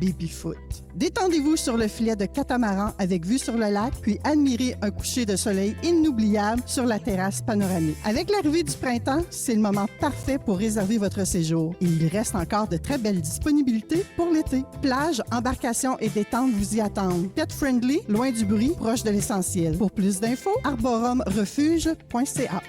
Babyfoot. Détendez-vous sur le filet de catamaran avec vue sur le lac, puis admirez un coucher de soleil inoubliable sur la terrasse panoramique. Avec l'arrivée du printemps, c'est le moment parfait pour réserver votre séjour. Et il reste encore de très belles disponibilités pour l'été. Plage, embarcation et détente vous y attendent. Pet friendly, loin du bruit, proche de l'essentiel. Pour plus d'infos, arborumrefuge.ca.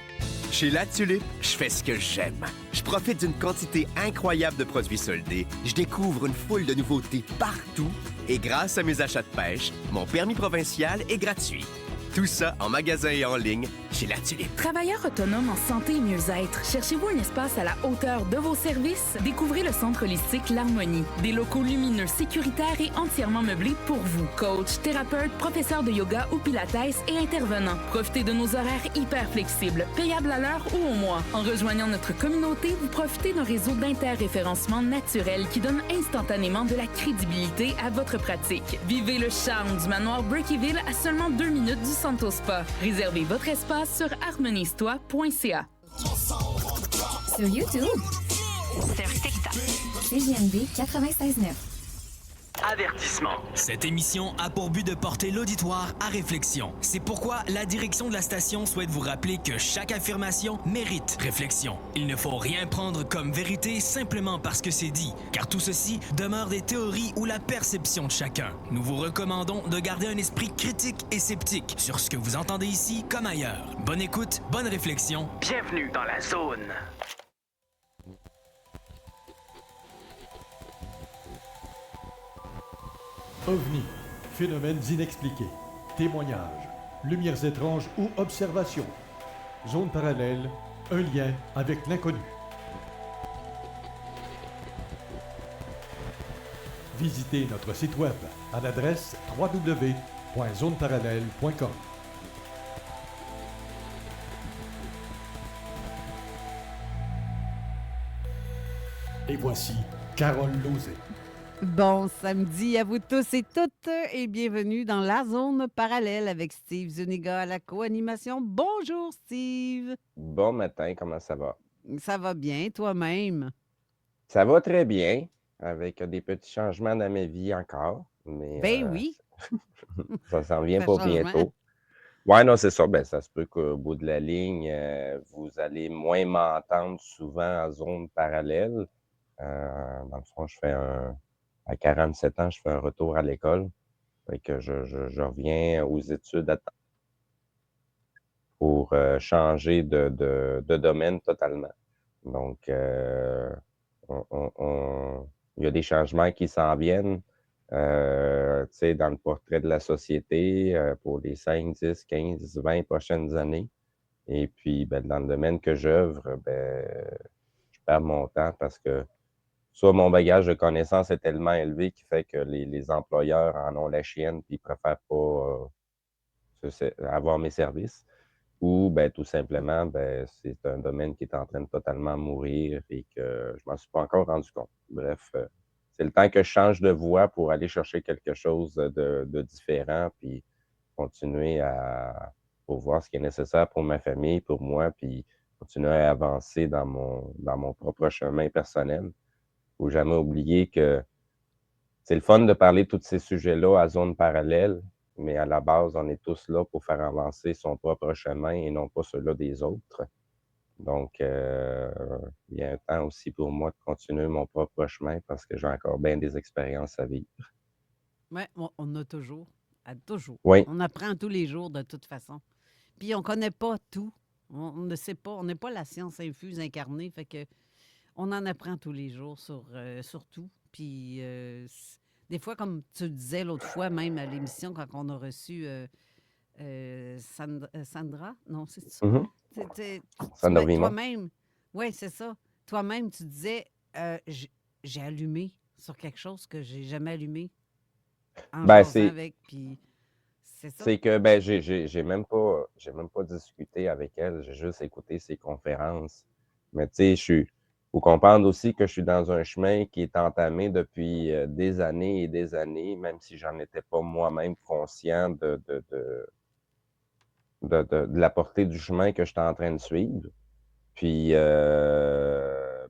Chez La Tulipe, je fais ce que j'aime. Je profite d'une quantité incroyable de produits soldés, je découvre une foule de nouveautés partout et grâce à mes achats de pêche, mon permis provincial est gratuit. Tout ça en magasin et en ligne chez La Tulipe. Travailleurs autonomes en santé et mieux-être, cherchez-vous un espace à la hauteur de vos services? Découvrez le centre holistique L'Harmonie. Des locaux lumineux, sécuritaires et entièrement meublés pour vous. Coach, thérapeute, professeur de yoga ou pilates et intervenants. Profitez de nos horaires hyper flexibles, payables à l'heure ou au mois. En rejoignant notre communauté, vous profitez d'un réseau d'interréférencement naturel qui donne instantanément de la crédibilité à votre pratique. Vivez le charme du manoir Breakyville à seulement 2 minutes du Santo Spa. Réservez votre espace sur harmoniestoi.ca. Sur YouTube, Sur TikTok. CGMD 96.9. Avertissement. Cette émission a pour but de porter l'auditoire à réflexion. C'est pourquoi la direction de la station souhaite vous rappeler que chaque affirmation mérite réflexion. Il ne faut rien prendre comme vérité simplement parce que c'est dit, car tout ceci demeure des théories ou la perception de chacun. Nous vous recommandons de garder un esprit critique et sceptique sur ce que vous entendez ici comme ailleurs. Bonne écoute, bonne réflexion. Bienvenue dans la zone. OVNI, phénomènes inexpliqués, témoignages, lumières étranges ou observations. Zone parallèle, un lien avec l'inconnu. Visitez notre site web à l'adresse www.zoneparallèle.com. Et voici Carole Lauzé. Bon samedi à vous tous et toutes et bienvenue dans la zone parallèle avec Steve Zuniga à la co-animation. Bonjour Steve. Bon matin, comment ça va? Ça va bien, toi-même? Ça va très bien, avec des petits changements dans ma vie encore, mais Ben oui. ça s'en vient Ça pas change, hein? bientôt. Ouais, non, c'est ça. Ben, ça se peut qu'au bout de la ligne, vous allez moins m'entendre souvent en zone parallèle. Dans le fond, à 47 ans, je fais un retour à l'école. Fait que je reviens aux études pour changer de domaine totalement. Donc, il y a des changements qui s'en viennent, tu sais, dans le portrait de la société pour les 5, 10, 15, 20 prochaines années. Et puis, ben, dans le domaine que j'œuvre, ben, je perds mon temps parce que soit mon bagage de connaissances est tellement élevé qui fait que les employeurs en ont la chienne puis ils préfèrent pas avoir mes services. Ou ben, tout simplement, ben, c'est un domaine qui est en train de totalement mourir et que je m'en suis pas encore rendu compte. Bref, c'est le temps que je change de voie pour aller chercher quelque chose de différent, puis continuer pour voir ce qui est nécessaire pour ma famille, pour moi, puis continuer à avancer dans mon propre chemin personnel. Faut jamais oublier que c'est le fun de parler de tous ces sujets-là à zone parallèle, mais à la base, on est tous là pour faire avancer son propre chemin et non pas celui des autres. Donc, il y a un temps aussi pour moi de continuer mon propre chemin parce que j'ai encore bien des expériences à vivre. Oui, on a toujours. Toujours. Oui, On apprend tous les jours de toute façon. Puis on connaît pas tout. On ne sait pas. On n'est pas la science infuse incarnée. Fait que on en apprend tous les jours sur tout. Puis des fois, comme tu le disais l'autre fois, même à l'émission, quand on a reçu Sandra, non, c'est ça? mhm, Sandrine. Toi-même, oui, c'est ça. Toi-même, tu disais, j'ai allumé sur quelque chose que j'ai jamais allumé en Ben, jasant avec, puis c'est ça. c'est que ben, j'ai même pas discuté avec elle, j'ai juste écouté ses conférences. Mais tu sais, faut comprendre aussi que je suis dans un chemin qui est entamé depuis des années et des années, même si j'en étais pas moi-même conscient de la portée du chemin que j'étais en train de suivre. Puis,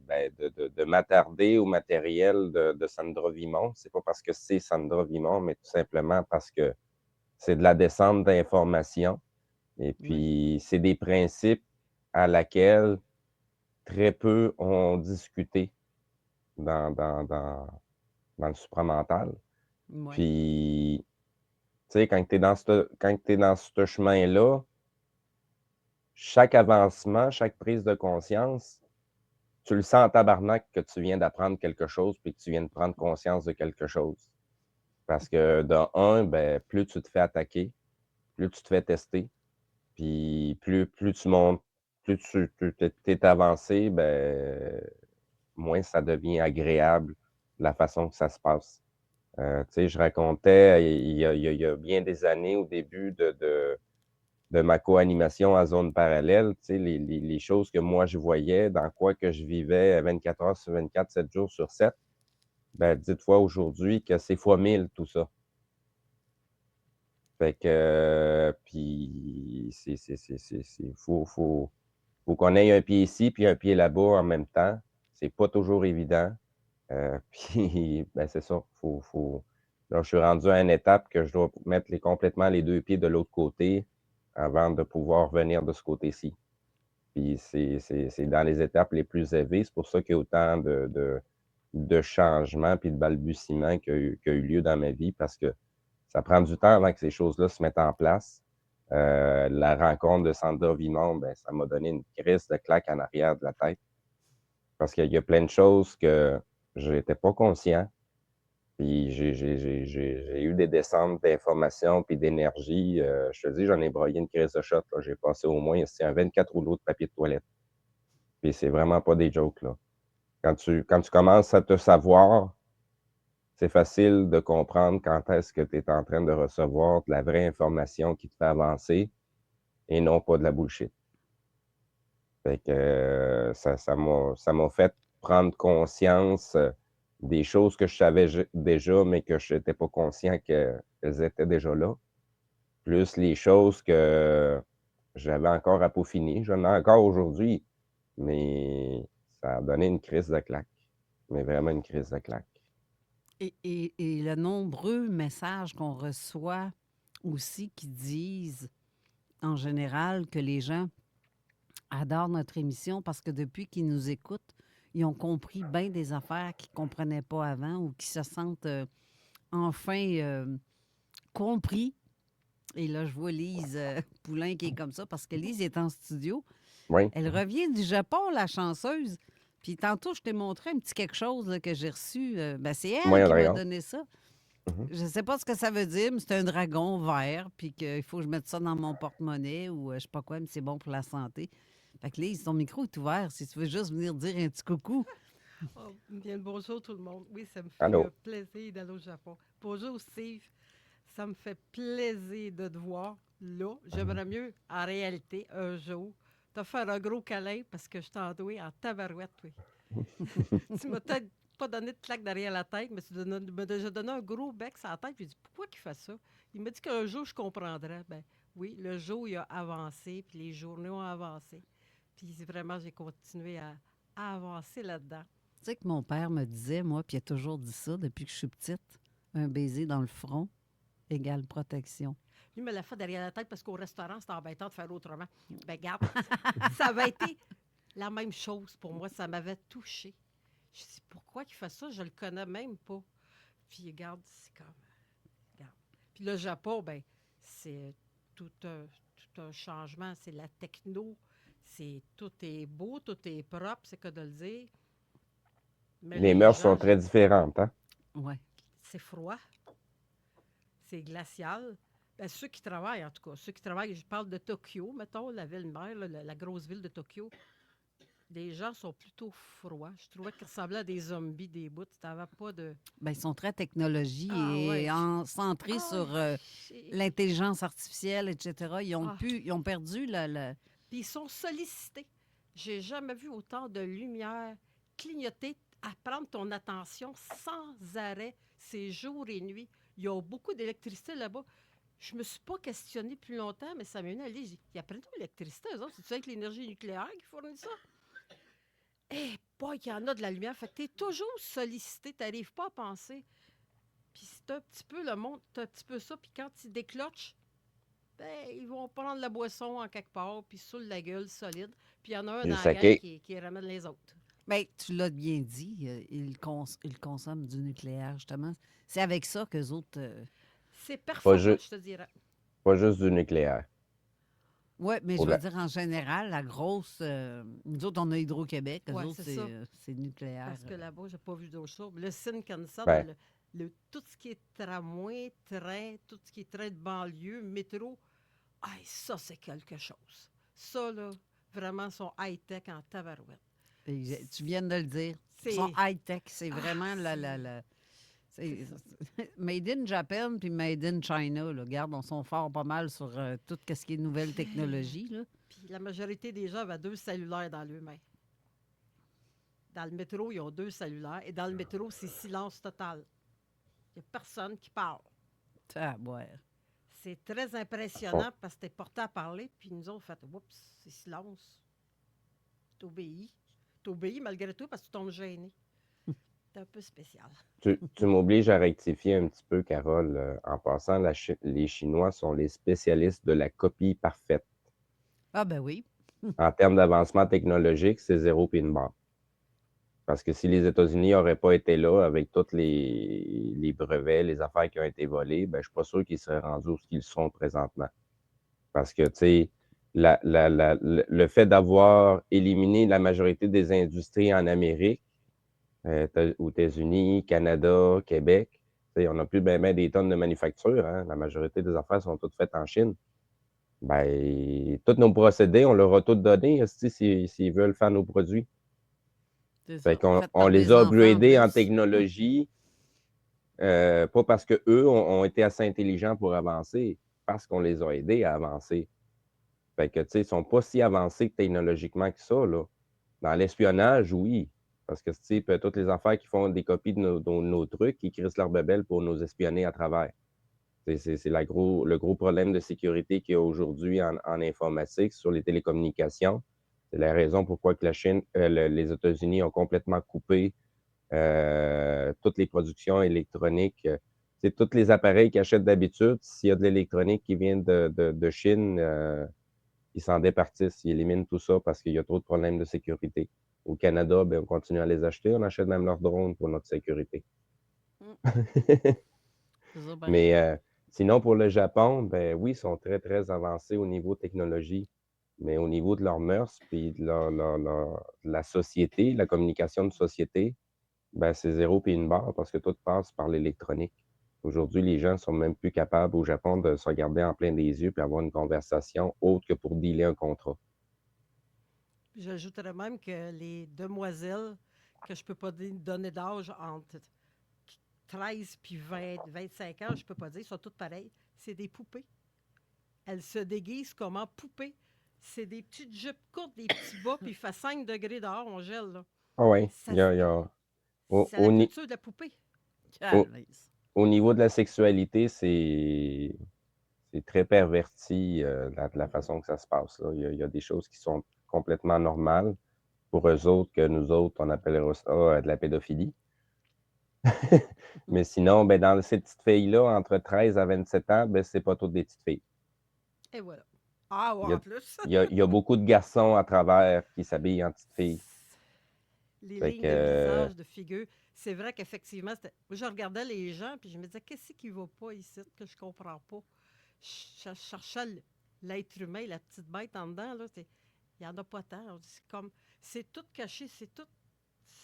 de m'attarder au matériel de Sandra Vimont. C'est pas parce que c'est Sandra Vimont, mais tout simplement parce que c'est de la descente d'informations. Et puis, c'est des principes à laquelle très peu ont discuté dans le supramental. Ouais. Puis, tu sais, quand tu es dans ce chemin-là, chaque avancement, chaque prise de conscience, tu le sens en tabarnak que tu viens d'apprendre quelque chose puis que tu viens de prendre conscience de quelque chose. Parce que, de un, ben, plus tu te fais attaquer, plus tu te fais tester, puis plus tu montes, plus tu es avancé, ben, moins ça devient agréable la façon que ça se passe. Tu sais, je racontais il y a bien des années, au début de ma co-animation à Zone Parallèle, tu sais, les choses que moi je voyais, dans quoi que je vivais 24 heures sur 24, 7 jours sur 7, ben, dites-toi aujourd'hui que c'est fois 1000 tout ça. Fait que, puis, faut qu'on ait un pied ici puis un pied là-bas en même temps. C'est pas toujours évident. Puis, ben, c'est ça. Là, je suis rendu à une étape que je dois mettre complètement les 2 pieds de l'autre côté avant de pouvoir venir de ce côté-ci. Puis, c'est dans les étapes les plus élevées. C'est pour ça qu'il y a autant de changements puis de balbutiements qui a eu lieu dans ma vie parce que ça prend du temps avant que ces choses-là se mettent en place. La rencontre de Sandra Vimont, ben, ça m'a donné une crise de claque en arrière de la tête. Parce qu'il y a plein de choses que je n'étais pas conscient. Puis j'ai eu des descentes d'informations puis d'énergie. Je te dis, j'en ai broyé une crise de shot. J'ai passé au moins un 24 rouleaux de papier de toilette. Puis c'est vraiment pas des jokes, là. Quand tu commences à te savoir, c'est facile de comprendre quand est-ce que tu es en train de recevoir de la vraie information qui te fait avancer et non pas de la bullshit. Fait que ça m'a fait prendre conscience des choses que je savais déjà, mais que je n'étais pas conscient qu'elles étaient déjà là. Plus les choses que j'avais encore à peaufiner. J'en ai encore aujourd'hui, mais ça a donné une crise de claque. Mais vraiment une crise de claque. Et le nombreux messages qu'on reçoit aussi qui disent, en général, que les gens adorent notre émission parce que depuis qu'ils nous écoutent, ils ont compris bien des affaires qu'ils ne comprenaient pas avant ou qui se sentent enfin compris. Et là, je vois Lise Poulain qui est comme ça parce que Lise est en studio. Oui. Elle revient du Japon, la chanceuse. Puis tantôt, je t'ai montré un petit quelque chose là, que j'ai reçu. Ben, c'est elle Oui, un qui m'a dragon. donné ça. Mhm. Je ne sais pas ce que ça veut dire, mais c'est un dragon vert, puis qu'il faut que je mette ça dans mon porte-monnaie ou je sais pas quoi, mais c'est bon pour la santé. Fait que Lise, ton micro est ouvert si tu veux juste venir dire un petit coucou. Oh, bien le bonjour tout le monde. Oui, ça me fait Allô. plaisir d'aller au Japon. Bonjour Steve, ça me fait plaisir de te voir là. J'aimerais mieux, en réalité, un jour, te faire un gros câlin parce que je t'en dois en tabarouette, oui. Tu m'as peut-être pas donné de claque derrière la tête, mais tu m'as déjà donné un gros bec sur la tête. J'ai dit, pourquoi il fait ça? Il m'a dit qu'un jour, je comprendrais. Ben oui, le jour, il a avancé, puis les journées ont avancé. Puis vraiment, j'ai continué à avancer là-dedans. Tu sais que mon père me disait, moi, puis il a toujours dit ça depuis que je suis petite, un baiser dans le front égale protection. Lui me l'a fait derrière la tête parce qu'au restaurant, c'était embêtant de faire autrement. Ben garde, ça avait été la même chose pour moi. Ça m'avait touchée. Je dis, pourquoi il fait ça? Je le connais même pas. Puis regarde, c'est comme... Regarde. Puis le Japon, ben c'est tout un changement. C'est la techno. Tout est beau, tout est propre, c'est que de le dire. Mais Les mœurs sont très différentes, hein? Oui. C'est froid. C'est glacial. Ben, ceux qui travaillent, en tout cas, ceux qui travaillent, je parle de Tokyo, mettons, la ville-mère, là, la grosse ville de Tokyo. Les gens sont plutôt froids. Je trouvais qu'ils ressemblaient à des zombies, des bouts. Tu n'avais pas de... Bien, ils sont très technologie et centrés sur j'ai- l'intelligence artificielle, etc. Ils ont perdu Puis ils sont sollicités. J'ai jamais vu autant de lumière clignoter, à prendre ton attention sans arrêt, c'est jour et nuit. Il y a beaucoup d'électricité là-bas. Je me suis pas questionnée plus longtemps, mais ça m'a venu à aller. Il y a plein d'électricité, eux autres. C'est-tu avec l'énergie nucléaire qui fournit ça? Eh, pas qu'il y en a de la lumière. Fait que tu es toujours sollicité, tu n'arrives pas à penser. Puis c'est un petit peu le monde, c'est un petit peu ça. Puis quand ils déclochent, ben, ils vont prendre la boisson en quelque part, puis sur la gueule solide. Puis il y en a un Le dans la gang saké. qui ramène les autres. Bien, tu l'as bien dit, ils consomment du nucléaire, justement. C'est avec ça qu'eux autres... C'est performant, je te dirais. Pas juste du nucléaire. Oui, mais Pour je veux la- dire, en général, la grosse... nous autres, on a Hydro-Québec. Eux Ouais, autres, c'est ça. c'est nucléaire. Parce que là-bas, j'ai pas vu d'autre chose. Le Shinkansen, Ben. tout ce qui est tramway, train, tout ce qui est train de banlieue, métro, ça, c'est quelque chose. Ça, là, vraiment, sont high-tech en tabarouette. Tu viens de le dire. C'est- Ils sont high-tech. C'est vraiment c'est Made in Japan puis Made in China. Là. Regarde, on sont forts pas mal sur tout ce qui est nouvelles technologies. Là. Puis la majorité des gens avaient 2 cellulaires dans leurs mains. Dans le métro, ils ont 2 cellulaires. Et dans le métro, c'est silence total. Il n'y a personne qui parle. Ah, ouais. C'est très impressionnant parce que t'es porté à parler, puis nous autres, on fait « Oups, c'est silence. » T'obéis. T'obéis malgré tout parce que tu tombes gêné. C'est un peu spécial. Tu m'obliges à rectifier un petit peu, Carole. En passant, les Chinois sont les spécialistes de la copie parfaite. Ah, ben oui. En termes d'avancement technologique, c'est 0 puis une barre. Parce que si les États-Unis n'auraient pas été là avec tous les brevets, les affaires qui ont été volées, ben, je ne suis pas sûr qu'ils seraient rendus où ils sont présentement. Parce que, tu sais, le fait d'avoir éliminé la majorité des industries en Amérique, aux États-Unis, Canada, Québec, tu sais, on n'a plus ben des tonnes de manufactures. Hein? La majorité des affaires sont toutes faites en Chine. Ben, tous nos procédés, on leur a tout donné s'ils veulent faire nos produits. Fait qu'on on les a upgradés en technologie, pas parce qu'eux ont été assez intelligents pour avancer, parce qu'on les a aidés à avancer. Fait que, tu sais, ils ne sont pas si avancés technologiquement que ça, là. Dans l'espionnage, oui. Parce que, tu sais, toutes les affaires qui font des copies de nos trucs, qui crissent leur bebelle pour nous espionner à travers. C'est le gros problème de sécurité qu'il y a aujourd'hui en informatique sur les télécommunications. C'est la raison pourquoi que la Chine, les États-Unis ont complètement coupé toutes les productions électroniques. C'est tous les appareils qu'ils achètent d'habitude. S'il y a de l'électronique qui vient de Chine, ils s'en départissent. Ils éliminent tout ça parce qu'il y a trop de problèmes de sécurité. Au Canada, ben, on continue à les acheter. On achète même leurs drones pour notre sécurité. Mais sinon, pour le Japon, ben oui, ils sont très, très avancés au niveau technologie. Mais au niveau de leurs mœurs, puis de la société, la communication de société, ben c'est 0 puis une barre parce que tout passe par l'électronique. Aujourd'hui, les gens ne sont même plus capables au Japon de se regarder en plein des yeux et avoir une conversation autre que pour dealer un contrat. J'ajouterais même que les demoiselles, que je ne peux pas donner d'âge entre 13 puis 25 ans, je ne peux pas dire, sont toutes pareilles. C'est des poupées. Elles se déguisent comme en poupées. C'est des petites jupes courtes, des petits bas, puis il fait 5 degrés dehors, on gèle. Là. Ah oui, c'est au la culture de la poupée. Au niveau de la sexualité, c'est très perverti la façon que ça se passe. Là. Il y a des choses qui sont complètement normales pour eux autres, que nous autres, on appellerait ça de la pédophilie. Mais sinon, ben, dans ces petites filles-là, entre 13 à 27 ans, ben, c'est pas toutes des petites filles. Et voilà. Ah, ouais, en plus. Il y a beaucoup de garçons à travers qui s'habillent en petites filles. Les lignes de visage, de figure. C'est vrai qu'effectivement, je regardais les gens puis je me disais, qu'est-ce qui ne va pas ici que je ne comprends pas? Je cherchais l'être humain, la petite bête en dedans. Il n'y en a pas tant. C'est tout caché, ils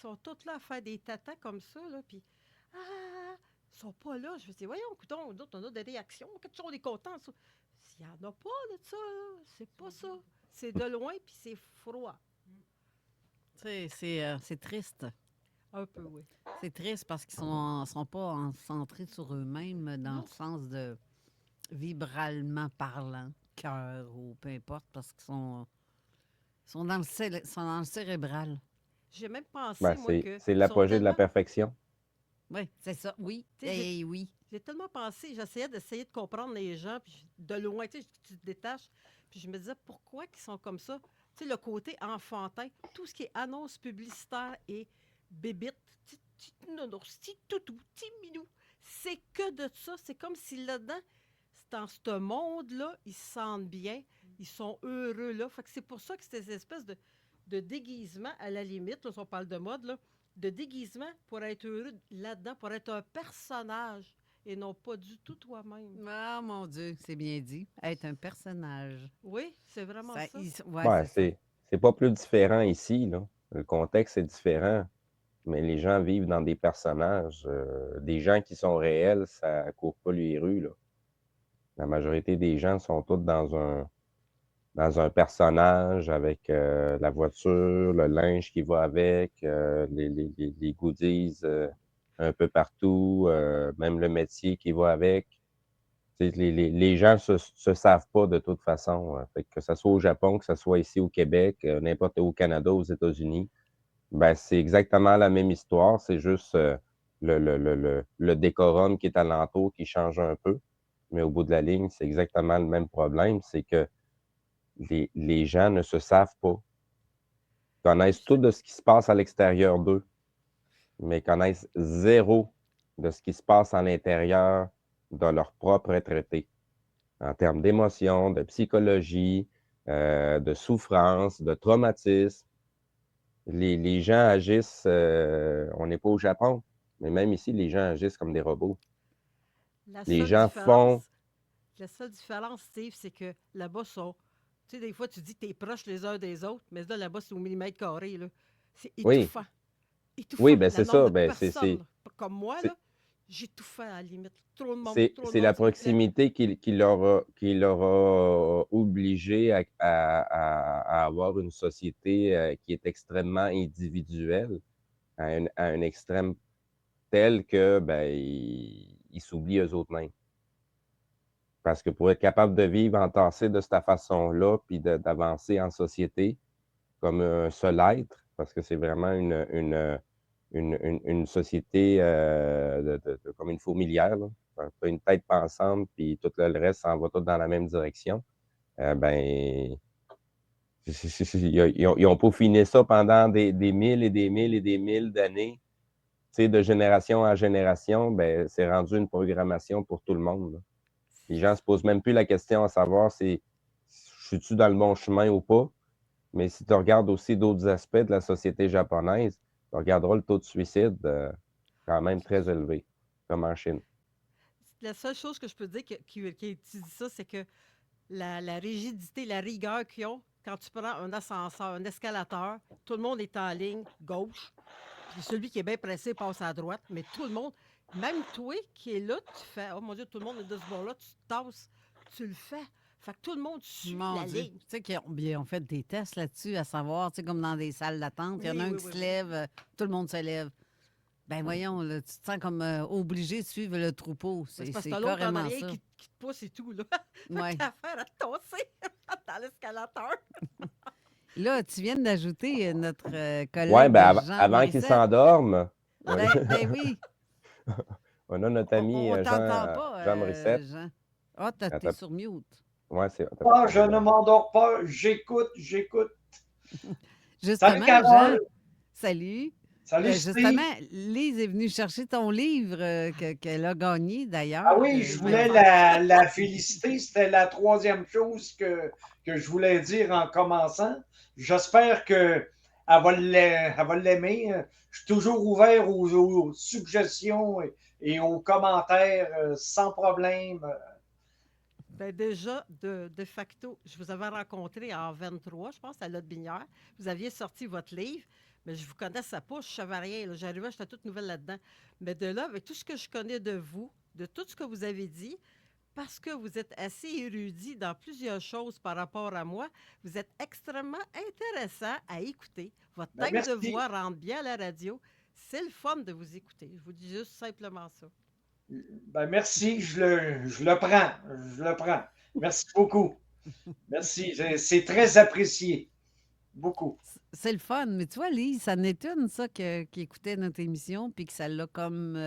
sont tous là à faire des tatas comme ça. Là, puis, ils ne sont pas là. Je me dis, voyons, écoutons, d'autres, on a des réactions. Quelque chose, on est contents. Il n'y en a pas de ça. C'est pas ça. C'est de loin puis c'est froid. C'est triste. Un peu, oui. C'est triste parce qu'ils sont pas centrés sur eux-mêmes dans le sens de vibralement parlant, cœur ou peu importe, parce qu'ils sont dans le cérébral. J'ai même pensé, Ben, moi, que... C'est l'apogée de la perfection. Oui, c'est ça. Oui. Oui. J'ai tellement pensé, j'essayais de comprendre les gens, puis de loin, tu te détaches, puis je me disais, pourquoi ils sont comme ça? tu sais, le côté enfantin, tout ce qui est annonce publicitaire et bébite, petit nounours, petit toutou, petit minou, c'est que de ça. C'est comme si là-dedans, dans ce monde-là, ils se sentent bien, ils sont heureux là. Fait que c'est pour ça que c'est cette espèce de déguisement, à la limite, là, si on parle de mode, là, de déguisement pour être heureux là-dedans, pour être un personnage et non pas du tout toi-même. Ah, mon Dieu, c'est bien dit. Être un personnage. Oui, c'est vraiment ça. Ouais, Ouais, c'est ça. c'est pas plus différent ici, là. Le contexte est différent, mais les gens vivent dans des personnages. Des gens qui sont réels, ça court pas les rues, là. La majorité des gens sont tous dans un personnage avec la voiture, le linge qui va avec, les goodies un peu partout, même le métier qui va avec. Tu sais, les gens se savent pas de toute façon. Fait que ce soit au Japon, que ce soit ici au Québec, n'importe où au Canada, aux États-Unis, ben c'est exactement la même histoire. C'est juste le décorum qui est alentour qui change un peu. Mais au bout de la ligne, c'est exactement le même problème. C'est que les gens ne se savent pas. Ils connaissent tout de ce qui se passe à l'extérieur d'eux, mais connaissent zéro de ce qui se passe à l'intérieur de leur propre être en termes d'émotion, de psychologie, de souffrance, de traumatisme. Les gens agissent, on n'est pas au Japon, mais même ici, les gens agissent comme des robots. Les gens font... La seule différence, Steve, c'est que là-bas, sont. Tu sais, des fois, tu dis que tu es proche les uns des autres, mais là-bas, c'est au millimètre carré. Là. C'est étouffant. Oui. Étouffant. Oui, bien Le c'est nombre ça. de Ben, personnes, là, comme moi, là, j'ai tout fait à la limite. Trop de monde, trop de c'est monde. la proximité qui leur a obligé à avoir une société qui est extrêmement individuelle, à un extrême tel que ben, ils s'oublient eux autres mêmes. Parce que pour être capable de vivre entassé de cette façon-là, puis d'avancer en société comme un seul être, parce que c'est vraiment une société comme une fourmilière, là. Un peu une tête pensante, puis tout le reste s'en va tout dans la même direction. Ben, ils ont peaufiné ça pendant des mille et des mille et des mille d'années. Tu sais, de génération en génération, ben, c'est rendu une programmation pour tout le monde, là. Les gens ne se posent même plus la question à savoir si je suis-tu dans le bon chemin ou pas. Mais si tu regardes aussi d'autres aspects de la société japonaise, tu regarderas le taux de suicide quand même très élevé, comme en Chine. La seule chose que je peux dire qui étudie ça, c'est que la rigidité, la rigueur qu'ils ont, quand tu prends un ascenseur, un escalateur, tout le monde est en ligne gauche, puis celui qui est bien pressé passe à droite, mais tout le monde, même toi qui est là, tu fais, oh mon Dieu, tout le monde est de ce bord-là, tu te tasses, tu le fais. Fait que tout le monde suit Mon la Dieu. ligne. Tu sais qu'ils ont fait des tests là-dessus, à savoir, tu sais, comme dans des salles d'attente, il y en a un qui se lève, tout le monde se lève. Ben voyons, là, tu te sens comme obligé de suivre le troupeau. C'est parce que C'est t'as l'autre en carrément arrière ça. qui te pousse et tout, là. Ouais. T'as affaire à te tasser dans l'escalateur. Là, tu viens d'ajouter notre collègue Oui, ben Jean avant qu'il Morissette. s'endorme, Ben oui, on a notre ami on t'entend pas, Jean Morissette. Jean. Ah, t'es sur mute. Ouais, c'est... Ah, je ne m'endors pas, j'écoute. Justement, Salut, Carole! Jean, salut. Salut, justement, Steve! Lise est venue chercher ton livre qu'elle a gagné, d'ailleurs. Ah oui, je voulais la féliciter. C'était la troisième chose que je voulais dire en commençant. J'espère qu'elle va l'aimer. Je suis toujours ouvert aux suggestions et aux commentaires sans problème. Ben déjà, de facto, je vous avais rencontré en 23, je pense, à Lotte Binière. Vous aviez sorti votre livre, mais je ne vous connaissais pas, je ne savais rien. J'arrivais, j'étais toute nouvelle là-dedans. Mais de là, avec tout ce que je connais de vous, de tout ce que vous avez dit, parce que vous êtes assez érudit dans plusieurs choses par rapport à moi, vous êtes extrêmement intéressant à écouter. Votre Ben, thème de merci. voix rentre bien à la radio. C'est le fun de vous écouter. Je vous dis juste simplement ça. Ben, merci, je le prends. Je le prends. Merci beaucoup. Merci, c'est très apprécié. Beaucoup. C'est le fun, mais tu vois, Lise, ça n'est une, ça, qui écoutait notre émission, puis que ça l'a comme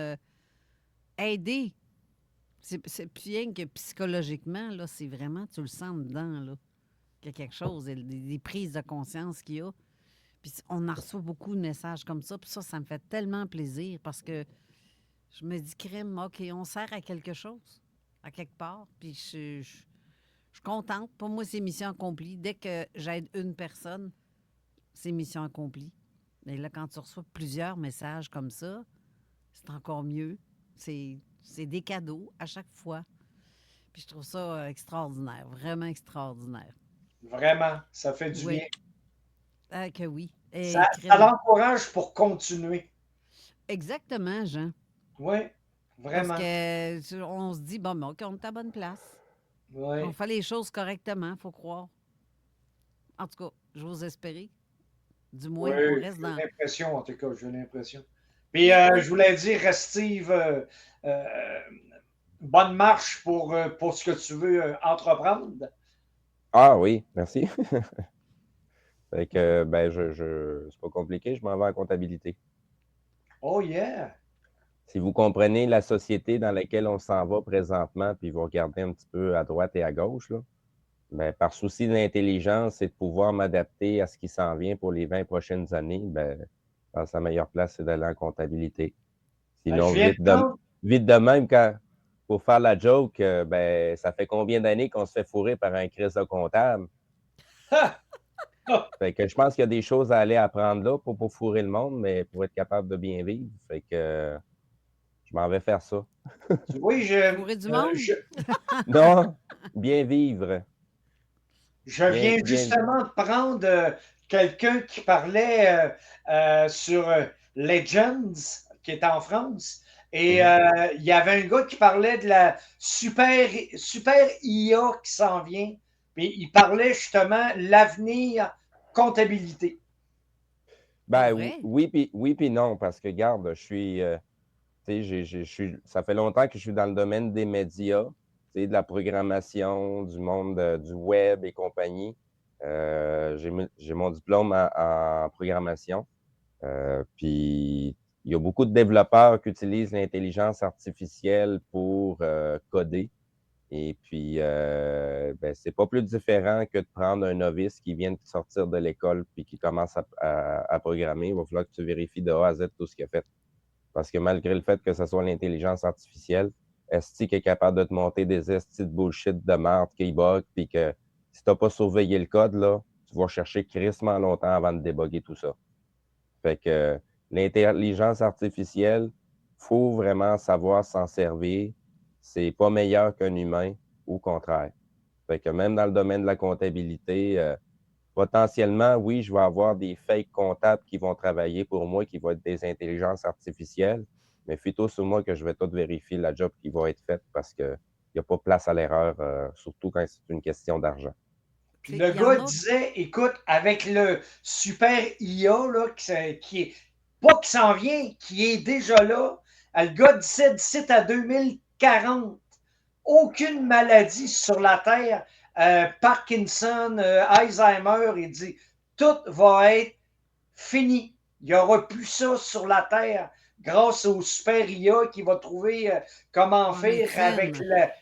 aidé. C'est plus rien que psychologiquement, là, c'est vraiment, tu le sens dedans, là. qu'il y a quelque chose, des prises de conscience qu'il y a. Puis on en reçoit beaucoup de messages comme ça. Puis ça me fait tellement plaisir parce que je me dis, crème, OK, on sert à quelque chose, à quelque part. Puis je suis contente. Pour moi, c'est mission accomplie. Dès que j'aide une personne, c'est mission accomplie. Mais là, quand tu reçois plusieurs messages comme ça, c'est encore mieux. C'est des cadeaux à chaque fois. Puis je trouve ça extraordinaire, vraiment extraordinaire. Vraiment, ça fait du bien. Ah, que oui. Et Ça l'encourage pour continuer. Exactement, Jean. Oui, vraiment. Parce qu'on se dit, bon, OK, on est à bonne place. Oui. On fait les choses correctement, il faut croire. En tout cas, j'ose espérer. Du moins, oui, on reste dans... J'ai l'impression, en tout cas, j'ai l'impression. Puis, je voulais dire, Steve, bonne marche pour ce que tu veux entreprendre. Ah oui, merci. Fait que, ben, c'est pas compliqué, je m'en vais en comptabilité. Oh yeah! Si vous comprenez la société dans laquelle on s'en va présentement, puis vous regardez un petit peu à droite et à gauche, là, ben, par souci d'intelligence et de pouvoir m'adapter à ce qui s'en vient pour les 20 prochaines années, ben, je pense que la meilleure place, c'est d'aller en comptabilité. Sinon, vite de même, pour faire la joke, ben, ça fait combien d'années qu'on se fait fourrer par un crise de comptable? Fait que je pense qu'il y a des choses à aller apprendre là pour pas fourrer le monde, mais pour être capable de bien vivre. Fait que je m'en vais faire ça. Oui, fourrer du monde? Non, bien vivre. Je viens justement de prendre quelqu'un qui parlait sur Legends, qui est en France. Et il y avait un gars qui parlait de la super IA qui s'en vient. Puis il parlait justement l'avenir comptabilité. Ben oui puis non, parce que regarde, ça fait longtemps que je suis dans le domaine des médias, de la programmation, du monde du web et compagnie. J'ai mon diplôme en programmation. Puis il y a beaucoup de développeurs qui utilisent l'intelligence artificielle pour coder. Et puis, ben, c'est pas plus différent que de prendre un novice qui vient de sortir de l'école puis qui commence à programmer. Il va falloir que tu vérifies de A à Z tout ce qu'il a fait. Parce que malgré le fait que ce soit l'intelligence artificielle, est-ce qui est capable de te monter des estis de bullshit de merde qui bug, puis que si tu n'as pas surveillé le code, là, tu vas chercher crissement longtemps avant de débugger tout ça. Fait que l'intelligence artificielle, il faut vraiment savoir s'en servir. C'est pas meilleur qu'un humain, au contraire. Fait que même dans le domaine de la comptabilité, potentiellement, oui, je vais avoir des fake comptables qui vont travailler pour moi, qui vont être des intelligences artificielles, mais plutôt sur moi que je vais tout vérifier la job qui va être faite parce qu'il n'y a pas place à l'erreur, surtout quand c'est une question d'argent. Puis le gars disait, écoute, avec le super IA là, qui est pas qui s'en vient, qui est déjà là, le gars disait d'ici à 2040, aucune maladie sur la Terre, Parkinson, Alzheimer, il dit, tout va être fini. Il n'y aura plus ça sur la Terre grâce au super IA qui va trouver comment faire avec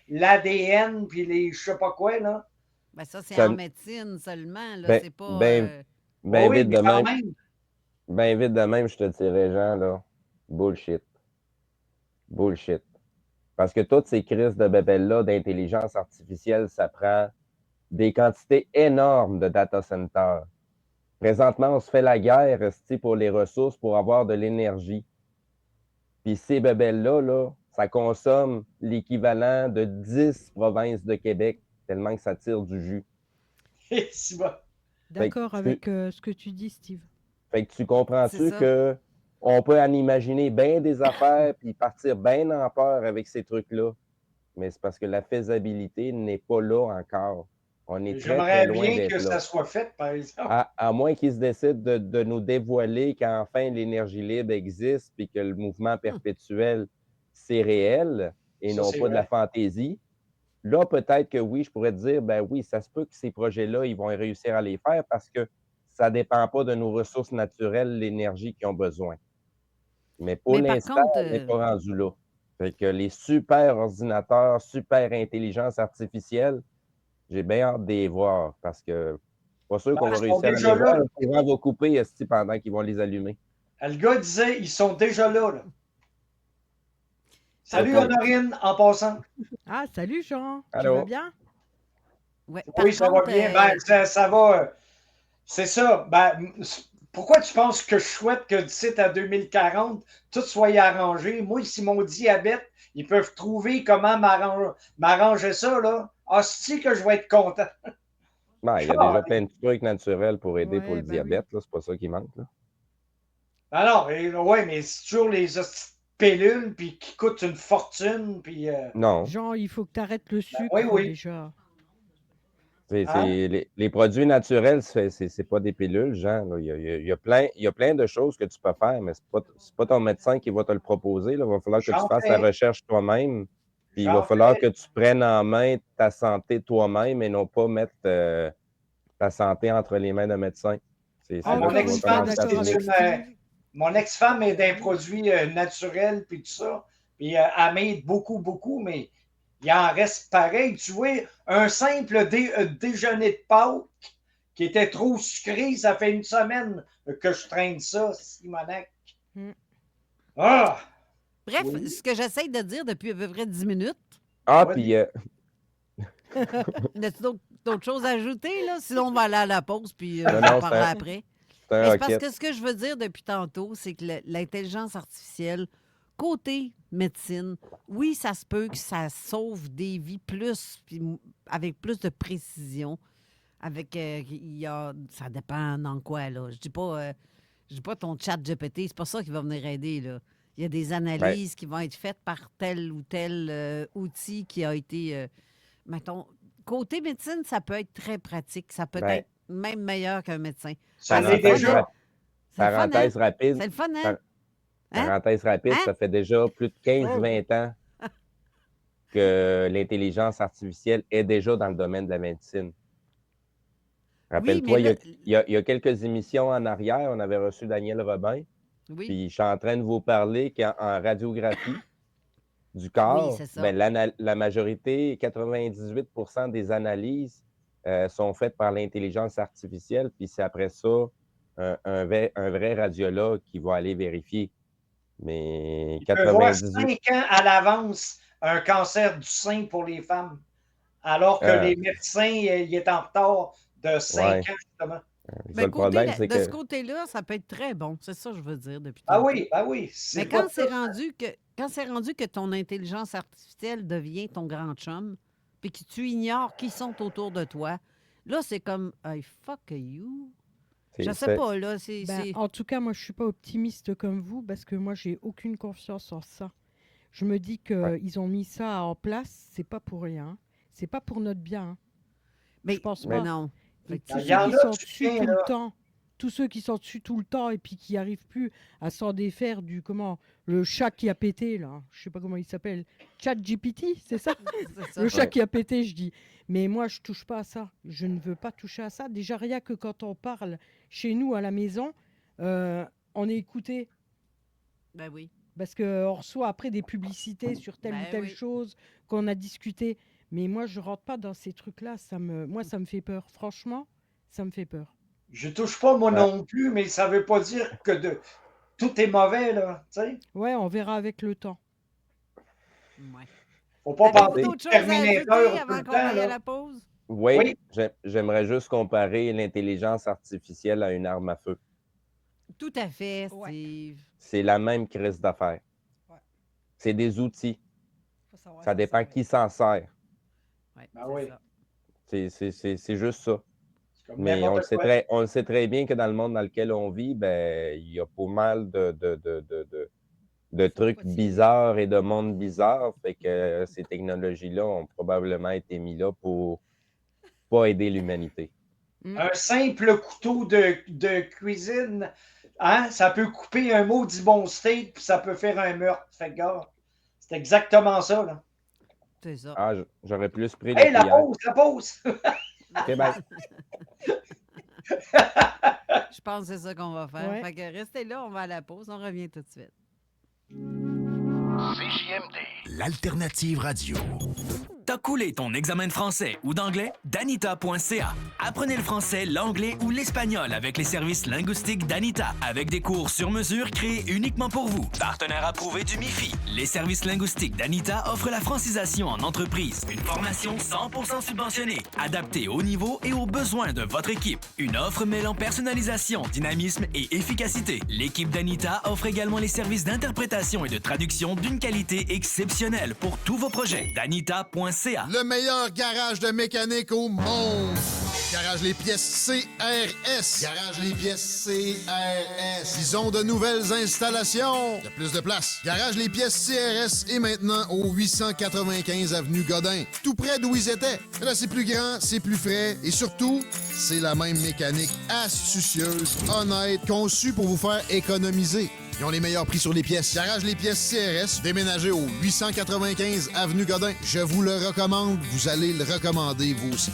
l'ADN puis les je sais pas quoi, là. Ben ça, c'est en médecine seulement, là. C'est pas... vite de même. Ben vite de même, je te dirais, Jean, là, bullshit. Bullshit. Parce que toutes ces crises de bébelles-là d'intelligence artificielle, ça prend des quantités énormes de data centers. Présentement, on se fait la guerre pour les ressources, pour avoir de l'énergie. Puis ces bébelles-là, là, ça consomme l'équivalent de 10 provinces de Québec, tellement que ça tire du jus. D'accord avec ce que tu dis, Steve. Fait que tu comprends-tu qu'on peut en imaginer bien des affaires puis partir bien en peur avec ces trucs-là. Mais c'est parce que la faisabilité n'est pas là encore. On est très, très loin d'être là. J'aimerais bien que ça soit fait, par exemple. À moins qu'ils se décident de nous dévoiler qu'enfin l'énergie libre existe puis que le mouvement perpétuel, c'est réel et non pas de la fantaisie. Là, peut-être que oui, je pourrais te dire, ben oui, ça se peut que ces projets-là, ils vont réussir à les faire parce que ça ne dépend pas de nos ressources naturelles, l'énergie qu'ils ont besoin. Mais pour l'instant, on n'est pas rendu là. Fait que les super ordinateurs, super intelligence artificielle, J'ai bien hâte de les voir parce que pas sûr qu'on va ils sont réussir à les déjà voir. là. Le courant va couper esti, pendant qu'ils vont les allumer. Le gars disait, ils sont déjà là. Salut Parfait. Honorine, en passant. Ah, salut Jean. Tu Allô? vas bien? Ouais, Oui, ça va bien. Ben, ça va. C'est ça. Ben, pourquoi tu penses que je souhaite que d'ici à 2040, tout soit arrangé? Moi, si mon diabète, ils peuvent trouver comment m'arranger ça, là. Hostie que je vais être content. Ben, il y a déjà plein de trucs naturels pour aider pour le ben diabète. Là. C'est pas ça qui manque. Là. Alors, oui, mais c'est toujours les hosties de pilules puis qui coûtent une fortune. Puis, Non. Jean, il faut que tu arrêtes le sucre oui. déjà. Les produits naturels, c'est pas des pilules, Jean. Là. Il y a plein de choses que tu peux faire, mais c'est pas ton médecin qui va te le proposer. Là. Il va falloir que tu fasses la recherche toi-même. Puis il va falloir que tu prennes en main ta santé toi-même et non pas mettre ta santé entre les mains d'un médecin. Mon ex-femme est d'un produit naturel puis tout ça. Puis elle m'aide beaucoup, beaucoup, mais il en reste pareil. Tu vois, un simple déjeuner de Pâques qui était trop sucré, ça fait une semaine que je traîne ça, Simonac. Ah! Bref, ce que j'essaye de dire depuis à peu près 10 minutes. Ah, puis... Y a-t-il d'autres choses à ajouter, là? Sinon, on va aller à la pause, puis on en parlera après. C'est parce que ce que je veux dire depuis tantôt, c'est que l'intelligence artificielle, côté médecine, oui, ça se peut que ça sauve des vies plus, puis avec plus de précision. Avec, ça dépend dans quoi, là. Je dis pas ton chat GPT, c'est pas ça qui va venir aider, là. Il y a des analyses qui vont être faites par tel ou tel outil qui a été, mettons, côté médecine, ça peut être très pratique. Ça peut être même meilleur qu'un médecin. Parenthèse rapide. C'est le fun, hein? Parenthèse rapide, ça fait déjà plus de 15-20 ans que l'intelligence artificielle est déjà dans le domaine de la médecine. Rappelle-toi, il y a quelques émissions en arrière, on avait reçu Daniel Robin. Oui. Puis je suis en train de vous parler qu'en radiographie du corps, la majorité, 98% des analyses sont faites par l'intelligence artificielle. Puis c'est après ça un vrai radiologue qui va aller vérifier. Mais 98... peut voir 5 ans à l'avance un cancer du sein pour les femmes, alors que les médecins, il est en retard de 5 ans, justement. De ce côté-là, ça peut être très bon. C'est ça que je veux dire depuis tantôt. Oui. Mais quand c'est rendu que ton intelligence artificielle devient ton grand chum, puis que tu ignores qui sont autour de toi, là, c'est comme hey, fuck you. Je sais pas, là. En tout cas, moi, je suis pas optimiste comme vous parce que moi, j'ai aucune confiance en ça. Je me dis qu'ils ont mis ça en place, c'est pas pour rien. C'est pas pour notre bien. Hein. Mais je pense pas. Non. Tous ceux qui sont dessus tout le temps, tous ceux qui sont dessus tout le temps et puis qui n'arrivent plus à s'en défaire du le chat qui a pété là, je sais pas comment il s'appelle, ChatGPT, c'est ça, le chat qui a pété, je dis. Mais moi je touche pas à ça, je ne veux pas toucher à ça. Déjà rien que quand on parle chez nous à la maison, on est écouté. Ben oui. Parce qu'on reçoit après des publicités sur telle ou telle chose qu'on a discuté. Mais moi, je rentre pas dans ces trucs-là. Moi, ça me fait peur. Franchement, ça me fait peur. Je touche pas, moi non plus, mais ça veut pas dire que tout est mauvais, là. T'sais? Ouais, on verra avec le temps. Ouais. Faut pas parler de Terminator avant qu'on aille à la pause? Oui. J'aimerais juste comparer l'intelligence artificielle à une arme à feu. Tout à fait, Steve. C'est la même crise d'affaires. Ouais. C'est des outils. Ça dépend qui s'en sert. C'est juste ça. Mais on le sait très bien que dans le monde dans lequel on vit, il y a pas mal de trucs bizarres et de mondes bizarres. Fait que ces technologies-là ont probablement été mis là pour pas aider l'humanité. Un simple couteau de cuisine, hein, ça peut couper un maudit bon steak puis ça peut faire un meurtre. Fait que, c'est exactement ça, là. C'est ça. Ah, j'aurais plus pris la pause! OK, bye. Je pense que c'est ça qu'on va faire. Fait que restez là, on va à la pause. On revient tout de suite. CJMD, l'alternative radio. T'as coulé ton examen de français ou d'anglais? Danita.ca. Apprenez le français, l'anglais ou l'espagnol avec les services linguistiques d'Anita, avec des cours sur mesure créés uniquement pour vous. Partenaire approuvé du MIFI. Les services linguistiques d'Anita offrent la francisation en entreprise, une formation 100% subventionnée, adaptée au niveau et aux besoins de votre équipe. Une offre mêlant personnalisation, dynamisme et efficacité. L'équipe d'Anita offre également les services d'interprétation et de traduction d'une qualité exceptionnelle pour tous vos projets. Danita.ca. Le meilleur garage de mécanique au monde. Garage les pièces CRS. Garage les pièces CRS. Ils ont de nouvelles installations. Il y a plus de place. Garage les pièces CRS est maintenant au 895 avenue Godin, tout près d'où ils étaient. Mais là, c'est plus grand, c'est plus frais et surtout, c'est la même mécanique astucieuse, honnête, conçue pour vous faire économiser. Ils ont les meilleurs prix sur les pièces. Garage les pièces CRS, déménagé au 895 avenue Godin. Je vous le recommande, vous allez le recommander vous aussi.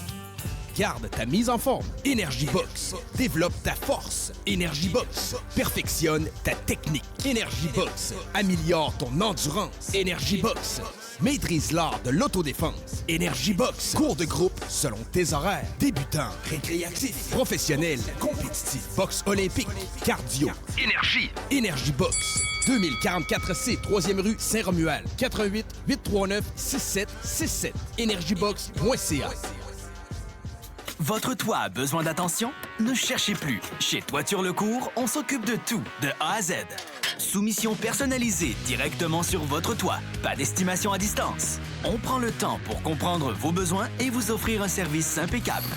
Garde ta mise en forme. Energy Box. Développe ta force. Energy Box. Perfectionne ta technique. Energy Box. Améliore ton endurance. Energy Box. Maîtrise l'art de l'autodéfense. Energy Box. Cours de groupe selon tes horaires. Débutant, récréatif, professionnel, compétitif, boxe olympique, cardio. Énergie. Energy Box. 2044C, 3e rue Saint-Romuald. 88 839 6767. Energybox.ca. Votre toit a besoin d'attention? Ne cherchez plus. Chez Toiture Lecourt, on s'occupe de tout, de A à Z. Soumission personnalisée directement sur votre toit. Pas d'estimation à distance. On prend le temps pour comprendre vos besoins et vous offrir un service impeccable.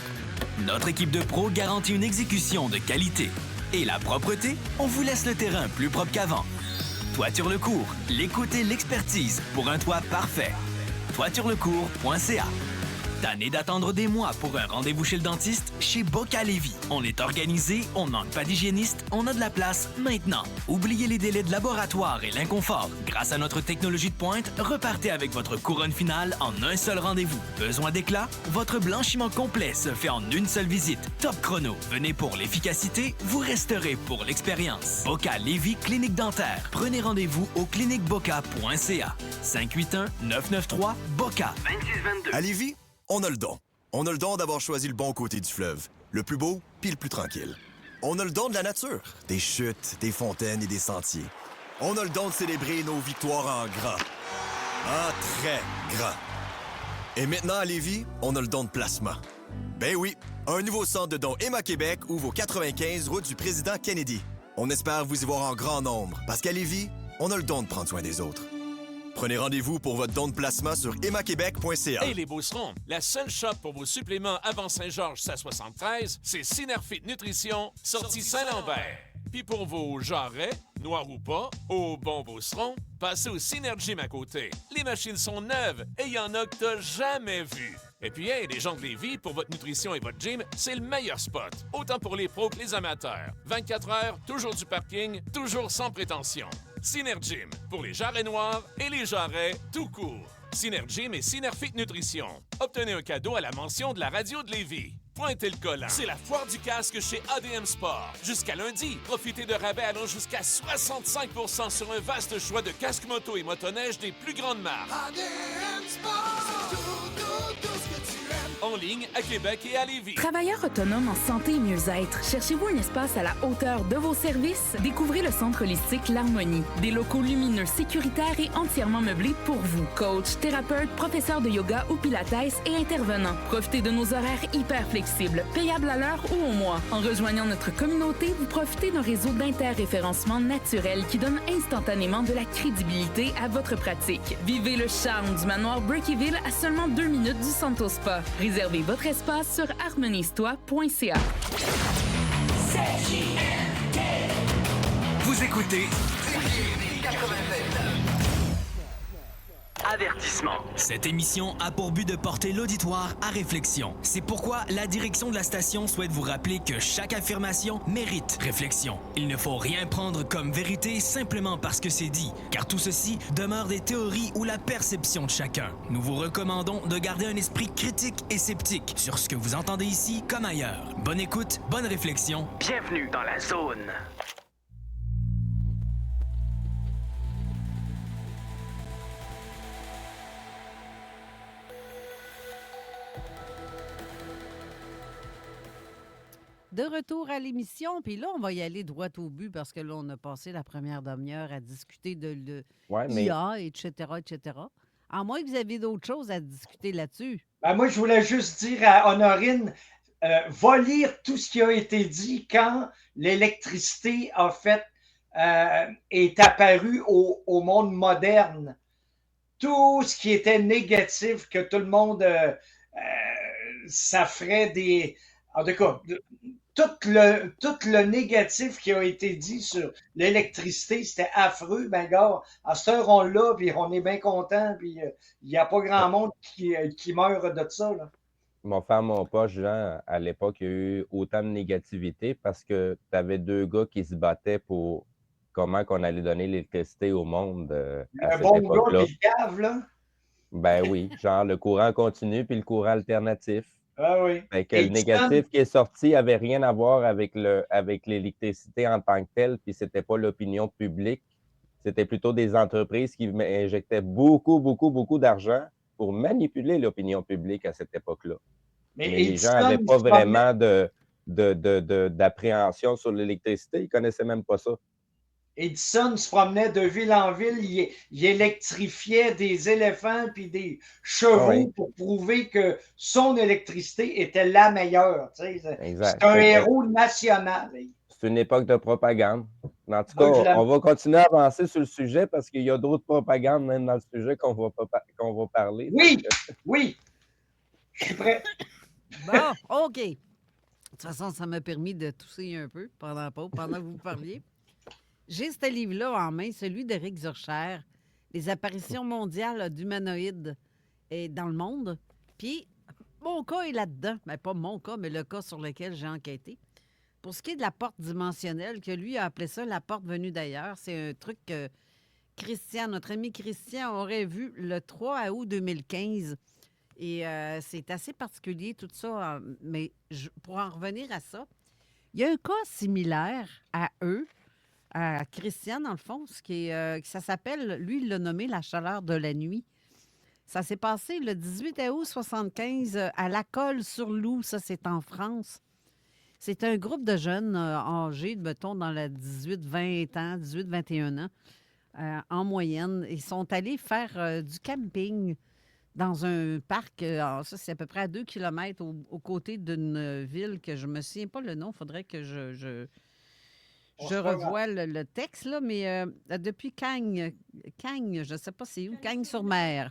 Notre équipe de pros garantit une exécution de qualité. Et la propreté, on vous laisse le terrain plus propre qu'avant. Toiture Lecourt, l'écoute et l'expertise pour un toit parfait. Toiturelecourt.ca. Tanné d'attendre des mois pour un rendez-vous chez le dentiste? Chez Boca Lévis. On est organisé, on manque pas d'hygiéniste, on a de la place maintenant. Oubliez les délais de laboratoire et l'inconfort. Grâce à notre technologie de pointe, repartez avec votre couronne finale en un seul rendez-vous. Besoin d'éclat? Votre blanchiment complet se fait en une seule visite. Top chrono. Venez pour l'efficacité, vous resterez pour l'expérience. Boca Lévis Clinique Dentaire. Prenez rendez-vous au cliniqueboca.ca. 581-993-BOCA. 2622. À Lévis, on a le don. On a le don d'avoir choisi le bon côté du fleuve. Le plus beau, puis le plus tranquille. On a le don de la nature. Des chutes, des fontaines et des sentiers. On a le don de célébrer nos victoires en grand. En très grand. Et maintenant, à Lévis, on a le don de placement. Ben oui, un nouveau centre de dons Emma Québec ouvre au 95 route du président Kennedy. On espère vous y voir en grand nombre, parce qu'à Lévis, on a le don de prendre soin des autres. Prenez rendez-vous pour votre don de placement sur emmaquebec.ca. Hey les Beaucerons, la seule shop pour vos suppléments avant Saint-Georges 1673, c'est Synerfit Nutrition, sortie Saint-Lambert. Puis pour vos jarrets, noirs ou pas, au bon Beauceron, passez au Synergym à côté. Les machines sont neuves et il y en a que t'as jamais vu. Et puis, hey, les gens de Lévis, pour votre nutrition et votre gym, c'est le meilleur spot. Autant pour les pros que les amateurs. 24 heures, toujours du parking, toujours sans prétention. Synergym, pour les jarrets noirs et les jarrets tout court. Synergym et Synerfit Nutrition. Obtenez un cadeau à la mention de la radio de Lévis. Pointez le collant. C'est la foire du casque chez ADM Sport. Jusqu'à lundi, profitez de rabais allant jusqu'à 65 % sur un vaste choix de casques moto et motoneige des plus grandes marques. ADM Sport, c'est tout ce que tu aimes. En ligne à Québec et à Lévis. Travailleurs autonomes en santé et mieux-être. Cherchez-vous un espace à la hauteur de vos services? Découvrez le centre holistique L'Harmonie. Des locaux lumineux, sécuritaires et entièrement meublés pour vous. Coach, thérapeute, professeur de yoga ou pilates et intervenants. Profitez de nos horaires hyper flexibles, payables à l'heure ou au mois. En rejoignant notre communauté, vous profitez d'un réseau d'interréférencement naturel qui donne instantanément de la crédibilité à votre pratique. Vivez le charme du manoir Breakyville à seulement 2 minutes du Santo Spa. Réservez votre espace sur harmoniestoi.ca. Vous écoutez Avertissement. Cette émission a pour but de porter l'auditoire à réflexion. C'est pourquoi la direction de la station souhaite vous rappeler que chaque affirmation mérite réflexion. Il ne faut rien prendre comme vérité simplement parce que c'est dit, car tout ceci demeure des théories ou la perception de chacun. Nous vous recommandons de garder un esprit critique et sceptique sur ce que vous entendez ici comme ailleurs. Bonne écoute, bonne réflexion. Bienvenue dans la zone. De retour à l'émission, puis là, on va y aller droit au but parce que là, on a passé la première demi-heure à discuter de Ouais, mais l'IA, etc., etc. À moins que vous avez d'autres choses à discuter là-dessus. Ben, moi, je voulais juste dire à Honorine, va lire tout ce qui a été dit quand l'électricité est apparue au monde moderne. Tout ce qui était négatif, que tout le monde, ça ferait des... En tout cas, tout le négatif qui a été dit sur l'électricité, c'était affreux. Ben, gars, à cette heure, on l'a, puis on est bien content, puis il n'y a pas grand monde qui meurt de ça, là. mon frère, mon poche, Jean, à l'époque, il y a eu autant de négativité parce que tu avais deux gars qui se battaient pour comment qu'on allait donner l'électricité au monde à Un cette bon gars, époque-là. puis le cave, là. Ben oui, genre le courant continu puis le courant alternatif. Ah oui. Fait que le négatif qui est sorti n'avait rien à voir avec l'électricité en tant que telle, puis c'était pas l'opinion publique. C'était plutôt des entreprises qui injectaient beaucoup, beaucoup, beaucoup d'argent pour manipuler l'opinion publique à cette époque-là. Mais les gens n'avaient pas vraiment d'appréhension sur l'électricité. Ils ne connaissaient même pas ça. Edison se promenait de ville en ville, il électrifiait des éléphants puis des chevaux pour prouver que son électricité était la meilleure. C'est un héros national. C'est une époque de propagande. En tout cas, on va continuer à avancer sur le sujet parce qu'il y a d'autres propagandes même dans le sujet qu'on va parler. Oui, oui. Je suis prêt. Bon, OK. De toute façon, ça m'a permis de tousser un peu pendant que vous parliez. J'ai ce livre-là en main, celui d'Éric Zurcher, Les apparitions mondiales d'humanoïdes dans le monde. Puis, mon cas est là-dedans. Mais pas mon cas, mais le cas sur lequel j'ai enquêté. Pour ce qui est de la porte dimensionnelle, que lui a appelé ça la porte venue d'ailleurs, c'est un truc que notre ami Christian, aurait vu le 3 août 2015. Et c'est assez particulier, tout ça. Mais pour en revenir à ça, il y a un cas similaire à eux, à Christian, dans le fond, ça s'appelle, lui, il l'a nommé la chaleur de la nuit. Ça s'est passé le 18 août 1975 à La Colle-sur-Loup, ça c'est en France. C'est un groupe de jeunes âgés, mettons, dans la 18-20 ans, 18-21 ans, en moyenne. Ils sont allés faire du camping dans un parc, ça c'est à peu près à 2 km aux côtés d'une ville que je ne me souviens pas le nom, il faudrait que je revois le texte, là, mais depuis Cagnes, je ne sais pas c'est où, Cagnes-sur-Mer.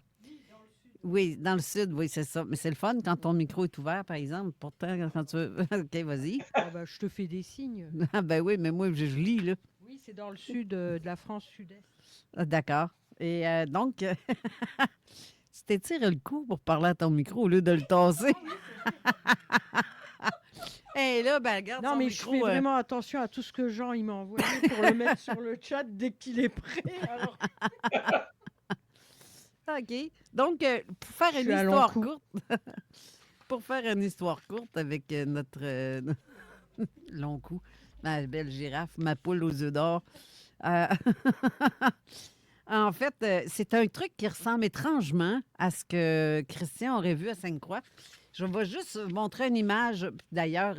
Oui, dans le sud, oui, c'est ça. Mais c'est le fun quand ton micro est ouvert, par exemple. Pourtant, quand tu veux... OK, vas-y. Ah ben, je te fais des signes. Ah ben oui, mais moi, je lis, là. Oui, c'est dans le sud de la France sud-est. Ah, d'accord. Et donc, tu t'étires le cou pour parler à ton micro au lieu de le tasser. Et là, ben regarde non, mais micro, je fais vraiment attention à tout ce que Jean il m'a envoyé pour le mettre sur le chat dès qu'il est prêt. Alors... OK. Donc, pour faire une histoire courte, pour faire une histoire courte avec notre long cou, ma belle girafe, ma poule aux œufs d'or, en fait, c'est un truc qui ressemble étrangement à ce que Christian aurait vu à Sainte-Croix. Je vais juste montrer une image. D'ailleurs,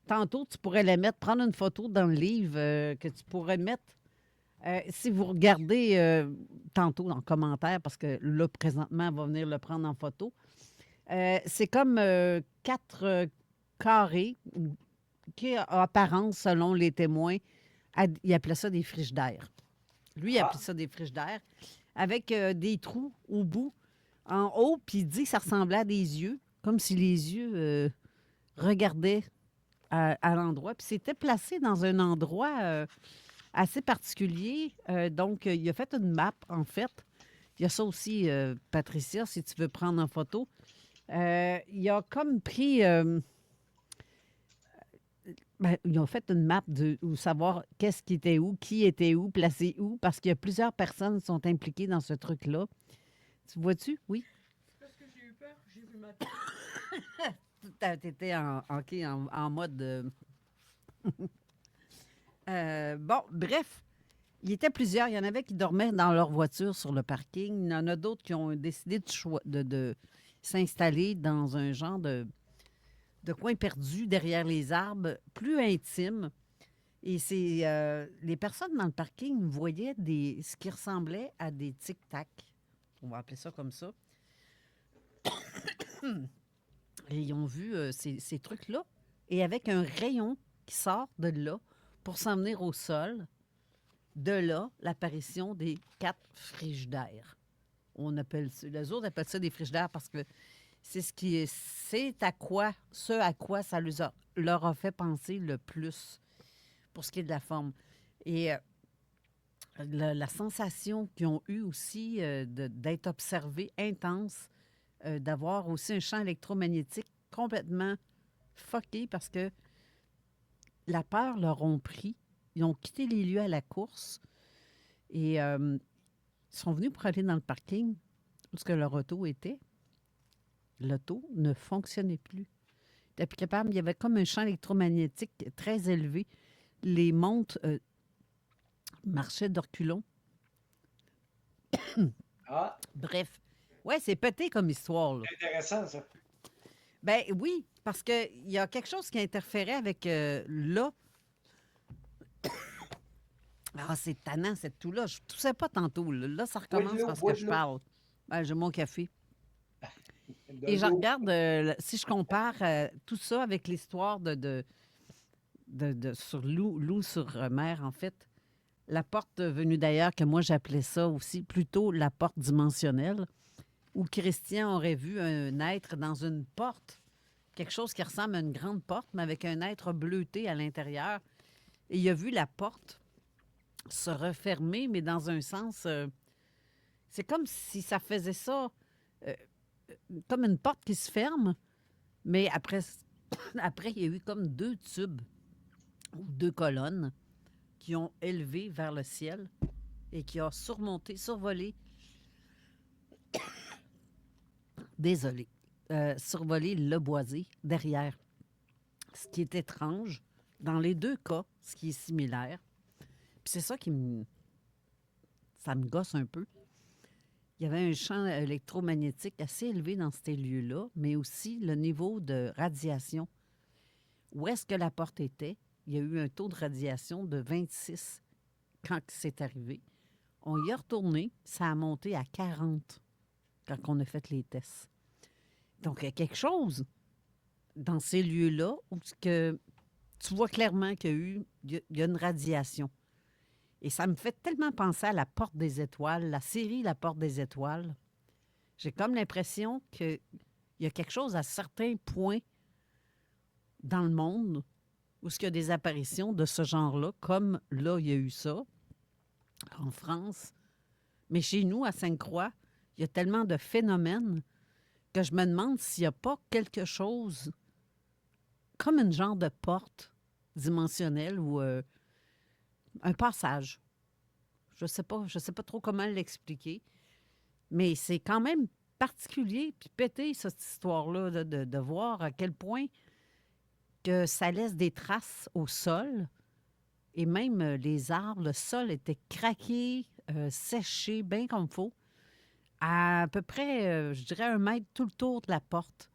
tantôt, tu pourrais la mettre, prendre une photo dans le livre que tu pourrais mettre. Si vous regardez tantôt en commentaire, parce que là, présentement, elle va venir le prendre en photo, c'est comme 4 carrés qui ont apparence, selon les témoins, il appelait ça des frigidaires. Lui, il appelait ça des frigidaires, avec des trous au bout, en haut, puis il dit que ça ressemblait à des yeux, comme si les yeux regardaient à l'endroit. Puis c'était placé dans un endroit... assez particulier. Donc, il a fait une map, en fait. Il y a ça aussi, Patricia, si tu veux prendre en photo. Il a comme pris... ils ont fait une map où savoir qu'est-ce qui était où, qui était où, placé où, parce qu'il y a plusieurs personnes qui sont impliquées dans ce truc-là. Tu vois-tu? Oui? C'est parce que j'ai eu peur. J'ai vu ma tête. T'étais en mode... bon, bref, il y était plusieurs. Il y en avait qui dormaient dans leur voiture sur le parking. Il y en a d'autres qui ont décidé de s'installer dans un genre de de coins perdus derrière les arbres, plus intime. Et c'est les personnes dans le parking voyaient ce qui ressemblait à des tic-tac. On va appeler ça comme ça. Et ils ont vu ces trucs-là. Et avec un rayon qui sort de là pour s'en venir au sol, de là, l'apparition des 4 frigidaires. Les autres appellent ça des frigidaires parce que c'est à quoi ça leur a fait penser le plus pour ce qui est de la forme. Et la sensation qu'ils ont eue aussi d'être observés intense, d'avoir aussi un champ électromagnétique complètement fucké parce que la peur leur ont pris. Ils ont quitté les lieux à la course et ils sont venus pour aller dans le parking où ce que leur auto était. L'auto ne fonctionnait plus. Ils n'étaient plus capables. Il y avait comme un champ électromagnétique très élevé. Les montres marchaient de reculons. Bref. Ouais, c'est pété comme histoire. Là. C'est intéressant, ça. Ben oui, parce qu'il y a quelque chose qui interférait avec là. Ah, c'est tannant, cette toux-là. Je ne toussais pas tantôt. Là, ça recommence parce que je parle. Ben, j'ai mon café. Et je regarde, si je compare tout ça avec l'histoire sur Loup sur mer, en fait, la porte venue d'ailleurs, que moi j'appelais ça aussi plutôt la porte dimensionnelle, où Christian aurait vu un être dans une porte, quelque chose qui ressemble à une grande porte, mais avec un être bleuté à l'intérieur. Et il a vu la porte se refermer, mais dans un sens, c'est comme si ça faisait ça, comme une porte qui se ferme, mais après, il y a eu comme 2 tubes ou 2 colonnes qui ont élevé vers le ciel et qui ont survolé, survolé le boisé derrière. Ce qui est étrange, dans les 2 cas, ce qui est similaire, puis c'est ça ça me gosse un peu. Il y avait un champ électromagnétique assez élevé dans ces lieux-là, mais aussi le niveau de radiation. Où est-ce que la porte était? Il y a eu un taux de radiation de 26 quand c'est arrivé. On y est retourné, ça a monté à 40 quand on a fait les tests. Donc, il y a quelque chose dans ces lieux-là où tu vois clairement qu'il y a une radiation. Et ça me fait tellement penser à la Porte des Étoiles, la série La Porte des Étoiles. J'ai comme l'impression qu'il y a quelque chose à certains points dans le monde où il y a des apparitions de ce genre-là, comme là, il y a eu ça en France. Mais chez nous, à Sainte-Croix, il y a tellement de phénomènes que je me demande s'il n'y a pas quelque chose comme une genre de porte dimensionnelle ou un passage. Je sais pas trop comment l'expliquer, mais c'est quand même particulier puis pété, cette histoire-là, de voir à quel point que ça laisse des traces au sol et même les arbres, le sol était craqué, séché, bien comme il faut, à peu près, je dirais, 1 mètre tout le tour de la porte.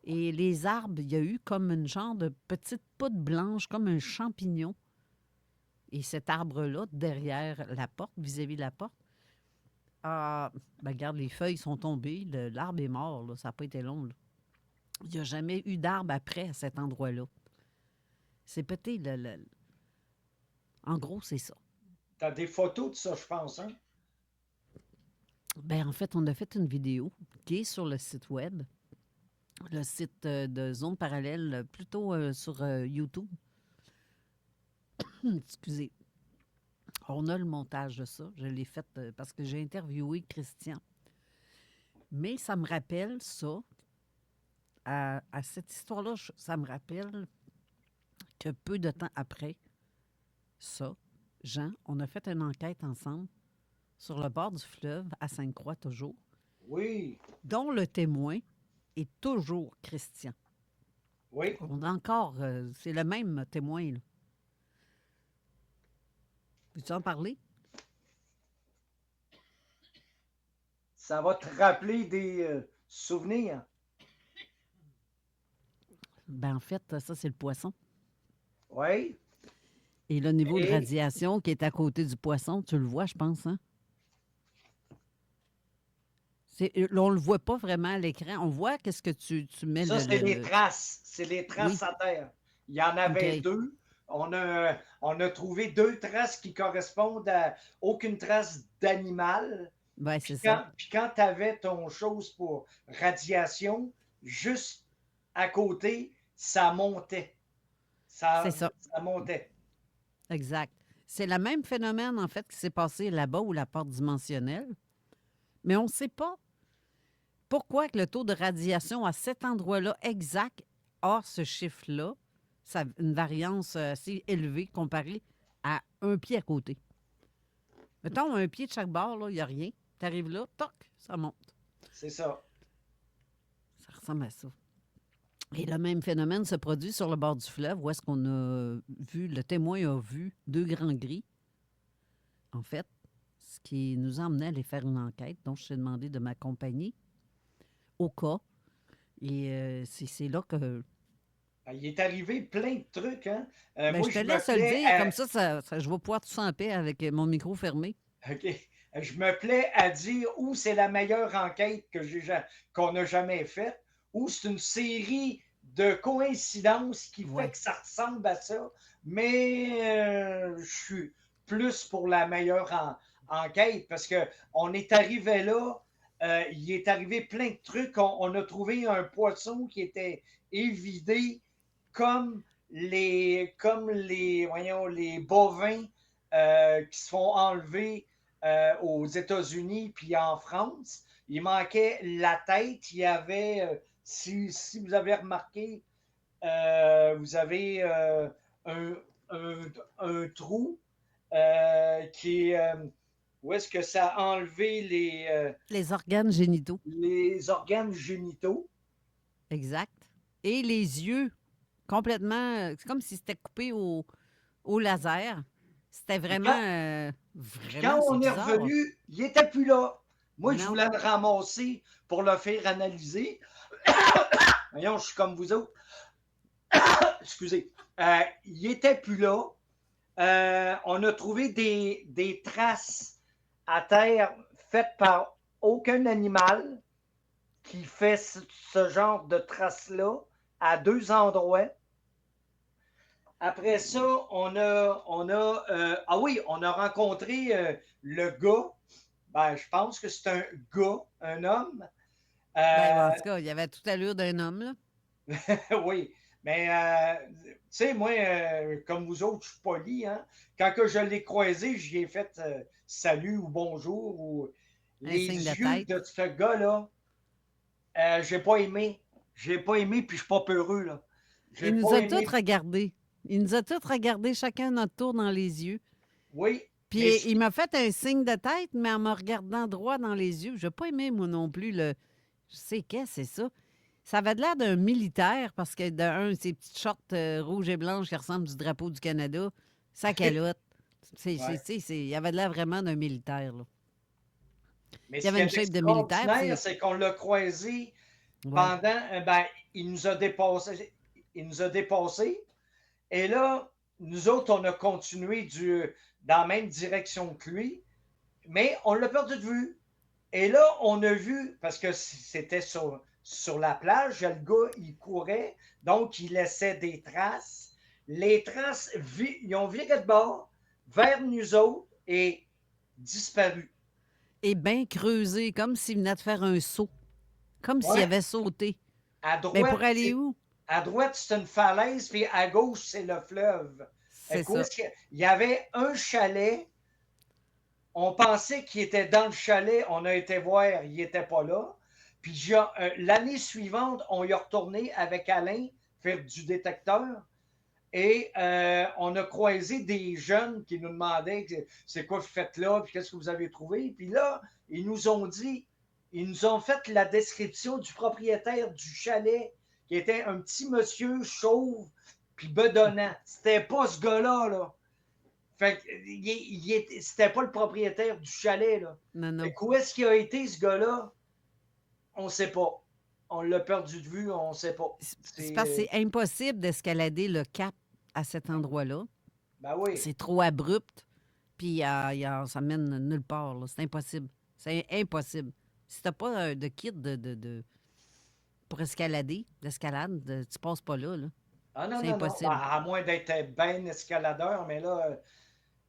Et les arbres, il y a eu comme une genre de petite poudre blanche, comme un champignon. Et cet arbre-là, derrière la porte, vis-à-vis de la porte, regarde, les feuilles sont tombées, l'arbre est mort, là, ça n'a pas été long. Là. Il n'y a jamais eu d'arbre après à cet endroit-là. C'est pété, en gros, c'est ça. Tu as des photos de ça, je pense, hein? Bien, en fait, on a fait une vidéo qui est sur le site web, le site de Zone Parallèle, plutôt sur YouTube. Excusez. On a le montage de ça. Je l'ai fait parce que j'ai interviewé Christian. Mais ça me rappelle ça. À cette histoire-là, ça me rappelle que peu de temps après ça, Jean, on a fait une enquête ensemble sur le bord du fleuve, à Sainte-Croix toujours. Oui. Dont le témoin est toujours Christian. Oui. On a encore, c'est le même témoin, là. Veux-tu en parler? Ça va te rappeler des souvenirs. Ben, en fait, ça, c'est le poisson. Oui. Et le niveau de Et- radiation qui est à côté du poisson, tu le vois, je pense, hein? Là, on ne le voit pas vraiment à l'écran. On voit qu'est-ce que tu mets Ça, c'est les traces. C'est les traces Oui. à terre. Il y en avait OK. deux. On a trouvé deux traces qui correspondent à aucune trace d'animal. Ben, c'est ça. Puis quand tu avais ton chose pour radiation, juste à côté, ça montait. C'est ça. Ça montait. Exact. C'est le même phénomène, en fait, qui s'est passé là-bas où la porte dimensionnelle. Mais on ne sait pas pourquoi que le taux de radiation à cet endroit-là exact a ce chiffre-là, une variance assez élevée comparée à un pied à côté. Mettons, un pied de chaque bord, il n'y a rien. Tu arrives là, toc, ça monte. C'est ça. Ça ressemble à ça. Et le même phénomène se produit sur le bord du fleuve, où est-ce qu'on a vu, le témoin a vu deux grands gris, en fait, ce qui nous a emmené à aller faire une enquête, dont je t'ai demandé de m'accompagner au cas. Et c'est là que... Il est arrivé plein de trucs. Hein? Ben, Moi, je te me laisse le plais dire, à- comme ça, je vais pouvoir tout ça en paix avec mon micro fermé. OK. Je me plais à dire où c'est la meilleure enquête qu'on n'a jamais faite, où c'est une série de coïncidences qui fait que ça ressemble à ça, mais je suis plus pour la meilleure enquête parce qu'on est arrivé là, il est arrivé plein de trucs. On a trouvé un poisson qui était évidé comme voyons, les bovins qui se font enlever aux États-Unis puis en France. Il manquait la tête. Il y avait, si vous avez remarqué, vous avez un trou qui est... où est-ce que ça a enlevé Les organes génitaux. les organes génitaux? Exact. Et les yeux, complètement... C'est comme si c'était coupé au laser. C'était vraiment... Quand on est bizarre. revenu, il n'était plus là. Moi, je Non. voulais le ramasser pour le faire analyser. Voyons, je suis comme vous autres. Excusez. Il n'était plus là. On a trouvé des traces à terre faites par aucun animal qui fait ce genre de traces-là à deux endroits. Après ça, on a rencontré le gars. Ben, je pense que c'est un gars, un homme. Ben, en tout cas, il y avait toute allure d'un homme, là. Oui, mais tu sais, moi, comme vous autres, je suis poli. Hein? Quand que je l'ai croisé, j'y ai fait salut ou bonjour ou les signe de yeux tête. de ce gars-là. J'ai pas aimé. J'ai pas aimé, puis je suis pas peureux, là. J'ai Il nous pas a aimé. tous regardés. Il nous a tous regardés chacun à notre tour dans les yeux. Oui. Puis mais il m'a fait un signe de tête, mais en me regardant droit dans les yeux. Je n'ai pas aimé, moi non plus, le... Je sais qu'est-ce que c'est ça. Ça avait l'air d'un militaire, parce que d'un, ses petites shorts rouges et blanches qui ressemblent du drapeau du Canada, sa calotte. Il avait l'air vraiment d'un militaire, là. Mais Il y avait une ce qui est shape de militaire. extraordinaire, puis- c'est qu'on l'a croisé Ouais. pendant... il nous a dépassé. Et là, nous autres, on a continué dans la même direction que lui, mais on l'a perdu de vue. Et là, on a vu, parce que c'était sur la plage, le gars, il courait, donc il laissait des traces. Les traces, ils ont viré de bord vers nous autres et disparu. Et bien creusé, comme s'il venait de faire un saut. Comme s'il Ouais. avait sauté. À droite, Mais pour aller où? À droite, c'est une falaise, puis à gauche, c'est le fleuve. C'est Écoute, ça. il y avait un chalet. On pensait qu'il était dans le chalet. On a été voir, il n'était pas là. Puis l'année suivante, on y a retourné avec Alain faire du détecteur. Et on a croisé des jeunes qui nous demandaient c'est quoi vous faites là, puis qu'est-ce que vous avez trouvé. Puis là, ils nous ont fait la description du propriétaire du chalet, qui était un petit monsieur chauve, puis bedonnant. C'était pas ce gars-là, là. Fait que c'était pas le propriétaire du chalet, là. Non, non. Fait que où est-ce qu'il a été, ce gars-là? On sait pas. on l'a perdu de vue, on ne sait pas. C'est parce que c'est impossible d'escalader le cap à cet endroit-là. Ben oui. C'est trop abrupt, puis ça mène nulle part. Là. C'est impossible. C'est impossible. Si t'as pas de kit pour escalader, d'escalade, tu passes pas là. Ah non, c'est non, impossible. non. À moins d'être bien escaladeur, mais là,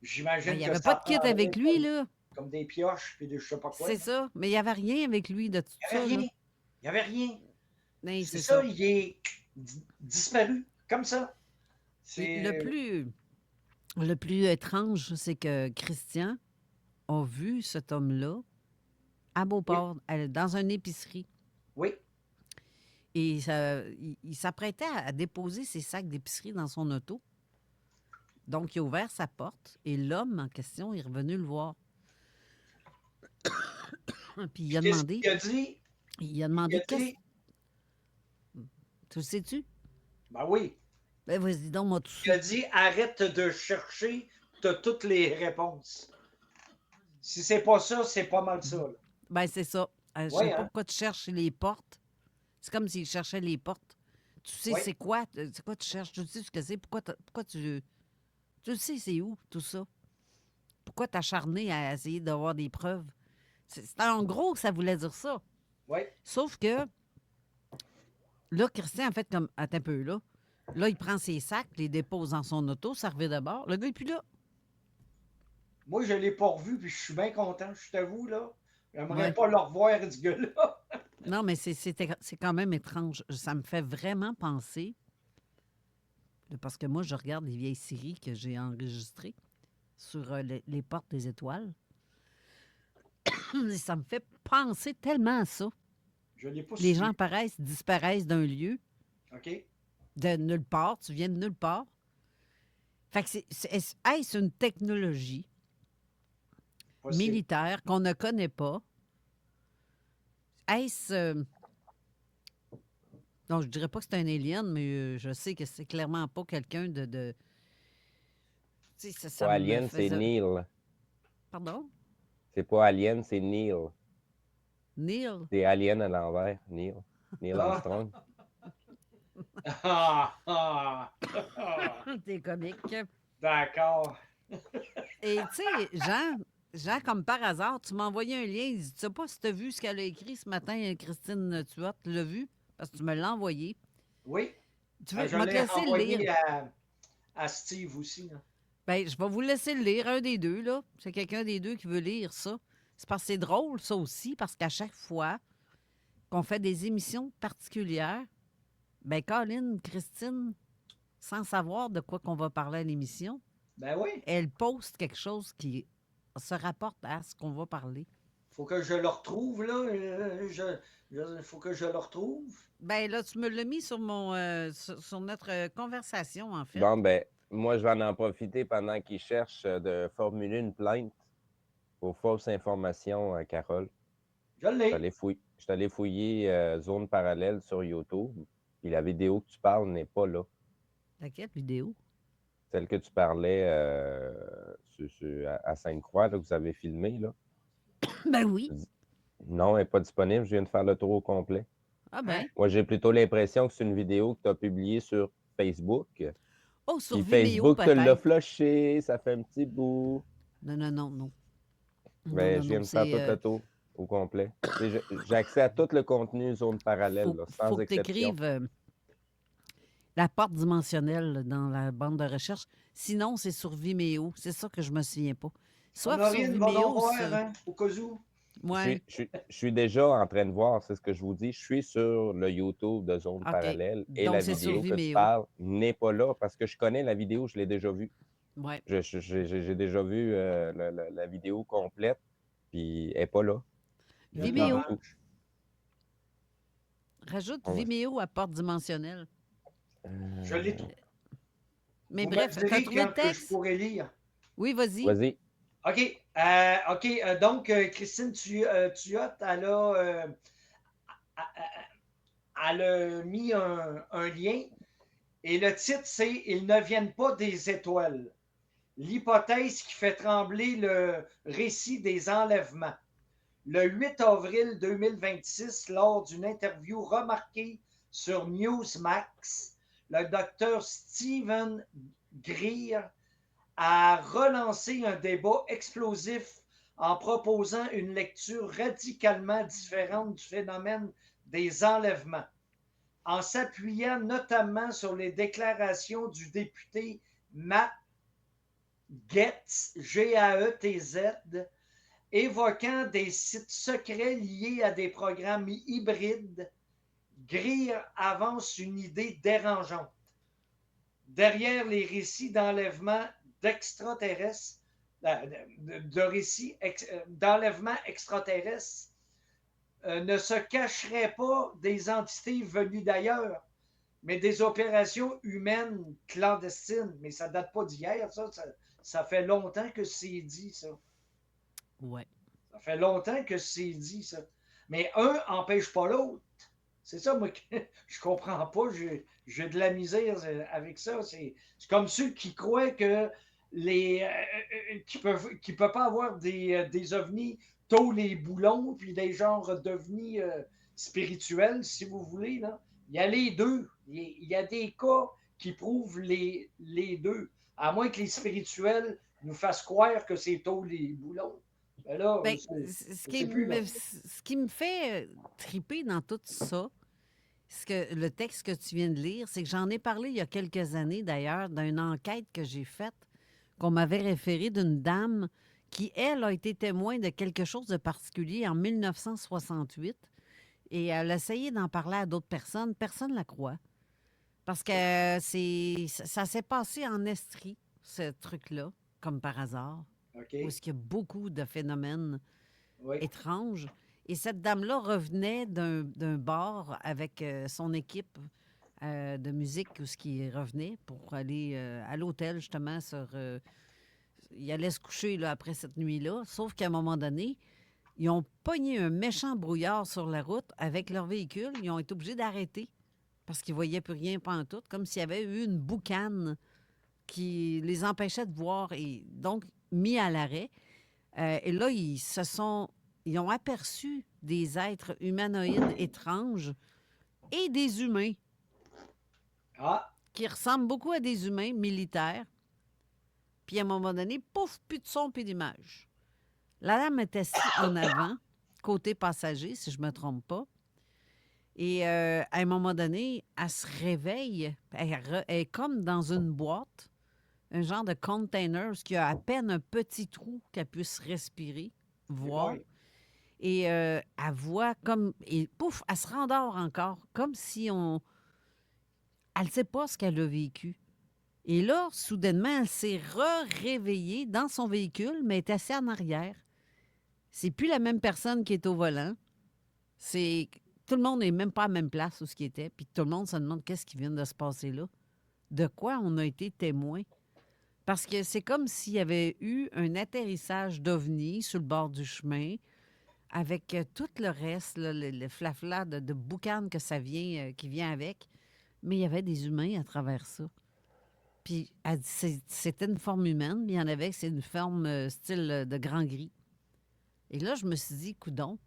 j'imagine Il n'y que avait ça pas de kit prendrait avec lui, là. Comme des pioches, puis je sais pas quoi. C'est ça. Mais il n'y avait rien avec lui de tout Il n'y ça. avait rien. là. Il n'y avait rien. Non, C'est ça, il est disparu, comme ça. C'est Le plus étrange, c'est que Christian a vu cet homme-là à Beauport, dans une épicerie. Oui. Et il s'apprêtait à déposer ses sacs d'épicerie dans son auto. Donc, il a ouvert sa porte et l'homme en question est revenu le voir. Puis il a demandé... Il a demandé qu'est-ce... Tu le sais-tu? Ben oui. Ben vas-y donc, moi tout Il a dit arrête de chercher, tu as toutes les réponses. Si c'est pas ça, c'est pas mal ça. Là. Ben c'est ça. Je sais pas pourquoi tu cherches les portes. C'est comme s'il cherchait les portes. Tu sais c'est quoi tu cherches, tu sais ce que c'est, pourquoi tu le sais c'est où tout ça? Pourquoi t'acharner à essayer d'avoir des preuves? C'est en gros ça voulait dire ça. Oui. Sauf que là, Christian a fait comme attends un peu là. Là, il prend ses sacs, les dépose dans son auto, ça revient de bord. Le gars est plus là. Moi, je ne l'ai pas revu, puis je suis bien content, je t'avoue, là. J'aimerais pas le revoir, ce gars-là. Non, mais c'est quand même étrange. Ça me fait vraiment penser, parce que moi, je regarde les vieilles séries que j'ai enregistrées sur les portes des étoiles. Ça me fait penser tellement à ça. Je l'ai pas Les suivi. gens disparaissent d'un lieu. OK. De nulle part. Tu viens de nulle part. Fait que est-ce une technologie militaire qu'on ne connaît pas? Est-ce... Non, je dirais pas que c'est un alien, mais je sais que c'est clairement pas quelqu'un de... Tu sais, ça pas me Alien, faisait- c'est Neil. Pardon? C'est pas Alien, c'est Neil. Neil? C'est Alien à l'envers, Neil. Neil Armstrong. T'es comique. D'accord. Et tu sais, Jean, comme par hasard, tu m'as envoyé un lien. Il dit, tu sais pas si tu as vu ce qu'elle a écrit ce matin, Christine Tuat. Tu l'as vu? Parce que tu me l'as envoyé. Oui. Tu veux, Je moi, te l'ai laisser le envoyé lire. à Steve aussi. Là. Ben, je vais vous laisser le lire, un des deux, là. C'est quelqu'un des deux qui veut lire ça. C'est parce que c'est drôle, ça aussi, parce qu'à chaque fois qu'on fait des émissions particulières, ben, Colin, Christine, sans savoir de quoi qu'on va parler à l'émission, ben oui. Elle poste quelque chose qui se rapporte à ce qu'on va parler. Faut que je le retrouve, là. Faut que je le retrouve. Ben là, tu me l'as mis sur sur notre conversation, en fait. Bon, ben, moi, je vais en profiter pendant qu'il cherche de formuler une plainte pour fausse information, Carole. Je l'ai. Je t'allais fouiller Zone Parallèle sur YouTube, puis la vidéo que tu parles n'est pas là. Laquelle vidéo? Celle que tu parlais à Sainte-Croix, là, que vous avez filmée, là. Ben oui. Non, elle n'est pas disponible. Je viens de faire le tour au complet. Ah ben. Moi, j'ai plutôt l'impression que c'est une vidéo que tu as publiée sur Facebook. Oh, sur puis Vimeo, Facebook te l'a peut-être. flushé, ça fait un petit bout. Non. Ben, je viens de faire tout le tour au complet. J'ai accès à tout le contenu Zone Parallèle, là, sans faut que exception. tu écrives la porte dimensionnelle là, dans la bande de recherche. Sinon, c'est sur Vimeo. C'est ça que je me souviens pas. Soit sur Honorine, va donc Vimeo, voir, ça... hein, au cas où. Ouais. Je suis déjà en train de voir, c'est ce que je vous dis. Je suis sur le YouTube de Zone Parallèle et Donc, la c'est sur vidéo que tu Vimeo. parles n'est pas là parce que je connais la vidéo, je l'ai déjà vue. Ouais. J'ai déjà vu la vidéo complète, puis elle n'est pas là. Vimeo. Rajoute Ouais. Vimeo à porte dimensionnelle. Je l'ai tout. Mais Vous bref, me direz t'as trouvé le quand que texte? je pourrais lire. Oui, vas-y. Vas-y. OK. Donc, Christine Tuot, elle a mis un lien et le titre, c'est « Ils ne viennent pas des étoiles. L'hypothèse qui fait trembler le récit des enlèvements. le 8 avril 2026, lors d'une interview remarquée sur Newsmax, le docteur Stephen Greer a relancé un débat explosif en proposant une lecture radicalement différente du phénomène des enlèvements, en s'appuyant notamment sur les déclarations du député Matt Gaetz, G-A-E-T-Z, évoquant des sites secrets liés à des programmes hybrides. Greer avance une idée dérangeante. Derrière les récits d'enlèvement d'extraterrestres, d'enlèvement extraterrestre, ne se cacherait pas des entités venues d'ailleurs, mais des opérations humaines clandestines. Mais ça ne date pas d'hier, ça fait longtemps que c'est dit, ça. Ouais. Ça fait longtemps que c'est dit, ça. Mais un n'empêche pas l'autre. C'est ça, moi, que je comprends pas. J'ai de la misère avec ça. C'est comme ceux qui croient que qui peuvent pas avoir des ovnis tôt les boulons, puis des genres d'ovnis spirituels, si vous voulez. Là. Il y a les deux. Il y a des cas qui prouvent les deux. À moins que les spirituels nous fassent croire que c'est tôt les boulons. Mais là, ce qui me fait triper dans tout ça, le texte que tu viens de lire, c'est que j'en ai parlé il y a quelques années, d'ailleurs, d'une enquête que j'ai faite, qu'on m'avait référée d'une dame qui, elle, a été témoin de quelque chose de particulier en 1968. Et elle a essayé d'en parler à d'autres personnes. Personne ne la croit. Parce que ça s'est passé en Estrie, ce truc-là, comme par hasard. Okay. Où il y a beaucoup de phénomènes étranges. Et cette dame-là revenait d'un bar avec son équipe de musique, où ce qui revenait pour aller à l'hôtel, justement. Il allait se coucher là, après cette nuit-là. Sauf qu'à un moment donné, ils ont pogné un méchant brouillard sur la route avec leur véhicule. Ils ont été obligés d'arrêter parce qu'ils ne voyaient plus rien pantoute, comme s'il y avait eu une boucane qui les empêchait de voir. Et donc, mis à l'arrêt. Et là, ils ont aperçu des êtres humanoïdes étranges et des humains qui ressemblent beaucoup à des humains militaires. Puis à un moment donné, pouf, plus de son, plus d'image. La dame est assise en avant, côté passager, si je ne me trompe pas. Et à un moment donné, elle se réveille. Elle est comme dans une boîte, un genre de container, qui a à peine un petit trou qu'elle puisse respirer, voir. Et elle voit comme... Et pouf, elle se rendort encore, comme si on... Elle ne sait pas ce qu'elle a vécu. Et là, soudainement, elle s'est réveillée dans son véhicule, mais elle est assise en arrière. C'est plus la même personne qui est au volant. Tout le monde n'est même pas à la même place où ce qui était. Puis tout le monde se demande qu'est-ce qui vient de se passer là. De quoi on a été témoin. Parce que c'est comme s'il y avait eu un atterrissage d'ovnis sur le bord du chemin avec tout le reste, là, le flafla de boucan que qui vient avec. Mais il y avait des humains à travers ça. Puis elle dit c'était une forme humaine, mais il y en avait que c'est une forme style de grand gris. Et là, je me suis dit, coudonc,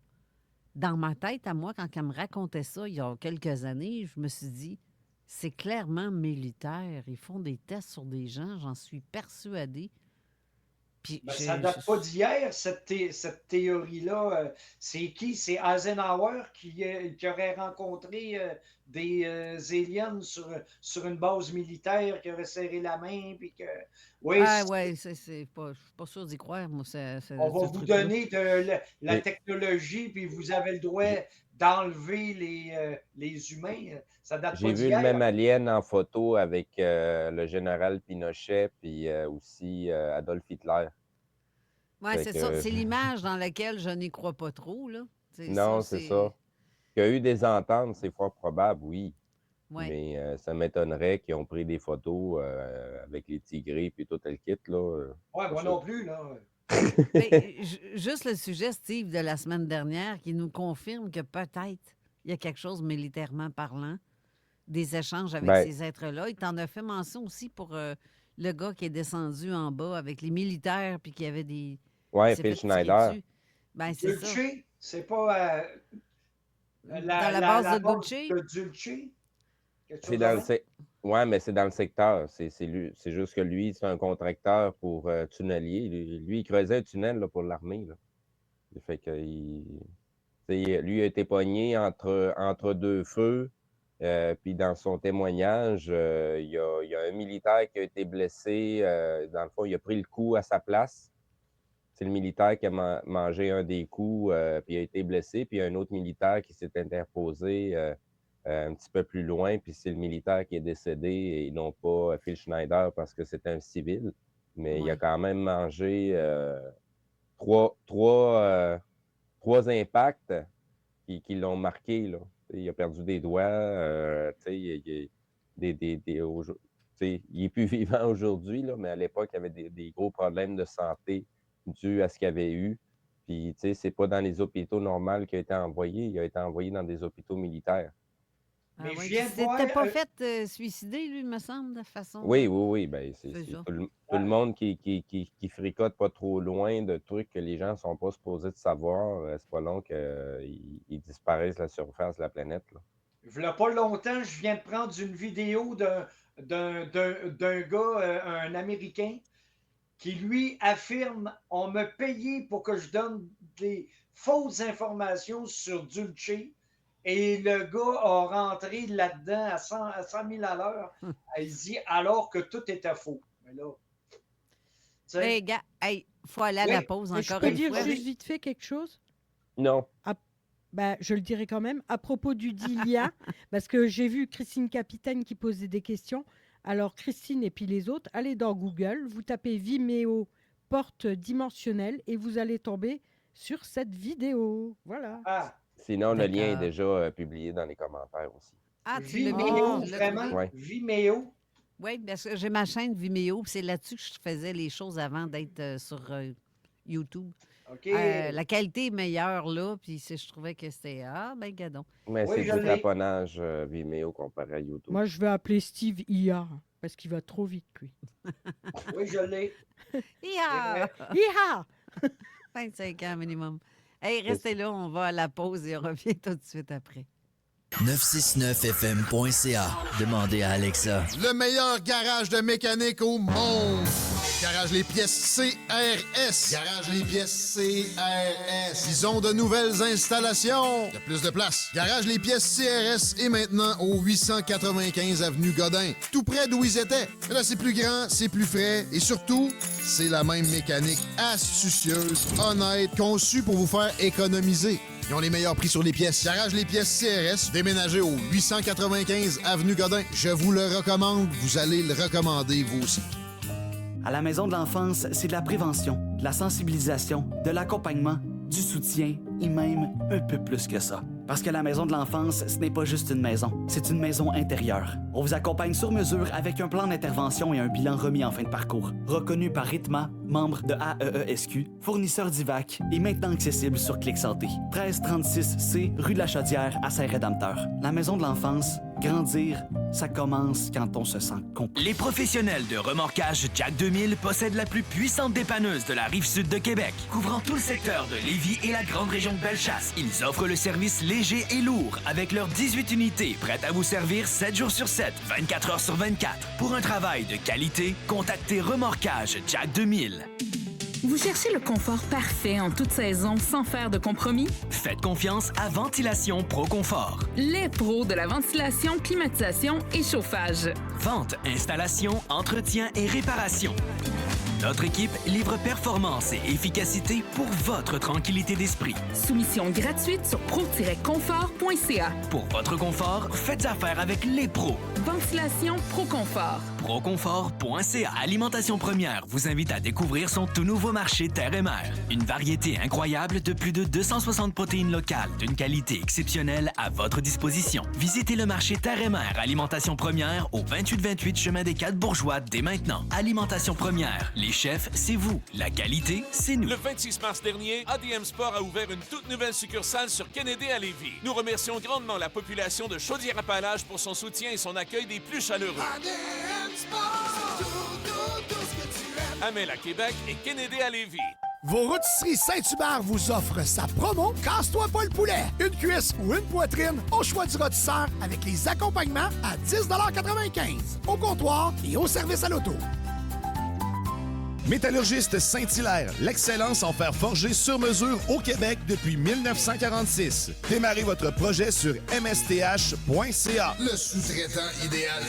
dans ma tête à moi, quand elle me racontait ça il y a quelques années, je me suis dit, c'est clairement militaire. Ils font des tests sur des gens, j'en suis persuadée. Puis ça ne date pas d'hier, cette théorie-là. C'est qui? C'est Eisenhower qui aurait rencontré des aliens sur une base militaire, qui aurait serré la main. Puis que... Oui, c'est pas, je suis pas sûr d'y croire. Moi, on va vous donner la technologie, puis vous avez le droit d'enlever les humains. Ça date pas d'hier. J'ai vu le même alien en photo avec le général Pinochet, puis aussi Adolf Hitler. Oui, c'est ça. C'est l'image dans laquelle je n'y crois pas trop, là. Non, c'est ça. Il y a eu des ententes, c'est fort probable, oui. Ouais. Mais ça m'étonnerait qu'ils ont pris des photos avec les tigrés puis tout le kit, là. Oui, moi non plus, là. Mais, juste le sujet, Steve, de la semaine dernière, qui nous confirme que peut-être il y a quelque chose militairement parlant, des échanges avec ces êtres-là. Il t'en a fait mention aussi pour le gars qui est descendu en bas avec les militaires puis qui avait des... Oui, Phil Schneider. C'est ça. C'est pas Dans la base de Dulce? C'est dans Ouais, mais c'est dans le secteur. C'est juste que lui, c'est un contracteur pour tunnelier. Lui, il creusait un tunnel là, pour l'armée. Fait que lui a été pogné entre deux feux. Puis dans son témoignage, il y a un militaire qui a été blessé. Dans le fond, il a pris le coup à sa place. C'est le militaire qui a mangé un des coups, puis a été blessé. Puis il y a un autre militaire qui s'est interposé un petit peu plus loin. Puis c'est le militaire qui est décédé et non pas Phil Schneider parce que c'est un civil. Mais il a quand même mangé trois impacts qui l'ont marqué, là. Il a perdu des doigts. Il est plus vivant aujourd'hui, là, mais à l'époque, il avait des gros problèmes de santé dus à ce qu'il avait eu. Puis, c'est pas dans les hôpitaux normaux qu'il a été envoyé. Il a été envoyé dans des hôpitaux militaires. Mais il s'était pas fait suicider, lui, me semble, de façon... Oui. Ben, c'est tout le monde qui fricote pas trop loin de trucs que les gens sont pas supposés de savoir. C'est pas long qu'ils disparaissent de la surface de la planète. Là. Il n'y a pas longtemps, je viens de prendre une vidéo d'un gars, un Américain, qui lui affirme « On m'a payé pour que je donne des fausses informations sur Dulce. » Et le gars a rentré là-dedans à 100 000 à l'heure. Il dit alors que tout était faux. Mais là, les gars, il faut aller à la pause encore une fois. Je peux dire juste vite fait quelque chose? Non. Je le dirai quand même. À propos du DILIA, parce que j'ai vu Christine Capitaine qui posait des questions. Alors, Christine et puis les autres, allez dans Google, vous tapez Vimeo porte dimensionnelle et vous allez tomber sur cette vidéo. Voilà. Sinon, le lien est déjà publié dans les commentaires aussi. Tu l'as mis vraiment? Ouais. Vimeo? Oui, parce que j'ai ma chaîne Vimeo, c'est là-dessus que je faisais les choses avant d'être sur YouTube. Okay. La qualité est meilleure là, puis je trouvais que c'était gadon. Mais c'est du taponnage Vimeo comparé à YouTube. Moi, je vais appeler Steve IA, parce qu'il va trop vite, lui. Oui, je l'ai. IA! IA! 25 ans minimum. Hey, restez là, on va à la pause et on revient tout de suite après. 969fm.ca. Demandez à Alexa. Le meilleur garage de mécanique au monde. Garage les pièces CRS. Garage les pièces CRS. Ils ont de nouvelles installations. De plus de place. Garage les pièces CRS est maintenant au 895 avenue Godin. Tout près d'où ils étaient. Mais là, c'est plus grand, c'est plus frais et surtout, c'est la même mécanique astucieuse, honnête, conçue pour vous faire économiser. Ils ont les meilleurs prix sur les pièces. Garage les pièces CRS, déménagez au 895 avenue Godin. Je vous le recommande, vous allez le recommander vous aussi. À la Maison de l'enfance, c'est de la prévention, de la sensibilisation, de l'accompagnement, du soutien et même un peu plus que ça. Parce que la Maison de l'enfance, ce n'est pas juste une maison, c'est une maison intérieure. On vous accompagne sur mesure avec un plan d'intervention et un bilan remis en fin de parcours. Reconnu par Ritma, membre de AEESQ, fournisseur d'IVAC et maintenant accessible sur Clic Santé. 1336C, rue de la Chaudière à Saint-Rédempteur. La Maison de l'enfance, grandir, ça commence quand on se sent compris. Les professionnels de remorquage Jack 2000 possèdent la plus puissante dépanneuse de la Rive-Sud de Québec. Couvrant tout le secteur de Lévis et la grande région de Bellechasse, ils offrent le service léger et lourd avec leurs 18 unités prêtes à vous servir 7 jours sur 7, 24 heures sur 24. Pour un travail de qualité, contactez Remorquage Jack 2000. Vous cherchez le confort parfait en toute saison sans faire de compromis? Faites confiance à Ventilation Proconfort. Les pros de la ventilation, climatisation et chauffage. Vente, installation, entretien et réparation. Notre équipe livre performance et efficacité pour votre tranquillité d'esprit. Soumission gratuite sur pro-confort.ca. Pour votre confort, faites affaire avec les pros. Ventilation Proconfort. Proconfort.ca. Alimentation Première vous invite à découvrir son tout nouveau marché Terre et Mer. Une variété incroyable de plus de 260 protéines locales d'une qualité exceptionnelle à votre disposition. Visitez le marché Terre et Mer Alimentation Première au 2828 chemin des 4 Bourgeois dès maintenant. Alimentation Première. Les chefs, c'est vous. La qualité, c'est nous. Le 26 mars dernier, ADM Sport a ouvert une toute nouvelle succursale sur Kennedy à Lévis. Nous remercions grandement la population de Chaudière-Appalaches pour son soutien et son accueil des plus chaleureux. ADM Sport, Amel à Québec et Kennedy à Lévis. Vos rôtisseries Saint-Hubert vous offrent sa promo « Casse-toi pas le poulet ». Une cuisse ou une poitrine, au choix du rôtisseur, avec les accompagnements à 10,95 $. Au comptoir et au service à l'auto. Métallurgiste Saint-Hilaire, l'excellence en fer forgé sur mesure au Québec depuis 1946. Démarrez votre projet sur msth.ca. Le sous-traitant idéal.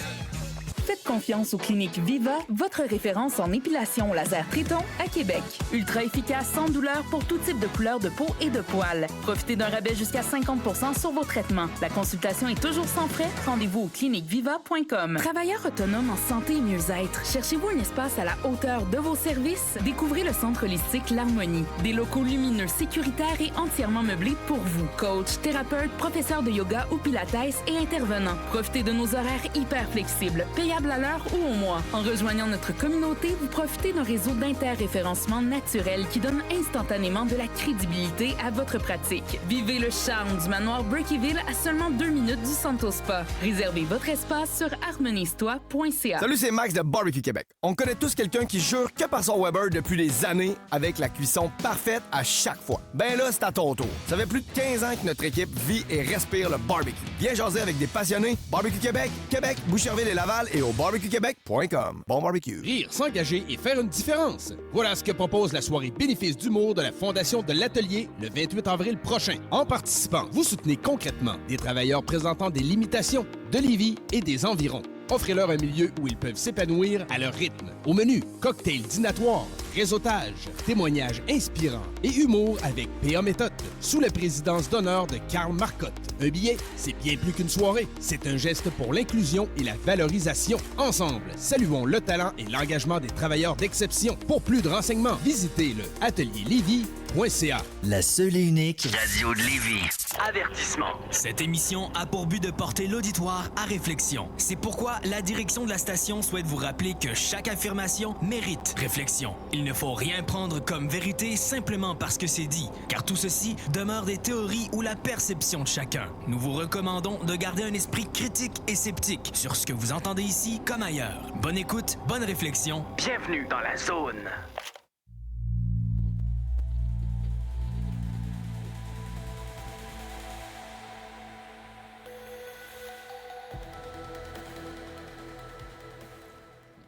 Faites confiance aux cliniques Viva, votre référence en épilation laser Triton à Québec. Ultra efficace, sans douleur pour tout type de couleur de peau et de poils. Profitez d'un rabais jusqu'à 50 % sur vos traitements. La consultation est toujours sans frais. Rendez-vous au cliniqueviva.com. Travailleurs autonomes en santé et mieux-être. Cherchez-vous un espace à la hauteur de vos services? Découvrez le centre holistique L'Harmonie. Des locaux lumineux, sécuritaires et entièrement meublés pour vous. Coach, thérapeute, professeur de yoga ou pilates et intervenants. Profitez de nos horaires hyper flexibles, payables à l'heure ou au mois. En rejoignant notre communauté, vous profitez d'un réseau d'interréférencement naturel qui donne instantanément de la crédibilité à votre pratique. Vivez le charme du manoir Breakyville à seulement 2 minutes du Santo Spa. Réservez votre espace sur harmoniestoi.ca. Salut, c'est Max de Barbecue Québec. On connaît tous quelqu'un qui jure que par son Weber depuis des années avec la cuisson parfaite à chaque fois. Ben là, c'est à ton tour. Ça fait plus de 15 ans que notre équipe vit et respire le barbecue. Viens jaser avec des passionnés. Barbecue Québec, Québec, Boucherville et Laval et au barbecuequebec.com. Bon barbecue. Rire, s'engager et faire une différence. Voilà ce que propose la soirée bénéfice d'humour de la Fondation de l'Atelier le 28 avril prochain. En participant, vous soutenez concrètement des travailleurs présentant des limitations de Lévis et des environs. Offrez-leur un milieu où ils peuvent s'épanouir à leur rythme. Au menu, cocktail dînatoire, réseautage, témoignages inspirants et humour avec P.A. Méthode, sous la présidence d'honneur de Karl Marcotte. Un billet, c'est bien plus qu'une soirée. C'est un geste pour l'inclusion et la valorisation. Ensemble, saluons le talent et l'engagement des travailleurs d'exception. Pour plus de renseignements, visitez le atelierlévis.ca. La seule et unique radio de Lévis. Avertissement. Cette émission a pour but de porter l'auditoire à réflexion. C'est pourquoi la direction de la station souhaite vous rappeler que chaque affirmation mérite réflexion. Il ne faut rien prendre comme vérité simplement parce que c'est dit, car tout ceci demeure des théories ou la perception de chacun. Nous vous recommandons de garder un esprit critique et sceptique sur ce que vous entendez ici comme ailleurs. Bonne écoute, bonne réflexion. Bienvenue dans la zone.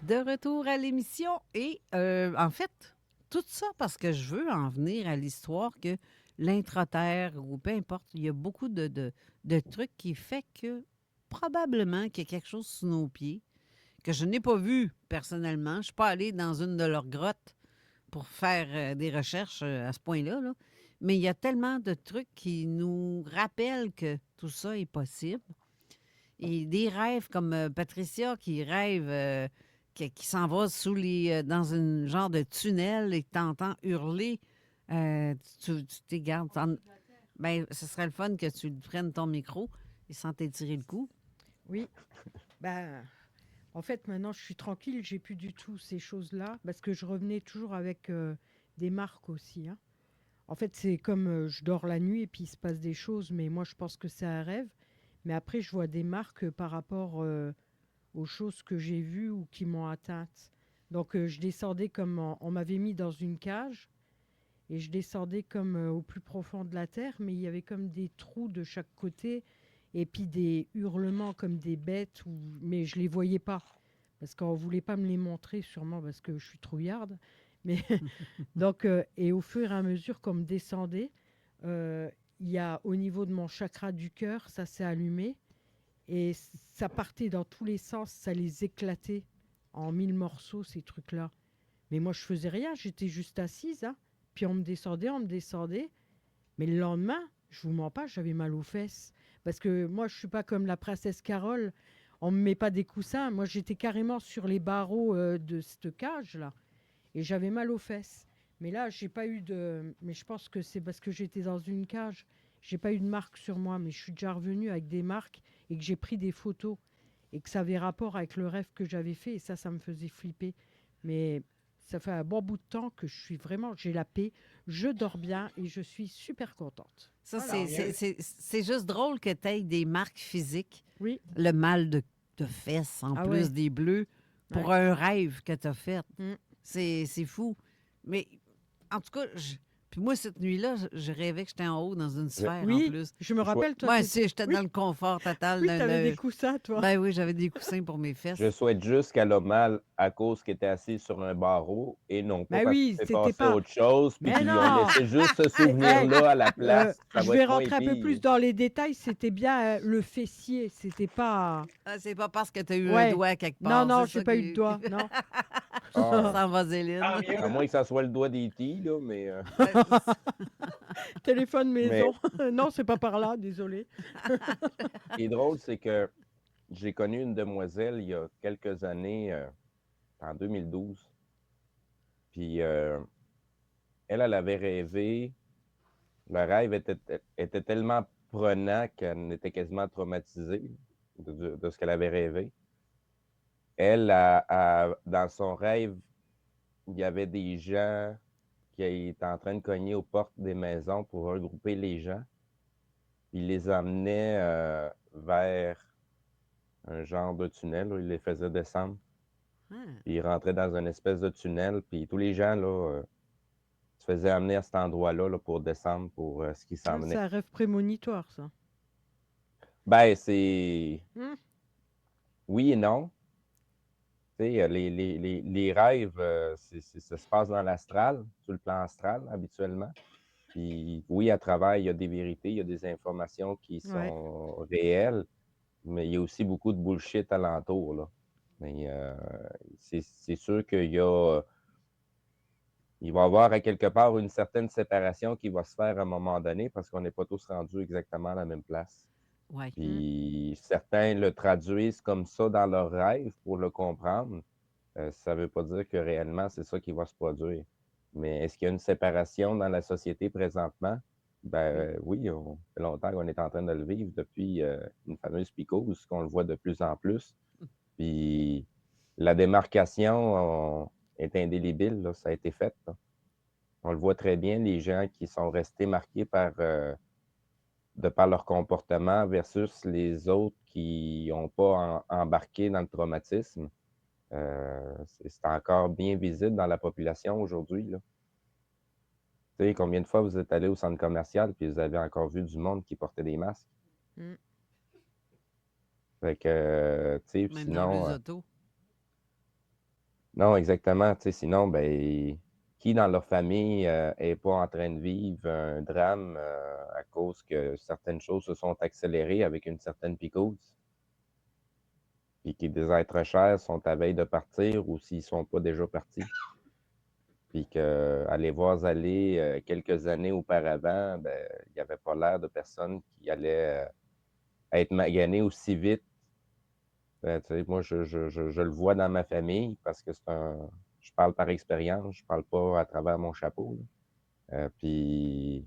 De retour à l'émission et en fait, tout ça parce que je veux en venir à l'histoire que l'intraterre ou peu importe, il y a beaucoup de trucs qui fait que probablement qu'il y a quelque chose sous nos pieds que je n'ai pas vu personnellement. Je ne suis pas allée dans une de leurs grottes pour faire des recherches à ce point-là, là. Mais il y a tellement de trucs qui nous rappellent que tout ça est possible. Et des rêves comme Patricia qui rêve... qui s'en va dans un genre de tunnel et t'entends hurler, tu t'égardes. Ben, ce serait le fun que tu prennes ton micro et sans t'étirer le cou. Oui. Ben, en fait, maintenant, je suis tranquille. J'ai plus du tout ces choses-là parce que je revenais toujours avec des marques aussi. Hein. En fait, c'est comme je dors la nuit et puis il se passe des choses, mais moi, je pense que c'est un rêve. Mais après, je vois des marques par rapport... aux choses que j'ai vues ou qui m'ont atteinte. Donc, je descendais comme... on m'avait mis dans une cage et je descendais comme au plus profond de la terre, mais il y avait comme des trous de chaque côté et puis des hurlements comme des bêtes, mais je ne les voyais pas parce qu'on ne voulait pas me les montrer, sûrement parce que je suis trouillarde. Mais donc, et au fur et à mesure qu'on me descendait, il y a au niveau de mon chakra du cœur, ça s'est allumé. Et ça partait dans tous les sens, ça les éclatait en 1000 morceaux, ces trucs-là. Mais moi, je faisais rien, j'étais juste assise. Hein. Puis on me descendait. Mais le lendemain, je vous mens pas, j'avais mal aux fesses. Parce que moi, je suis pas comme la princesse Carole, on me met pas des coussins. Moi, j'étais carrément sur les barreaux de cette cage-là. Et j'avais mal aux fesses. Mais là, j'ai pas eu de... Mais je pense que c'est parce que j'étais dans une cage. J'ai pas eu de marque sur moi, mais je suis déjà revenue avec des marques et que j'ai pris des photos et que ça avait rapport avec le rêve que j'avais fait et ça me faisait flipper. Mais ça fait un bon bout de temps que j'ai la paix, je dors bien et je suis super contente. Ça, voilà. c'est juste drôle que tu aies des marques physiques. Oui. Le mal de fesses en plus des bleus pour un rêve que tu as fait. C'est fou. Mais En tout cas, puis moi, cette nuit-là, je rêvais que j'étais en haut dans une sphère, en Oui, plus. je me rappelle, toi. Moi t'étais- aussi, j'étais Oui. dans le confort total. Oui, t'avais des coussins, toi. Ben oui, j'avais des coussins pour mes fesses. Je souhaite juste qu'elle a mal à cause qu'elle était assise sur un barreau et non pas Ben parce oui, qu'il s'est c'était passé pas. autre chose, puis Mais qu'ils lui ont non! laissé juste ce Hey, souvenir-là à la place. Ça je va vais être moins rentrer un peu pire. plus dans les détails. C'était bien le fessier. C'était pas. Ah, c'est pas parce que tu as eu un Ouais. doigt quelque Non, part. non, c'est j'ai ça pas qui- eu de doigt. Non. Ah. Sans vaseline. À moins que ça soit le doigt d'E.T., là, mais... Téléphone Mais- maison. Non, c'est pas par là, désolé. Ce qui est drôle, c'est que j'ai connu une demoiselle il y a quelques années, en 2012. Puis elle avait rêvé. Le rêve était tellement prenant qu'elle était quasiment traumatisée de ce qu'elle avait rêvé. Elle, dans son rêve, il y avait des gens qui étaient en train de cogner aux portes des maisons pour regrouper les gens. Il les emmenait vers un genre de tunnel où il les faisait descendre. Puis ils rentraient dans une espèce de tunnel, puis tous les gens là, se faisaient amener à cet endroit-là là, pour descendre pour ce qui s'en C'est venait. un rêve prémonitoire, ça. Ben, c'est Hmm. oui et non. Tu sais, les rêves, ça se passe dans l'astral, sur le plan astral, habituellement. Puis oui, à travers, il y a des vérités, il y a des informations qui Ouais. sont réelles, mais il y a aussi beaucoup de bullshit alentour, là. Mais c'est sûr il va y avoir à quelque part une certaine séparation qui va se faire à un moment donné parce qu'on n'est pas tous rendus exactement à la même place. Ouais. Puis certains le traduisent comme ça dans leur rêve pour le comprendre. Ça ne veut pas dire que réellement c'est ça qui va se produire. Mais est-ce qu'il y a une séparation dans la société présentement? Ben oui, on fait longtemps qu'on est en train de le vivre depuis une fameuse psychose, qu'on le voit de plus en plus. Puis la démarcation est indélébile, là, ça a été fait, là. On le voit très bien, les gens qui sont restés marqués de par leur comportement versus les autres qui n'ont pas embarqué dans le traumatisme. C'est encore bien visible dans la population aujourd'hui, là. Tu sais, combien de fois vous êtes allé au centre commercial puis vous avez encore vu du monde qui portait des masques? Hmm. Fait que, tu sais, Même dans sinon... les autos. Non, exactement. Tu sais, sinon, ben, qui dans leur famille n'est pas en train de vivre un drame à cause que certaines choses se sont accélérées avec une certaine psychose? Puis que des êtres chers sont à veille de partir ou s'ils ne sont pas déjà partis. Puis qu'aller voir aller quelques années auparavant, ben, il n'y avait pas l'air de personnes qui allaient être maganées aussi vite. Tu sais, moi, je le vois dans ma famille parce que je parle par expérience, je parle pas à travers mon chapeau, là. Puis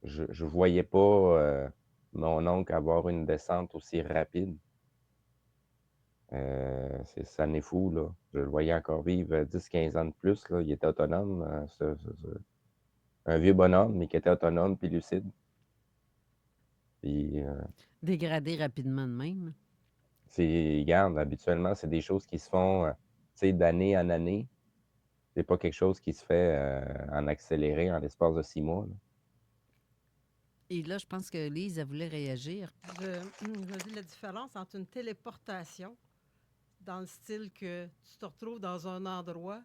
je voyais pas mon oncle avoir une descente aussi rapide. Ça en est fou, là. Je le voyais encore vivre 10-15 ans de plus, là. Il était autonome, un vieux bonhomme, mais qui était autonome puis lucide. Puis Dégradé rapidement de même. regarde, habituellement, c'est des choses qui se font, tu sais, d'année en année. C'est pas quelque chose qui se fait en accéléré en l'espace de 6 mois, là. Et là, je pense que Lise, elle voulait réagir. Je dis la différence entre une téléportation, dans le style que tu te retrouves dans un endroit,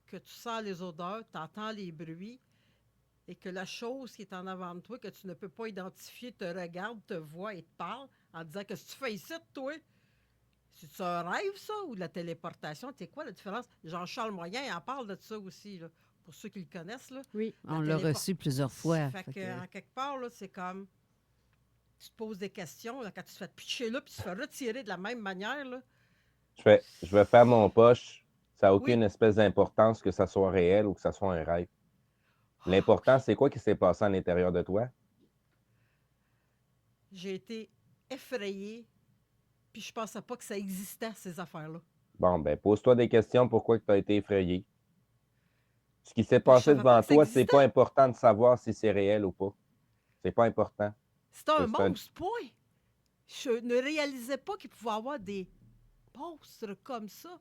que tu sens les odeurs, tu entends les bruits, et que la chose qui est en avant de toi, que tu ne peux pas identifier, te regarde, te voit et te parle en disant « Qu'est-ce que tu fais ici, toi? » C'est un rêve, ça, ou de la téléportation? C'est quoi la différence? Jean-Charles Moyen en parle de ça aussi, là, pour ceux qui le connaissent. Là. Oui, on l'a reçu plusieurs fois. Fait que, en quelque part, là, c'est comme... Tu te poses des questions, là, quand tu te fais pitcher là, puis tu te fais retirer de la même manière, là. Je vais faire mon poche. Ça n'a aucune espèce d'importance que ça soit réel ou que ça soit un rêve. L'important, c'est quoi qui s'est passé à l'intérieur de toi? J'ai été effrayée, puis je pensais pas que ça existait, ces affaires-là. Bon, ben, pose-toi des questions pourquoi tu as été effrayé. Ce qui s'est passé devant toi, c'est pas important de savoir si c'est réel ou pas. C'est pas important. C'est un monstre, point. Je ne réalisais pas qu'il pouvait y avoir des monstres comme ça.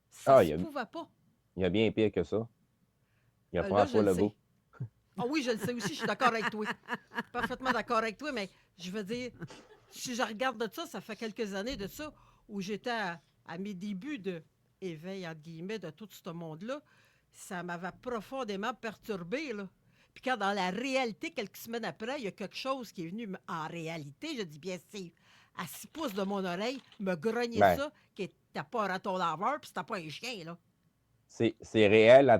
Ça se pouvait pas. Il y a bien pire que ça. Il Là, apprend je pas le le sais. goût. Ah oui, je le sais aussi, je suis d'accord avec toi. Parfaitement d'accord avec toi, mais je veux dire, si je regarde de ça, ça fait quelques années de ça, où j'étais à mes débuts de éveil, entre guillemets, de tout ce monde-là, ça m'avait profondément perturbé, là. Puis quand dans la réalité, quelques semaines après, il y a quelque chose qui est venu en réalité, je dis bien Steve, à 6 pouces de mon oreille, me grogner Ben, ça, qui n'était pas un raton laveur, puis c'était pas un chien, là. c'est réel à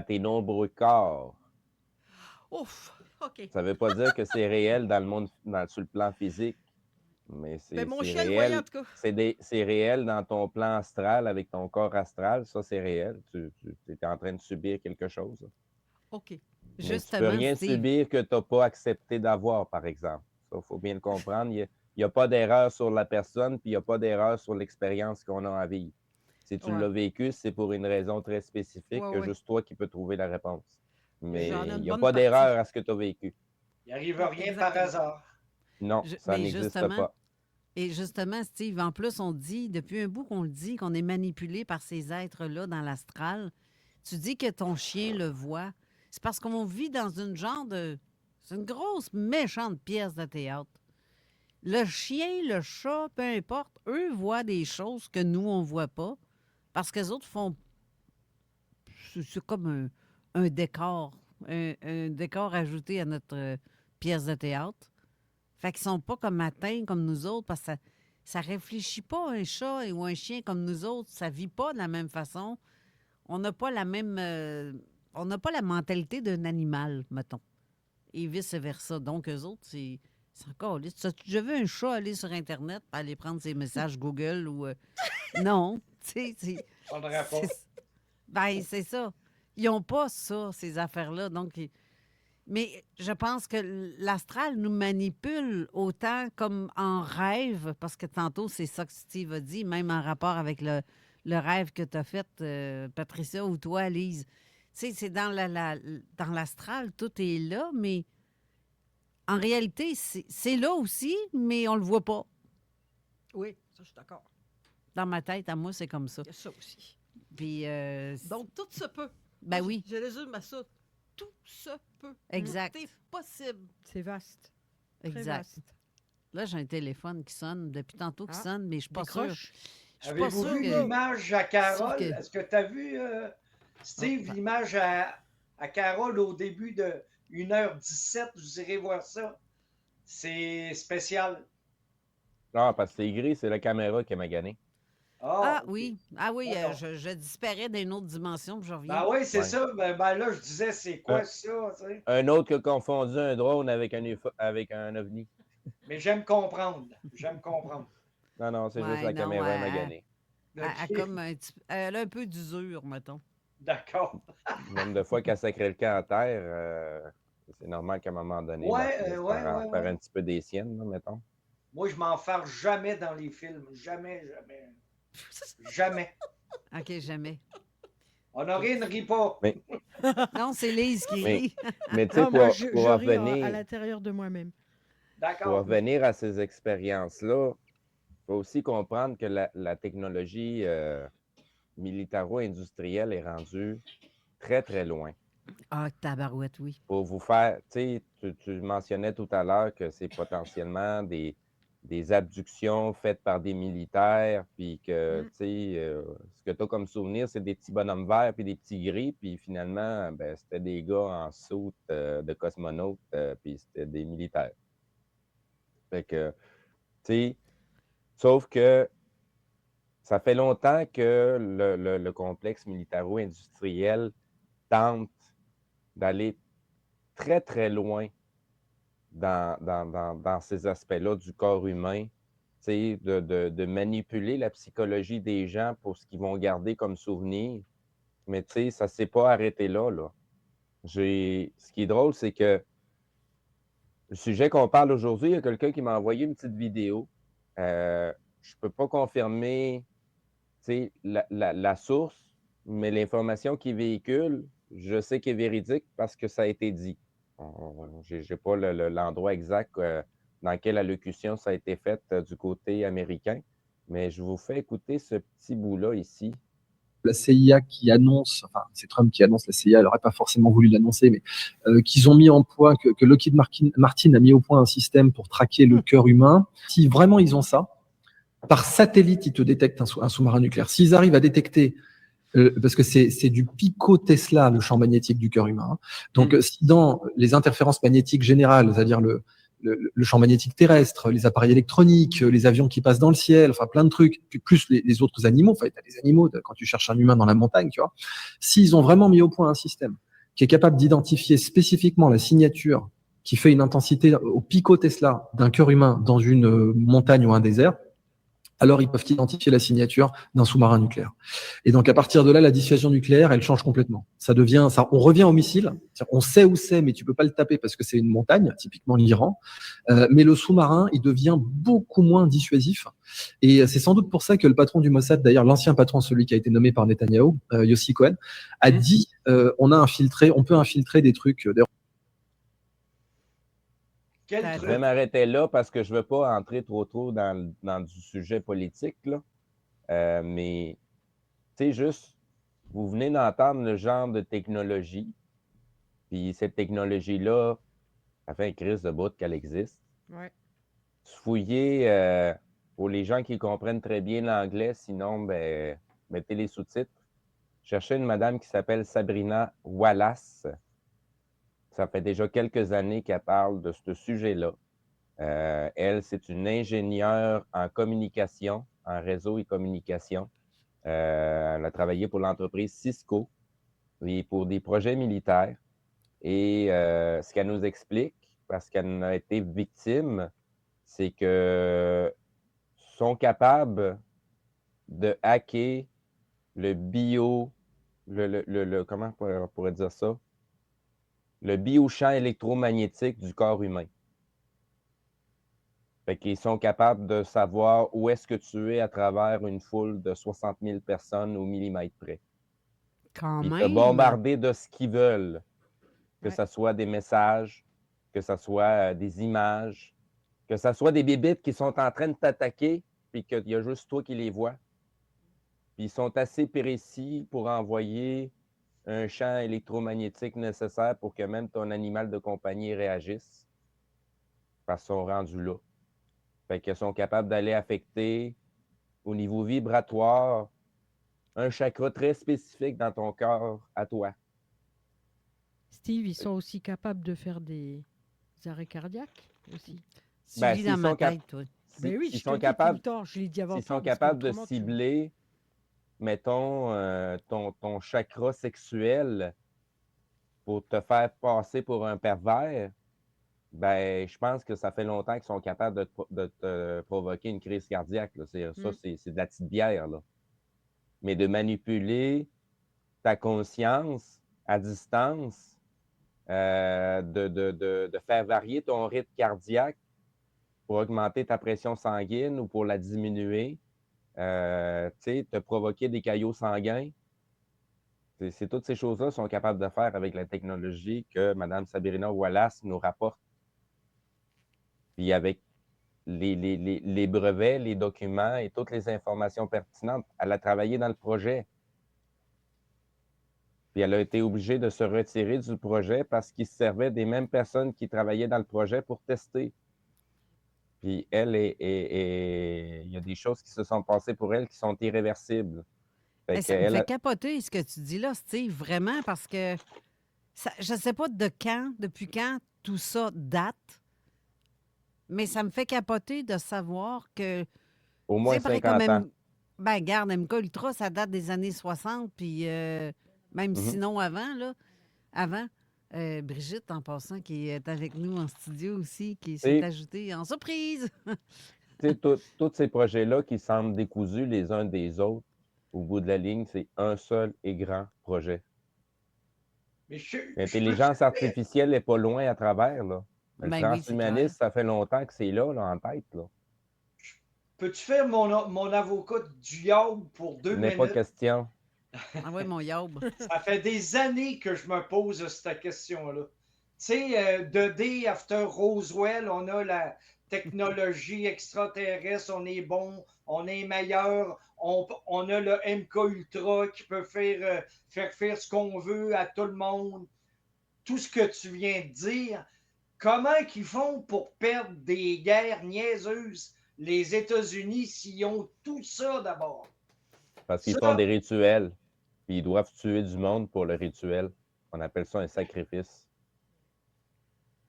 tes nombreux corps. Ouf, OK. Ça veut pas dire que c'est réel dans le monde, sur le plan physique, mais Ben, mon c'est chien le voyait, en réel. tout cas. C'est réel dans ton plan astral, avec ton corps astral. Ça, c'est réel. Tu es en train de subir quelque chose. OK. Mais tu peux Justement, rien Steve. subir que tu n'as pas accepté d'avoir, par exemple. Ça, il faut bien le comprendre. Il n'y a pas d'erreur sur la personne, puis il n'y a pas d'erreur sur l'expérience qu'on a à vivre. Si tu Ouais. l'as vécu, c'est pour une raison très spécifique Ouais, que ouais. juste toi qui peux trouver la réponse. J'en ai Mais une il n'y a bonne pas partie. d'erreur à ce que tu as vécu. Il n'arrive Non, rien par exactement. hasard. Non, ça Mais n'existe justement, pas. et justement, Steve, en plus, on dit, depuis un bout qu'on le dit, qu'on est manipulé par ces êtres-là dans l'astral. Tu dis que ton chien le voit. C'est parce qu'on vit dans une genre de... C'est une grosse, méchante pièce de théâtre. Le chien, le chat, peu importe, eux voient des choses que nous, on ne voit pas. Parce qu'eux autres font... C'est comme un décor. Un décor ajouté à notre pièce de théâtre. Fait qu'ils sont pas comme atteints comme nous autres parce que ça réfléchit pas un chat ou un chien comme nous autres. Ça vit pas de la même façon. On n'a pas la même... on n'a pas la mentalité d'un animal, mettons. Et vice-versa. Donc, eux autres, c'est encore... Tu as déjà vu un chat aller sur Internet pour aller prendre ses messages Google ou... Non. Tu sais, c'est... Faudrait pas. Ben, c'est ça. Ils n'ont pas ça, ces affaires-là. Donc, mais je pense que l'astral nous manipule autant comme en rêve, parce que tantôt, c'est ça que Steve a dit, même en rapport avec le rêve que tu as fait, Patricia, ou toi, Lise. Tu sais, c'est dans dans l'astral, tout est là, mais en réalité, c'est là aussi, mais on le voit pas. Oui, ça, je suis d'accord. Dans ma tête, à moi, c'est comme ça. Il y a ça aussi. Puis, Donc, tout se peut. ben oui. Je résume à ça. Tout se peut. Exact. C'est possible. C'est vaste. Très Exact. vaste. Là, j'ai un téléphone qui sonne depuis tantôt qui Ah, sonne, mais je suis pas sûre. décroche. Je suis pas Avez-vous sûre vu que... l'image à Carole? Sauf que- Est-ce que tu as vu, Steve, l'image à Carole au début de 1h17? Vous irez voir ça. C'est spécial. Non, parce que c'est gris, c'est la caméra qui m'a gagné. Ah ok. oui, ah oui, D'accord. je disparais d'une autre dimension, puis je reviens. Ben oui, c'est Ouais. ça. Ben là, je disais, c'est quoi Ouais. ça? Tu sais? Un autre qui a confondu un drone avec avec un ovni. Mais j'aime comprendre. J'aime comprendre. Non, non, c'est Ouais, juste la non, caméra m'a gagné. Elle, comme elle a un peu d'usure, mettons. D'accord. Le nombre de fois qu'elle sacrait le camp à terre, c'est normal qu'à un moment donné, Ouais, elle finisse ouais, par ouais, en faire ouais. un petit peu des siennes, là, mettons. Moi, je m'en farce jamais dans les films. Jamais, jamais. Jamais. OK, jamais. Honorine, ne rit pas. Mais, Non, c'est Lise qui mais, rit. mais tu sais, Non, moi, pour je ris à revenir, l'intérieur de moi-même. pour D'accord. revenir à ces expériences-là, il faut aussi comprendre que la technologie militaro-industrielle est rendue très, très loin. Ah, tabarouette, oui. Pour vous faire, tu sais, tu mentionnais tout à l'heure que c'est potentiellement des abductions faites par des militaires, puis que, tu sais, ce que tu as comme souvenir, c'est des petits bonhommes verts puis des petits gris, puis finalement, ben, c'était des gars en soute de cosmonautes, puis c'était des militaires. Fait que, tu sais, sauf que ça fait longtemps que le complexe militaro-industriel tente d'aller très, très loin dans ces aspects-là du corps humain, de manipuler la psychologie des gens pour ce qu'ils vont garder comme souvenir. Mais ça ne s'est pas arrêté là. Ce qui est drôle, c'est que le sujet qu'on parle aujourd'hui, il y a quelqu'un qui m'a envoyé une petite vidéo. Je ne peux pas confirmer la source, mais l'information qu'il véhicule, je sais qu'elle est véridique parce que ça a été dit. Je n'ai pas l'endroit exact dans quelle allocution ça a été fait du côté américain, mais je vous fais écouter ce petit bout-là ici. la CIA qui annonce, enfin c'est Trump qui annonce, la CIA, elle n'aurait pas forcément voulu l'annoncer, mais qu'ils ont mis en point, que Lockheed Martin a mis au point un système pour traquer le cœur humain. Si vraiment ils ont ça, par satellite, ils te détectent un sous-marin nucléaire. S'ils arrivent à détecter, parce que c'est du pico-Tesla, le champ magnétique du cœur humain. Donc, si dans les interférences magnétiques générales, c'est-à-dire le champ magnétique terrestre, les appareils électroniques, les avions qui passent dans le ciel, enfin plein de trucs, plus les autres animaux, enfin, t'as des animaux, quand tu cherches un humain dans la montagne, tu vois. S'ils ont vraiment mis au point un système qui est capable d'identifier spécifiquement la signature qui fait une intensité au pico-Tesla d'un cœur humain dans une montagne ou un désert, alors ils peuvent identifier la signature d'un sous-marin nucléaire. Et donc, à partir de là, la dissuasion nucléaire, elle change complètement. On revient au missile. On sait où c'est, mais tu peux pas le taper parce que c'est une montagne, typiquement l'Iran. Mais le sous-marin, il devient beaucoup moins dissuasif. Et c'est sans doute pour ça que le patron du Mossad, d'ailleurs, l'ancien patron, celui qui a été nommé par Netanyahou, Yossi Cohen, a dit, on peut infiltrer des trucs. Je vais m'arrêter là parce que je ne veux pas entrer trop dans du sujet politique, là. Mais, tu sais, juste, vous venez d'entendre le genre de technologie. Puis cette technologie-là, ça fait une crise de bout qu'elle existe. Ouais. Fouillez, pour les gens qui comprennent très bien l'anglais, sinon, ben, mettez les sous-titres. Cherchez une madame qui s'appelle Sabrina Wallace. Ça fait déjà quelques années qu'elle parle de ce sujet-là. Elle, c'est une ingénieure en communication, en réseau et communication. Elle a travaillé pour l'entreprise Cisco et pour des projets militaires. Et ce qu'elle nous explique, parce qu'elle en a été victime, c'est que sont capables de hacker le comment on pourrait dire ça? Le biochamp électromagnétique du corps humain. Fait qu'ils sont capables de savoir où est-ce que tu es à travers une foule de 60 000 personnes au millimètre près. Quand Puis même. te bombarder de ce qu'ils veulent. Que ce soit des messages, que ce soit des images, que ce soit des bébites qui sont en train de t'attaquer, puis qu'il y a juste toi qui les vois. Puis ils sont assez précis pour envoyer un champ électromagnétique nécessaire pour que même ton animal de compagnie réagisse. Parce qu'ils sont rendus là. Fait qu'ils sont capables d'aller affecter au niveau vibratoire un chakra très spécifique dans ton corps à toi. Steve, ils sont aussi capables de faire des arrêts cardiaques aussi. Ben, s'ils sont Ben oui, s'ils je sont te le dis capables, tout le temps, je l'ai dit avant. s'ils sont capables de cibler, mettons, ton chakra sexuel pour te faire passer pour un pervers, ben, je pense que ça fait longtemps qu'ils sont capables de te provoquer une crise cardiaque. Là. C'est de la petite bière. Là. Mais de manipuler ta conscience à distance, de faire varier ton rythme cardiaque pour augmenter ta pression sanguine ou pour la diminuer, te provoquer des caillots sanguins. C'est toutes ces choses-là sont capables de faire avec la technologie que Mme Sabrina Wallace nous rapporte. Puis avec les brevets, les documents et toutes les informations pertinentes, elle a travaillé dans le projet. Puis elle a été obligée de se retirer du projet parce qu'il se servait des mêmes personnes qui travaillaient dans le projet pour tester. Puis elle, il y a des choses qui se sont passées pour elle qui sont irréversibles. Ça me fait capoter ce que tu dis là, Steve, vraiment, parce que je ne sais pas depuis quand tout ça date, mais ça me fait capoter de savoir que... Au moins 50 ans. Ben, regarde, MK Ultra, ça date des années 60, puis même sinon avant, là. Avant, Brigitte, en passant, qui est avec nous en studio aussi, qui s'est ajoutée en surprise. Tous ces projets-là qui semblent décousus les uns des autres, au bout de la ligne, c'est un seul et grand projet. L'intelligence artificielle n'est pas loin à travers, là. Le transhumanisme, ça fait longtemps que c'est là, en tête, là. Peux-tu faire mon avocat du yaob pour 2 minutes? N'est pas question. Ah oui, mon yaob. Ça fait des années que je me pose cette question-là. sais, The Day After Roswell, on a la technologie extraterrestre, on est bon, on est meilleur, on a le MK Ultra qui peut faire ce qu'on veut à tout le monde. Tout ce que tu viens de dire, comment qu'ils font pour perdre des guerres niaiseuses, les États-Unis, s'ils ont tout ça d'abord? Parce qu'ils font des rituels, puis ils doivent tuer du monde pour le rituel. On appelle ça un sacrifice.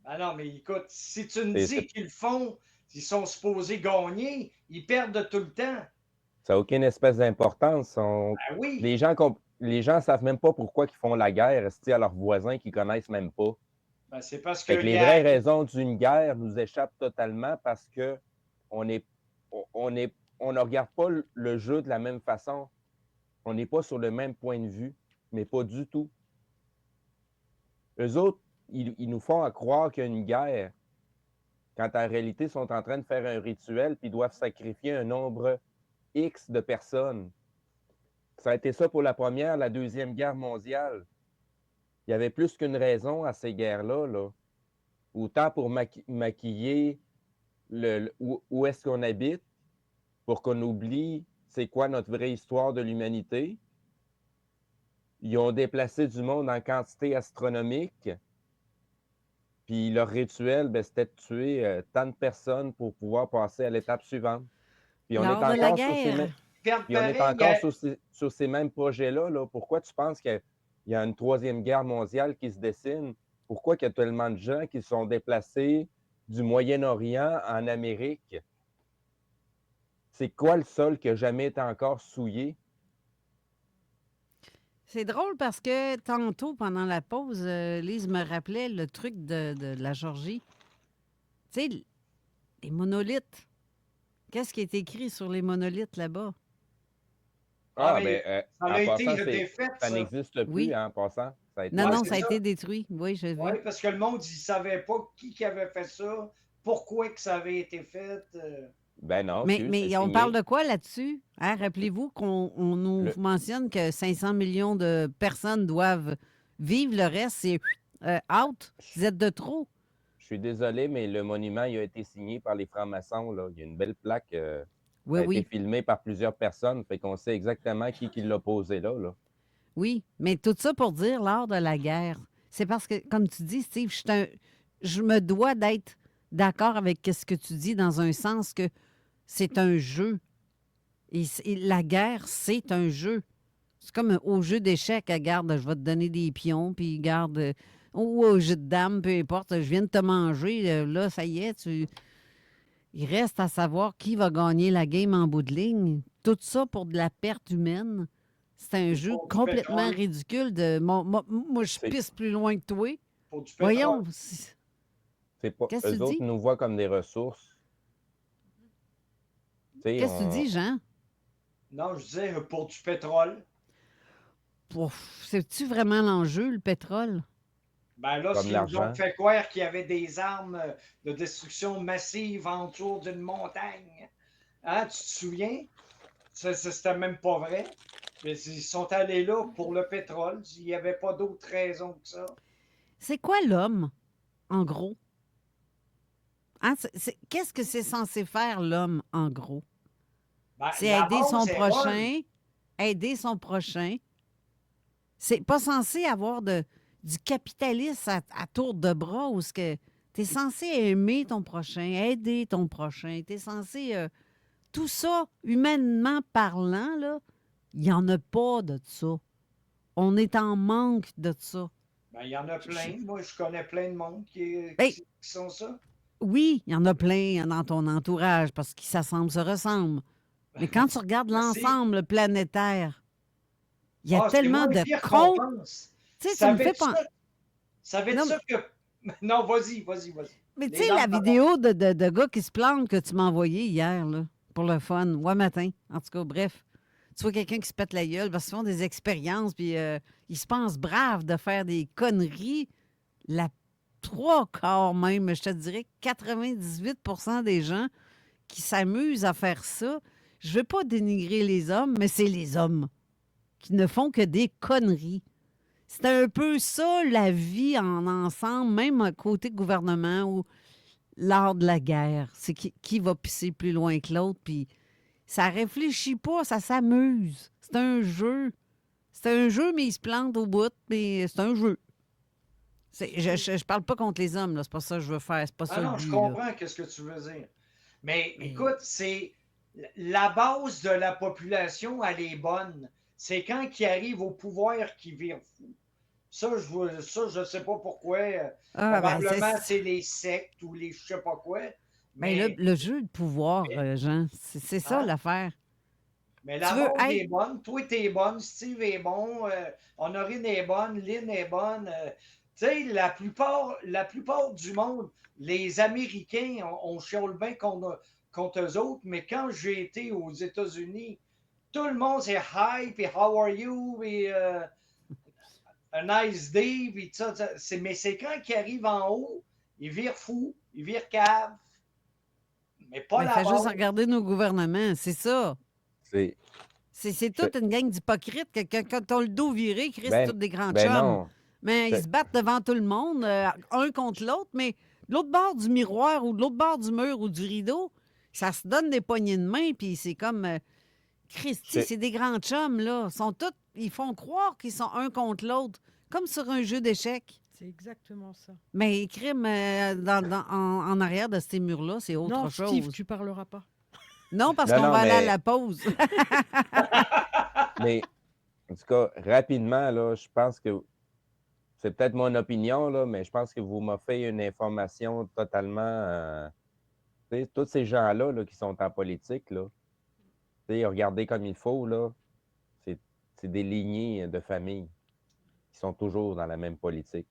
Ah non, mais écoute, si tu me dis qu'ils le font, ils sont supposés gagner, ils perdent tout le temps. Ça n'a aucune espèce d'importance. Ben oui. Les gens ne savent même pas pourquoi ils font la guerre à leurs voisins qu'ils ne connaissent même pas. Ben, c'est parce que Fait que les vraies raisons d'une guerre nous échappent totalement parce qu'on ne regarde pas le jeu de la même façon. On n'est pas sur le même point de vue, mais pas du tout. Eux autres, ils nous font croire qu'il y a une guerre, quand en réalité, ils sont en train de faire un rituel puis ils doivent sacrifier un nombre X de personnes. Ça a été ça pour la Première, la Deuxième Guerre mondiale. Il y avait plus qu'une raison à ces guerres-là. Là. Autant pour maquiller où est-ce qu'on habite, pour qu'on oublie c'est quoi notre vraie histoire de l'humanité. Ils ont déplacé du monde en quantité astronomique. Puis leur rituel, c'était de tuer tant de personnes pour pouvoir passer à l'étape suivante. Puis on est encore sur ces mêmes projets-là. Là. Pourquoi tu penses qu'il y a une troisième guerre mondiale qui se dessine? Pourquoi il y a tellement de gens qui sont déplacés du Moyen-Orient en Amérique? C'est quoi le sol qui n'a jamais été encore souillé? C'est drôle parce que tantôt, pendant la pause, Lise me rappelait le truc de la Géorgie. Tu sais, les monolithes. Qu'est-ce qui est écrit sur les monolithes là-bas? Ça a été défait, ça n'existe plus, en passant. Ça a été détruit. Oui, je vois. Oui, parce que le monde, il ne savait pas qui avait fait ça, pourquoi que ça avait été fait. Ben non. Mais on parle de quoi là-dessus? Hein? Rappelez-vous qu'on nous mentionne que 500 millions de personnes doivent vivre, le reste, c'est out. Vous êtes de trop. Je suis désolé, mais le monument il a été signé par les francs-maçons. Là. Il y a une belle plaque. Ça a été filmé par plusieurs personnes. Fait qu'on sait exactement qui l'a posé là. Oui, mais tout ça pour dire l'art de la guerre. C'est parce que, comme tu dis, Steve, je me dois d'être d'accord avec ce que tu dis dans un sens que c'est un jeu. Et la guerre, c'est un jeu. C'est comme au jeu d'échecs. Regarde, je vais te donner des pions, puis garde... ou au jeu de dames, peu importe. Je viens de te manger. Là, ça y est, il reste à savoir qui va gagner la game en bout de ligne. Tout ça pour de la perte humaine. C'est un jeu complètement ridicule. Moi, je pisse plus loin que toi. Voyons. C'est pas, eux autres nous voient comme des ressources. Qu'est-ce que tu dis, Jean? Non, je disais pour du pétrole. C'est-tu vraiment l'enjeu, le pétrole? Ben là, ils nous ont fait croire qu'il y avait des armes de destruction massive autour d'une montagne. Hein, tu te souviens? C'était même pas vrai. Mais ils sont allés là pour le pétrole. Il n'y avait pas d'autre raison que ça. C'est quoi l'homme, en gros? Hein, qu'est-ce que c'est censé faire, l'homme, en gros? Ben, c'est aider son prochain. Aider son prochain. C'est pas censé avoir du capitalisme à tour de bras où tu es censé aimer ton prochain, aider ton prochain. Tu es censé... tout ça, humainement parlant, là, il n'y en a pas de ça. On est en manque de ça. Ben, il y en a plein. Moi, je connais plein de monde qui sont ça. Oui, il y en a plein dans ton entourage parce qu'ils se ressemblent. Mais quand tu regardes l'ensemble planétaire, il y a tellement de cons. Tu sais, ça me fait penser. Savais-tu ça que... Non, vas-y. Mais tu sais, la vidéo de gars qui se plantent que tu m'as envoyée hier, là, pour le fun, matin. En tout cas, bref. Tu vois quelqu'un qui se pète la gueule parce qu'ils font des expériences, puis ils se pensent braves de faire des conneries. La 3/4 même, je te dirais 98% des gens qui s'amusent à faire ça. Je ne veux pas dénigrer les hommes, mais c'est les hommes qui ne font que des conneries. C'est un peu ça, la vie en ensemble, même à côté gouvernement ou l'art de la guerre. C'est qui va pisser plus loin que l'autre, puis ça réfléchit pas, ça s'amuse. C'est un jeu. C'est un jeu, mais il se plante au bout, mais c'est un jeu. Je parle pas contre les hommes, là. C'est pas ça que je veux faire. C'est pas ça non, le but, je comprends ce que tu veux dire. Mais écoute, c'est la base de la population, elle est bonne. C'est quand ils arrivent au pouvoir qu'ils virent fou. Ça, je sais pas pourquoi. Probablement, c'est les sectes ou les je sais pas quoi. Mais le jeu de pouvoir, Jean, c'est ça l'affaire. Mais la base est bonne. Toi, t'es bonne. Steve est bon. Honorine est bonne. Lynn est bonne. Tu sais, la plupart du monde, les Américains, on chiale bien contre eux autres, mais quand j'ai été aux États-Unis, tout le monde c'est hi, puis how are you, puis a nice day, puis ça. Mais c'est quand ils arrivent en haut, ils virent fous, ils virent cave. Mais pas la base. Fait juste regarder nos gouvernements, c'est ça. C'est toute une gang d'hypocrites. Quand on le dos viré, Chris, c'est tous des grands chums. Non. Mais ils se battent devant tout le monde, un contre l'autre, mais de l'autre bord du miroir ou de l'autre bord du mur ou du rideau, ça se donne des poignées de main, puis c'est comme... Christy, c'est des grands chums, là. Ils font croire qu'ils sont un contre l'autre, comme sur un jeu d'échecs. C'est exactement ça. Mais crime en arrière de ces murs-là, c'est autre chose. Non, Steve, tu parleras pas. Non, parce qu'on va aller à la pause. Mais, en tout cas, rapidement, là, je pense que c'est peut-être mon opinion, là, mais je pense que vous m'offrez une information totalement... tous ces gens-là là, qui sont en politique, là, regardez comme il faut, là, c'est des lignées de famille qui sont toujours dans la même politique.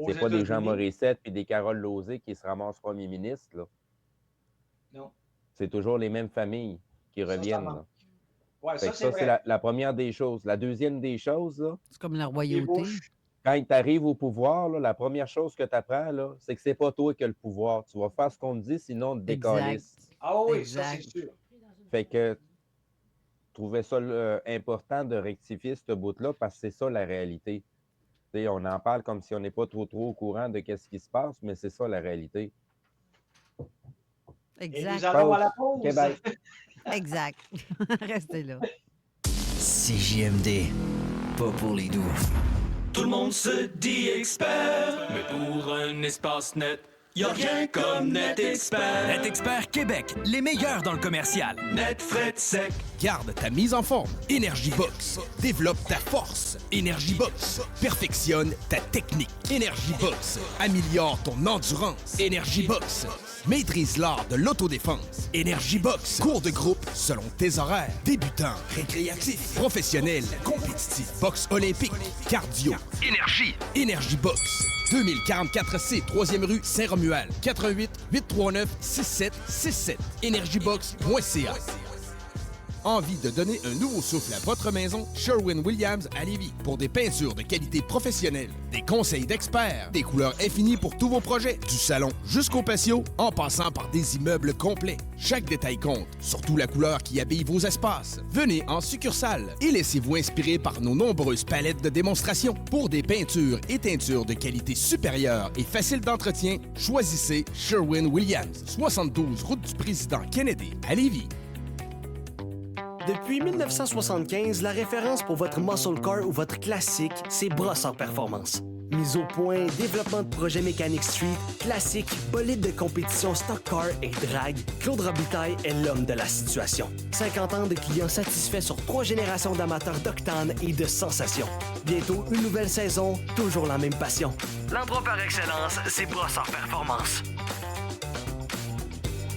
C'est pas des Jean Morissette et des Carole Lauzé qui se ramassent premier ministre, là. Non. C'est toujours les mêmes familles qui reviennent. Là. Ouais, ça, c'est la première des choses. La deuxième des choses, là, c'est comme la royauté. Quand tu arrives au pouvoir, là, la première chose que tu apprends, là, c'est que c'est pas toi qui as le pouvoir. Tu vas faire ce qu'on te dit, sinon on te décalisse. Ah oui, ça c'est sûr. Fait que je trouvais ça important de rectifier ce bout-là parce que c'est ça la réalité. T'sais, on en parle comme si on n'est pas trop au courant de ce qui se passe, mais c'est ça la réalité. Exact. Et nous allons à la pause. Québec. Exact. Restez là. CJMD, pas pour les doux. Tout le monde se dit expert, mais pour un espace net, y a rien comme NetExpert. NetExpert Québec, les meilleurs dans le commercial. Net frais sec. Garde ta mise en forme. EnergyBox. Développe ta force. EnergyBox. Perfectionne ta technique. EnergyBox. Améliore ton endurance. EnergyBox. Maîtrise l'art de l'autodéfense. EnergyBox. Cours de groupe selon tes horaires. Débutant, récréatif, professionnel, compétitif, boxe olympique, cardio. Énergie. EnergyBox. 2044C, 3e rue Saint-Romuald. 88 839 6767. EnergyBox.ca. Envie de donner un nouveau souffle à votre maison? Sherwin-Williams à Lévis. Pour des peintures de qualité professionnelle, des conseils d'experts, des couleurs infinies pour tous vos projets, du salon jusqu'au patio, en passant par des immeubles complets. Chaque détail compte, surtout la couleur qui habille vos espaces. Venez en succursale et laissez-vous inspirer par nos nombreuses palettes de démonstration. Pour des peintures et teintures de qualité supérieure et facile d'entretien, choisissez Sherwin-Williams. 72 route du Président Kennedy à Lévis. Depuis 1975, la référence pour votre muscle car ou votre classique, c'est Brossard Performance. Mise au point, développement de projets mécaniques street, classique, bolide de compétition stock car et drag, Claude Robitaille est l'homme de la situation. 50 ans de clients satisfaits sur 3 générations d'amateurs d'octane et de sensations. Bientôt, une nouvelle saison, toujours la même passion. L'endroit par excellence, c'est Brossard Performance.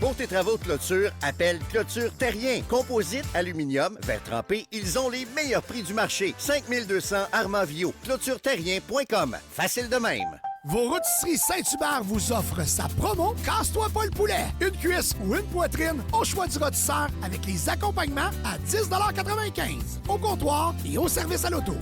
Pour tes travaux de clôture, appelle Clôture Terrien. Composite, aluminium, verre trempé, ils ont les meilleurs prix du marché. 5200 Armavio. ClôtureTerrien.com. Facile de même. Vos rôtisseries Saint-Hubert vous offrent sa promo « Casse-toi pas le poulet ». Une cuisse ou une poitrine, au choix du rôtisseur avec les accompagnements à 10,95 $. Au comptoir et au service à l'auto.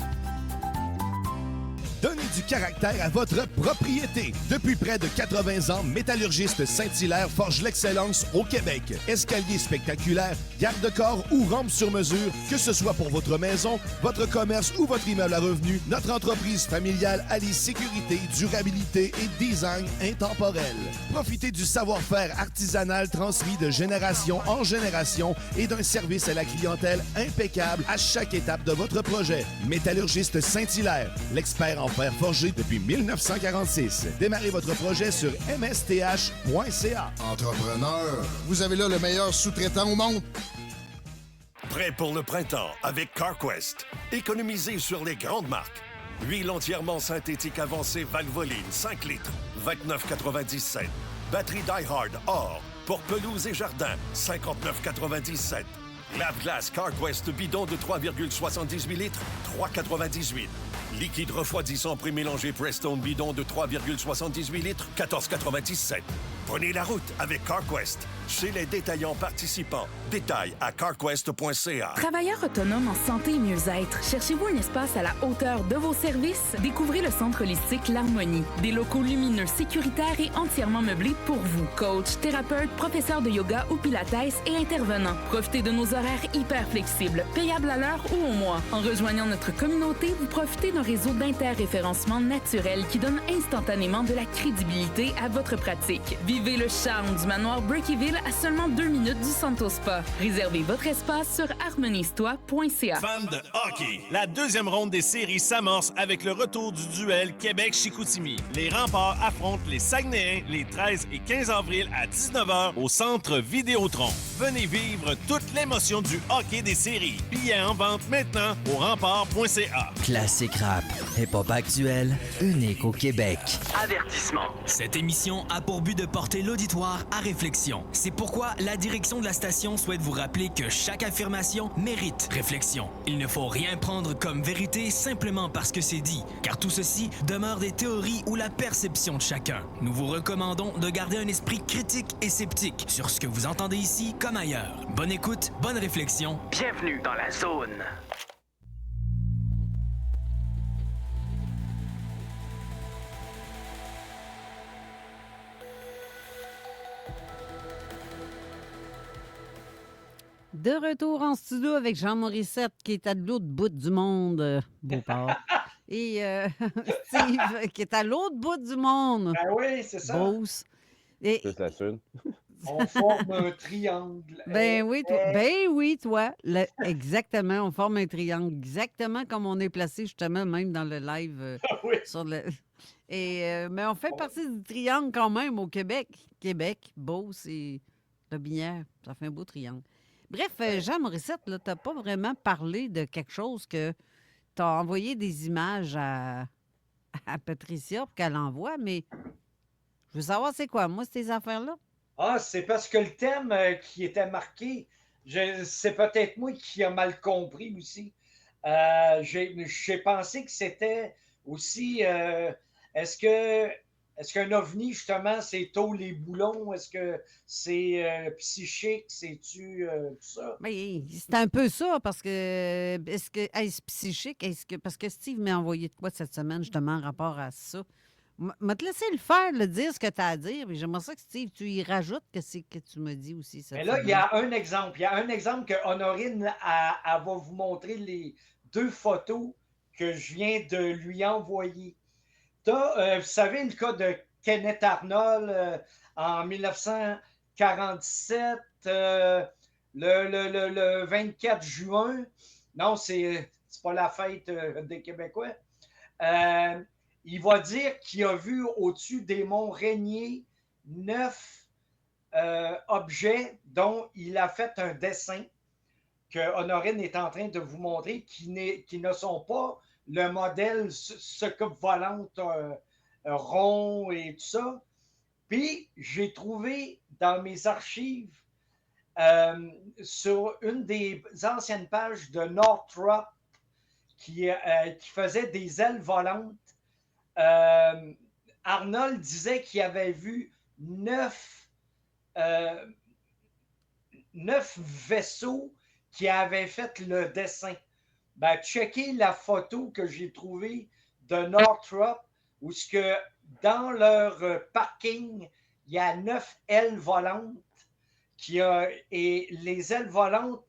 Donnez du caractère à votre propriété. Depuis près de 80 ans, Métallurgiste Saint-Hilaire forge l'excellence au Québec. Escalier spectaculaire, garde-corps ou rampe sur mesure, que ce soit pour votre maison, votre commerce ou votre immeuble à revenus, notre entreprise familiale allie sécurité, durabilité et design intemporel. Profitez du savoir-faire artisanal transmis de génération en génération et d'un service à la clientèle impeccable à chaque étape de votre projet. Métallurgiste Saint-Hilaire, l'expert en fer forgé depuis 1946. Démarrez votre projet sur msth.ca. Entrepreneur, vous avez là le meilleur sous-traitant au monde. Prêt pour le printemps avec CarQuest. Économisez sur les grandes marques. Huile entièrement synthétique avancée Valvoline 5 litres, 29,97. Batterie DieHard Or pour pelouse et jardin, 59,97. Lave-glace CarQuest bidon de 3,78 litres, 3,98. Liquide refroidissant prémélangé Prestone bidon de 3,78 litres, 14,97. Prenez la route avec CarQuest. Chez les détaillants participants. Détails à carquest.ca. Travailleurs autonomes en santé et mieux-être, cherchez-vous un espace à la hauteur de vos services? Découvrez le centre holistique L'Harmonie. Des locaux lumineux, sécuritaires et entièrement meublés pour vous. Coach, thérapeute, professeur de yoga ou pilates et intervenants. Profitez de nos horaires hyper flexibles, payables à l'heure ou au mois. En rejoignant notre communauté, vous profitez d'un réseau d'interréférencement naturel qui donne instantanément de la crédibilité à votre pratique. Vivez le charme du manoir Breakyville à seulement 2 minutes du Santo Spa. Réservez votre espace sur harmoniestoi.ca. Fans de hockey, la deuxième ronde des séries s'amorce avec le retour du duel Québec-Chicoutimi. Les Remparts affrontent les Saguenayens les 13 et 15 avril à 19h au Centre Vidéotron. Venez vivre toute l'émotion du hockey des séries. Billets en vente maintenant au rempart.ca. Classique rap, hip-hop actuel, unique au Québec. Avertissement. Cette émission a pour but de porter l'auditoire à réflexion. C'est pourquoi la direction de la station souhaite vous rappeler que chaque affirmation mérite réflexion. Il ne faut rien prendre comme vérité simplement parce que c'est dit, car tout ceci demeure des théories ou la perception de chacun. Nous vous recommandons de garder un esprit critique et sceptique sur ce que vous entendez ici comme ailleurs. Bonne écoute, bonne réflexion. Bienvenue dans la zone. De retour en studio avec Jean Morissette, qui est à l'autre bout du monde, Beauport. Et Steve, qui est à l'autre bout du monde. Ben oui, c'est ça. Beauce. Et, C'est ça, Sud. On forme un triangle. ben oui, toi. Exactement, on forme un triangle, exactement comme on est placé justement même dans le live. Sur le... mais on fait partie du triangle quand même au Québec. Québec, Beauce et Lobinière. Ça fait un beau triangle. Bref, Jean Morissette, tu n'as pas vraiment parlé de quelque chose que tu as envoyé des images à Patricia pour qu'elle envoie, mais je veux savoir c'est quoi, moi, ces affaires-là? Ah, c'est parce que le thème qui était marqué, c'est peut-être moi qui a mal compris aussi. J'ai pensé que c'était aussi, est-ce qu'un ovni, justement, c'est tôt les boulons? Est-ce que c'est psychique? C'est-tu tout ça? Mais c'est un peu ça, parce que est-ce psychique? Parce que Steve m'a envoyé de quoi cette semaine, justement, en rapport à ça? M'a te laissé le faire, le dire ce que tu as à dire, mais j'aimerais ça que Steve, tu y rajoutes que c'est que tu me dis aussi. Mais là, il y a un exemple. Il y a un exemple que Honorine elle va vous montrer les 2 photos que je viens de lui envoyer. Vous savez, le cas de Kenneth Arnold en 1947, le 24 juin. Non, c'est pas la fête des Québécois. Il va dire qu'il a vu au-dessus des monts Rainier 9 objets dont il a fait un dessin que Honorine est en train de vous montrer qui ne sont pas le modèle soucoupe volante rond et tout ça. Puis, j'ai trouvé dans mes archives sur une des anciennes pages de Northrop qui faisait des ailes volantes. Arnold disait qu'il avait vu 9 vaisseaux qui avaient fait le dessin. Ben, checkez la photo que j'ai trouvée de Northrop, où ce que dans leur parking, il y a 9 ailes volantes et les ailes volantes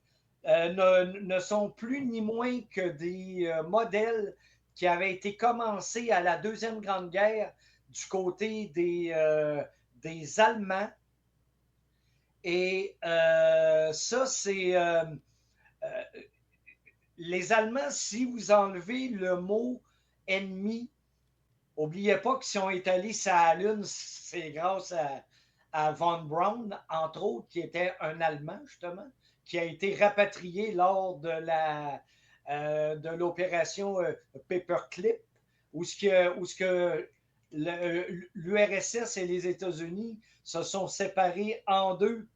ne sont plus ni moins que des modèles qui avaient été commencés à la Deuxième Grande Guerre du côté des Allemands. Et ça, c'est... les Allemands, si vous enlevez le mot « ennemi », n'oubliez pas que si on est allé sur la Lune, c'est grâce à von Braun, entre autres, qui était un Allemand, justement, qui a été rapatrié lors de l'opération Paperclip, où l'URSS et les États-Unis se sont séparés en deux,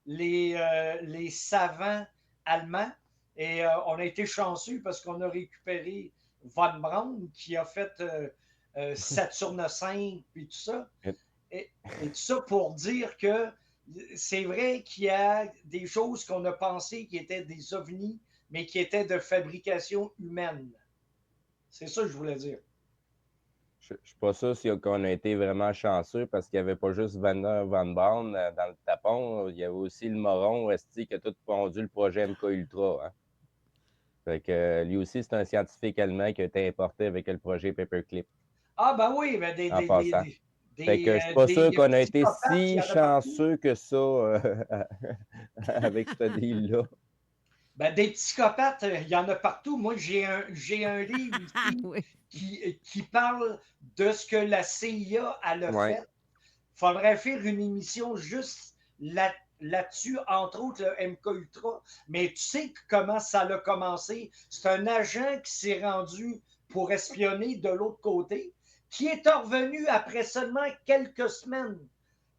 les savants allemands. Et on a été chanceux parce qu'on a récupéré von Braun qui a fait Saturne V puis tout ça. Et tout ça pour dire que c'est vrai qu'il y a des choses qu'on a pensées qui étaient des ovnis, mais qui étaient de fabrication humaine. C'est ça que je voulais dire. Je ne suis pas sûr qu'on a été vraiment chanceux parce qu'il n'y avait pas juste Werner von Braun dans le tapon. Il y avait aussi le moron qui a tout pondu le projet MK Ultra. Hein. Fait que, lui aussi, c'est un scientifique allemand qui a été importé avec le projet Paperclip. Ah, ben oui, ben fait que je suis pas sûr qu'on a été si chanceux que ça avec ce deal-là. Ben, des psychopathes, il y en a partout. Moi, j'ai un livre ici qui parle de ce que la CIA a fait. Il faudrait faire une émission juste là-dessus, entre autres le MK Ultra. Mais tu sais comment ça a commencé? C'est un agent qui s'est rendu pour espionner de l'autre côté, qui est revenu après seulement quelques semaines.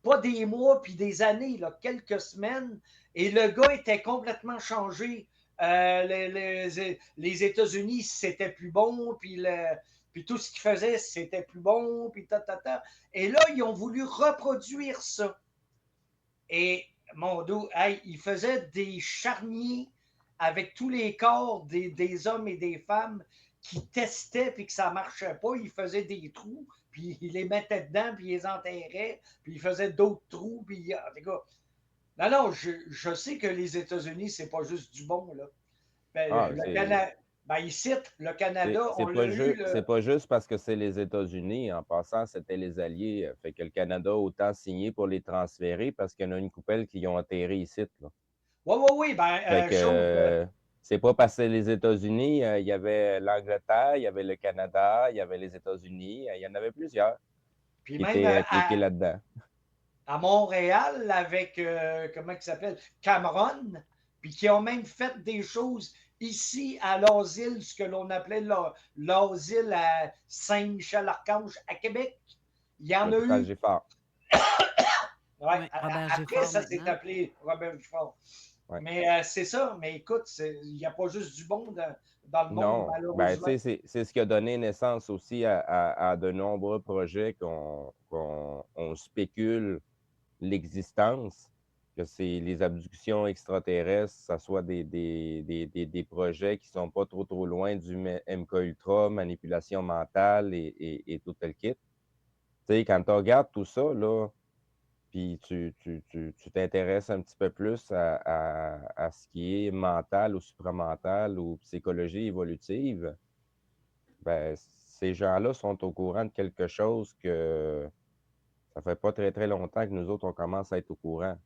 Pas des mois puis des années, là, quelques semaines. Et le gars était complètement changé. Les États-Unis, c'était plus bon, puis tout ce qu'il faisait, c'était plus bon, puis Et là, ils ont voulu reproduire ça. Et, mon dos, il faisait des charniers avec tous les corps des hommes et des femmes qui testaient, puis que ça ne marchait pas. Il faisait des trous, puis il les mettait dedans, puis il les enterrait, puis il faisait d'autres trous, puis non, je sais que les États-Unis, c'est pas juste du bon, là. Ici, le Canada, on l'a eu... C'est pas juste parce que c'est les États-Unis. En passant, c'était les Alliés. Fait que le Canada a autant signé pour les transférer parce qu'il y en a une coupelle qui ont atterri ici, là. Oui. C'est pas parce que c'est les États-Unis. Il y avait l'Angleterre, il y avait le Canada, il y avait les États-Unis. Il y en avait plusieurs qui étaient impliqués là-dedans. À Montréal, avec, comment il s'appelle, Cameron, puis qui ont même fait des choses ici à l'asile, ce que l'on appelait l'asile à Saint-Michel-Archange à Québec. Il y en a eu. Après, ça s'est appelé Robert Giffard. Ouais. Mais c'est ça. Mais écoute, il n'y a pas juste du bon dans le monde, malheureusement. C'est ce qui a donné naissance aussi à de nombreux projets qu'on spécule l'existence, que c'est les abductions extraterrestres, que ce soit des projets qui ne sont pas trop loin du MK Ultra, manipulation mentale et tout le kit. Tu sais, quand tu regardes tout ça, là, puis tu t'intéresses un petit peu plus à ce qui est mental ou supramental ou psychologie évolutive, ben, ces gens-là sont au courant de quelque chose que ça fait pas très, très longtemps que nous autres, on commence à être au courant.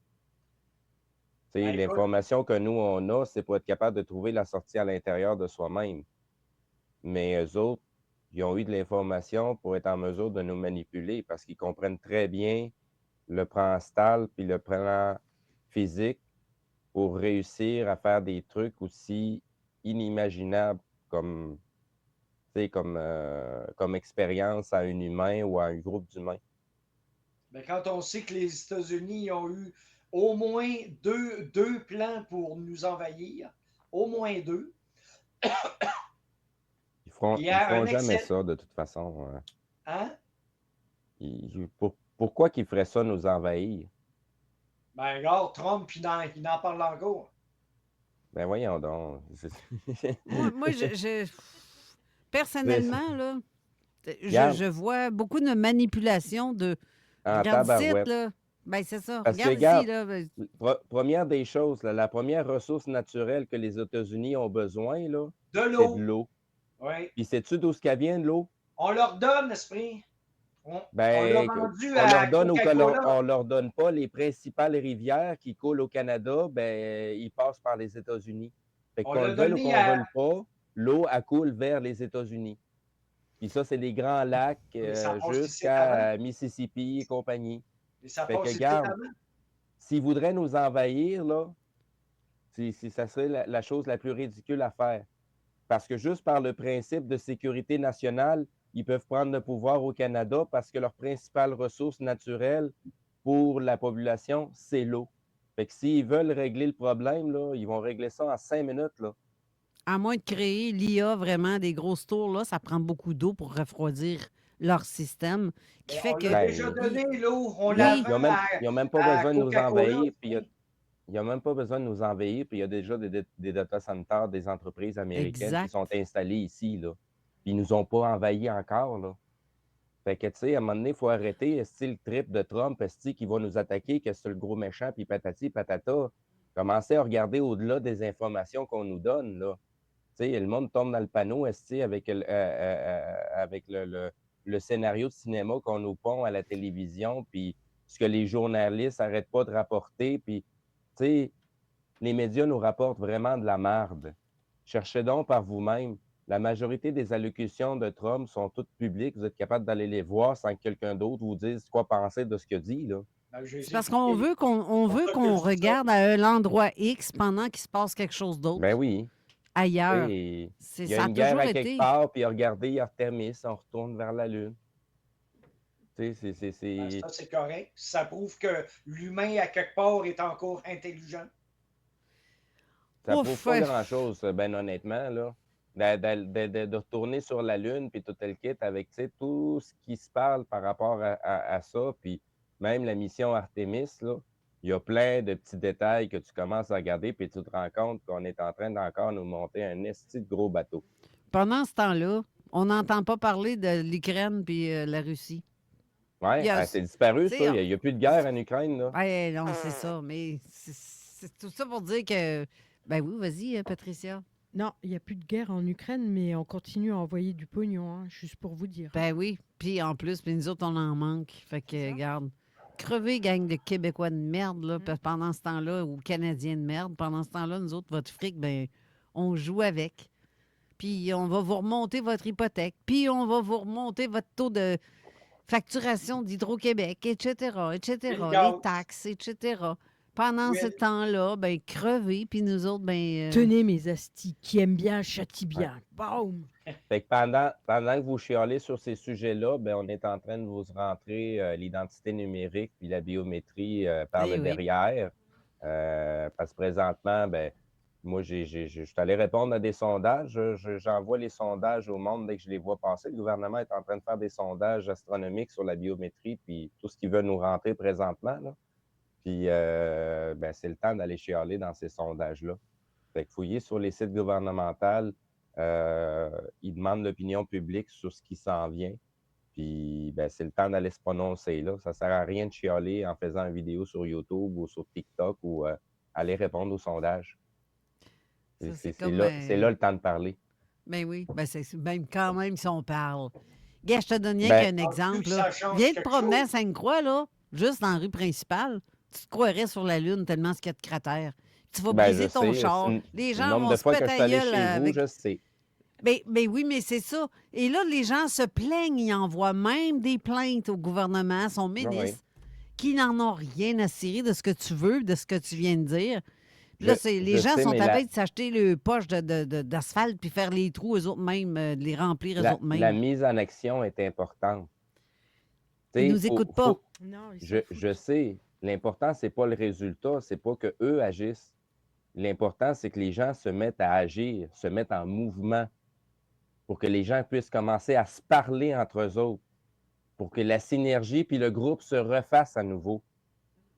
L'information que nous, on a, c'est pour être capable de trouver la sortie à l'intérieur de soi-même. Mais eux autres, ils ont eu de l'information pour être en mesure de nous manipuler parce qu'ils comprennent très bien le plan astral puis le plan physique pour réussir à faire des trucs aussi inimaginables comme expérience à un humain ou à un groupe d'humains. Ben, quand on sait que les États-Unis ont eu au moins deux plans pour nous envahir, au moins 2. Ils feront jamais ça, de toute façon. Hein? Pourquoi qu'ils feraient ça, nous envahir? Ben, regarde, Trump, il en parle encore. Ben, voyons donc. moi personnellement, là, Je vois beaucoup de manipulation de. En Regarde ici, tabarouette. là. Ben, c'est ça. Parce que, Regarde regarde, ici, là. Ben, première des choses, là, la première ressource naturelle que les États-Unis ont besoin, là, De c'est l'eau. de l'eau. Oui. Puis sais-tu d'où ce qu'elle vient, de l'eau? On leur donne, esprit. On l'a Ben, vendu on à leur donne ou Coca-Cola. on leur donne pas les principales rivières qui coulent au Canada, ben, ils passent par les États-Unis. Fait On qu'on l'a le veuille ou donné qu'on à... ne veuille pas, l'eau, elle coule vers les États-Unis. Puis ça, c'est des grands lacs Mais ça passe ici avant. jusqu'à Mississippi et compagnie. Mais ça Fait que, passe ici garde, avant. s'ils voudraient nous envahir, là, ça serait la chose la plus ridicule à faire. Parce que juste par le principe de sécurité nationale, ils peuvent prendre le pouvoir au Canada parce que leur principale ressource naturelle pour la population, c'est l'eau. Fait que s'ils veulent régler le problème, là, ils vont régler ça en 5 minutes, là. à moins de créer l'IA vraiment des grosses tours, là, ça prend beaucoup d'eau pour refroidir leur système. Qui fait On que. l'a déjà donné, l'eau. On Oui. l'a Ils n'ont même pas à besoin de nous Coca-Cola. envahir. Puis il n'y a même pas besoin de nous envahir. Puis il y a déjà des data centers des entreprises américaines qui Exact. sont installées ici, là. Puis ils ne nous ont pas envahis encore, là. Fait que, tu sais, à un moment donné, il faut arrêter, le trip de Trump, qui va nous attaquer, que c'est le gros méchant, puis patati, patata. Commencez à regarder au-delà des informations qu'on nous donne, là. Tu sais, le monde tombe dans le panneau, avec le scénario de cinéma qu'on nous pond à la télévision, puis ce que les journalistes n'arrêtent pas de rapporter, puis, tu sais, les médias nous rapportent vraiment de la merde. Cherchez donc par vous-même. La majorité des allocutions de Trump sont toutes publiques. Vous êtes capable d'aller les voir sans que quelqu'un d'autre vous dise quoi penser de ce qu'il dit, là. C'est parce qu'on veut qu'on regarde à un endroit X pendant qu'il se passe quelque chose d'autre. Ben oui. Ailleurs. Il y Ça a a une guerre toujours à été. quelque part, puis regardez, il Artemis, on retourne vers la Lune. Tu sais, Ça, c'est correct. Ça prouve que l'humain, à quelque part, est encore intelligent. Ça Ouf, prouve pas ouais. grand-chose, ben honnêtement, là. De retourner sur la Lune, puis tout le kit avec, tu sais, tout ce qui se parle par rapport à ça, puis même la mission Artemis, là, il y a plein de petits détails que tu commences à regarder, puis tu te rends compte qu'on est en train d'encore nous monter un esti de gros bateau. Pendant ce temps-là, on n'entend pas parler de l'Ukraine puis la Russie. Oui, Il y a- c'est disparu, tu ça. sais, Il n'y a plus de guerre en Ukraine, là. Ouais, non, c'est ça. Mais c'est tout ça pour dire que. Ben oui, vas-y, Patricia. Non, il n'y a plus de guerre en Ukraine, mais on continue à envoyer du pognon, hein, juste pour vous dire. Ben oui. Puis en plus, puis nous autres, on en manque. Fait que, regarde, crevez, gang de Québécois de merde, là, parce que pendant ce temps-là, ou Canadiens de merde, pendant ce temps-là, nous autres, votre fric, ben, on joue avec. Puis on va vous remonter votre hypothèque. Puis on va vous remonter votre taux de facturation d'Hydro-Québec, etc., Le les gaz. taxes, etc. Pendant Oui. ce temps-là, ben, crevez, puis nous autres, ben... Tenez mes astis, qui aiment bien, châtie bien. Boum! Fait que pendant que vous chialez sur ces sujets-là, ben, on est en train de vous rentrer l'identité numérique puis la biométrie par Eh le oui. derrière. Parce que présentement, ben, moi, je suis allé répondre à des sondages. J'envoie les sondages au monde dès que je les vois passer. Le gouvernement est en train de faire des sondages astronomiques sur la biométrie puis tout ce qu'ils veulent nous rentrer présentement, là. Puis, ben, c'est le temps d'aller chialer dans ces sondages-là. Fait que fouiller sur les sites gouvernementaux, ils demandent l'opinion publique sur ce qui s'en vient. Puis, ben, c'est le temps d'aller se prononcer, là. Ça sert à rien de chialer en faisant une vidéo sur YouTube ou sur TikTok ou aller répondre aux sondages. Ça, c'est C'est comme, là le temps de parler. Ben oui, ben c'est même quand même si on parle. Gars, je te donne rien Ben, qu'un exemple. que Là. ça change Viens te quelque promener à chose. Sainte-Croix, là, juste dans la rue principale. Tu te croirais sur la Lune tellement ce qu'il y a de cratères. Tu vas Ben, briser je ton sais, char. le Les gens nombre vont de se fois que péter je suis la allé gueule chez vous, avec... je sais. Ben oui, mais c'est ça. Et là, les gens se plaignent. Ils envoient même des plaintes au gouvernement, à son ministre, qui n'en ont rien à cirer de ce que tu veux, de ce que tu viens de dire. Puis là, les gens sont à de s'acheter le poche d'asphalte puis faire les trous eux autres mêmes, de les remplir eux autres mêmes. La mise en action est importante. Ils T'sais, nous écoutent pas. Non, ils s'en Je sais. L'important, c'est pas le résultat, c'est pas qu'eux agissent. L'important, c'est que les gens se mettent à agir, se mettent en mouvement pour que les gens puissent commencer à se parler entre eux autres, pour que la synergie puis le groupe se refassent à nouveau.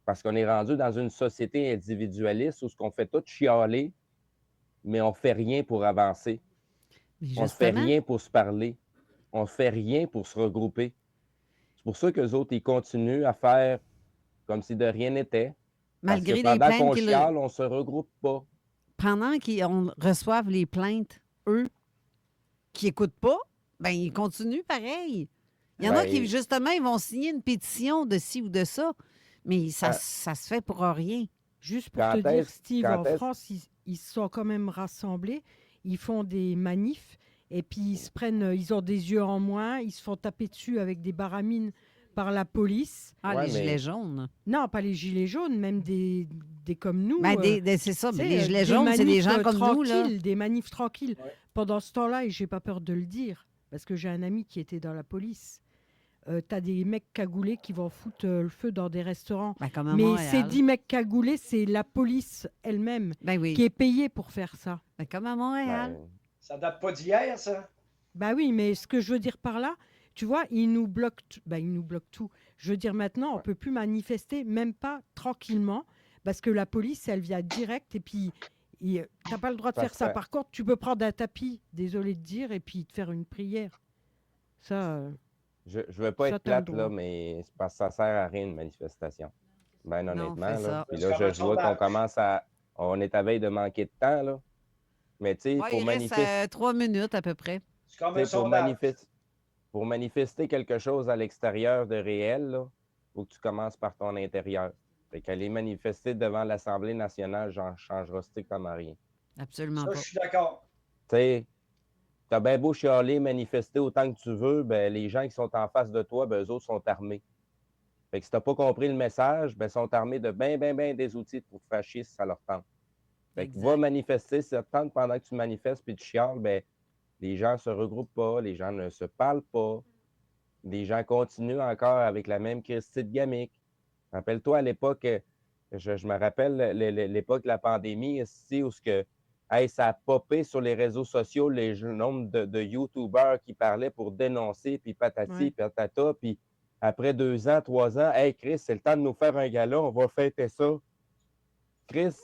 Parce qu'on est rendu dans une société individualiste où ce qu'on fait tout chialer, mais on fait rien pour avancer. Mais On ne fait justement, rien pour se parler. on ne fait rien pour se regrouper. C'est pour ça qu'eux autres, ils continuent à faire comme si de rien n'était. Parce que Malgré les pendant plaintes qu'on qu'ils chiale, on ne se regroupe pas. pendant qu'ils reçoivent les plaintes, eux, qui n'écoutent pas, ben ils continuent pareil. Il y en a qui, Ben, justement, ils vont signer une pétition de ci ou de ça, mais ça se fait pour rien. Juste pour Quand te dire, est-ce- Steve, quand en est-ce- France, ils se sont quand même rassemblés, ils font des manifs, et puis ils se prennent, ils ont des yeux en moins, ils se font taper dessus avec des baramines par la police. Ah, Ouais, les mais- gilets jaunes. Non, pas les gilets jaunes, même des comme nous. Ben, c'est ça, tu mais sais, les gilets des jaunes, c'est des manifs, gens comme nous, là. tranquilles, des manifs tranquilles. Pendant ce temps-là, et j'ai pas peur de le dire, parce que j'ai un ami qui était dans la police, t'as des mecs cagoulés qui vont foutre le feu dans des restaurants. comme à Mais Montréal. ces 10 mecs cagoulés, c'est la police elle-même qui est payée pour faire ça. Comme à Montréal. Ça date pas d'hier, ça? Bah oui, mais ce que je veux dire par là, tu vois, ils nous bloquent, ils nous bloquent tout. Je veux dire, maintenant, on peut plus manifester, même pas tranquillement, parce que la police, elle vient direct et puis t'as pas le droit de faire ça. Par contre, tu peux prendre un tapis, désolé de dire, et puis te faire une prière. Ça. Je ne veux pas ça, être t'as le plate, là, droit. mais c'est parce que ça sert à rien une manifestation. Ben Non, honnêtement, fais là. ça. Puis C'est là, comme un je vois qu'on sondage. commence à. On est à veille de manquer de temps, là. Mais tu sais, Ouais, pour il reste manifester. 3 minutes à peu près. C'est comme Tu un sais, sondage. pour manifester quelque chose à l'extérieur de réel, il faut que tu commences par ton intérieur. Fait qu'aller manifester devant l'Assemblée nationale, j'en changera strictement rien. Absolument Ça, pas. je suis d'accord. Tu sais, t'as bien beau chialer, manifester autant que tu veux, ben, les gens qui sont en face de toi, ben, eux autres sont armés. Fait que si t'as pas compris le message, ben, ils sont armés de ben des outils pour faire chier si ça leur tente. Fait que va manifester, si ça te tente pendant que tu manifestes puis tu chiales, ben, les gens ne se regroupent pas, les gens ne se parlent pas, les gens continuent encore avec la même crise de gamique. Rappelle-toi à l'époque, je me rappelle l'époque de la pandémie, ici, où ça a popé sur les réseaux sociaux le nombre de YouTubers qui parlaient pour dénoncer, puis patati, Ouais. patata, puis après 2 ans, 3 ans, « Hey Chris, c'est le temps de nous faire un gala, on va fêter ça. » Chris,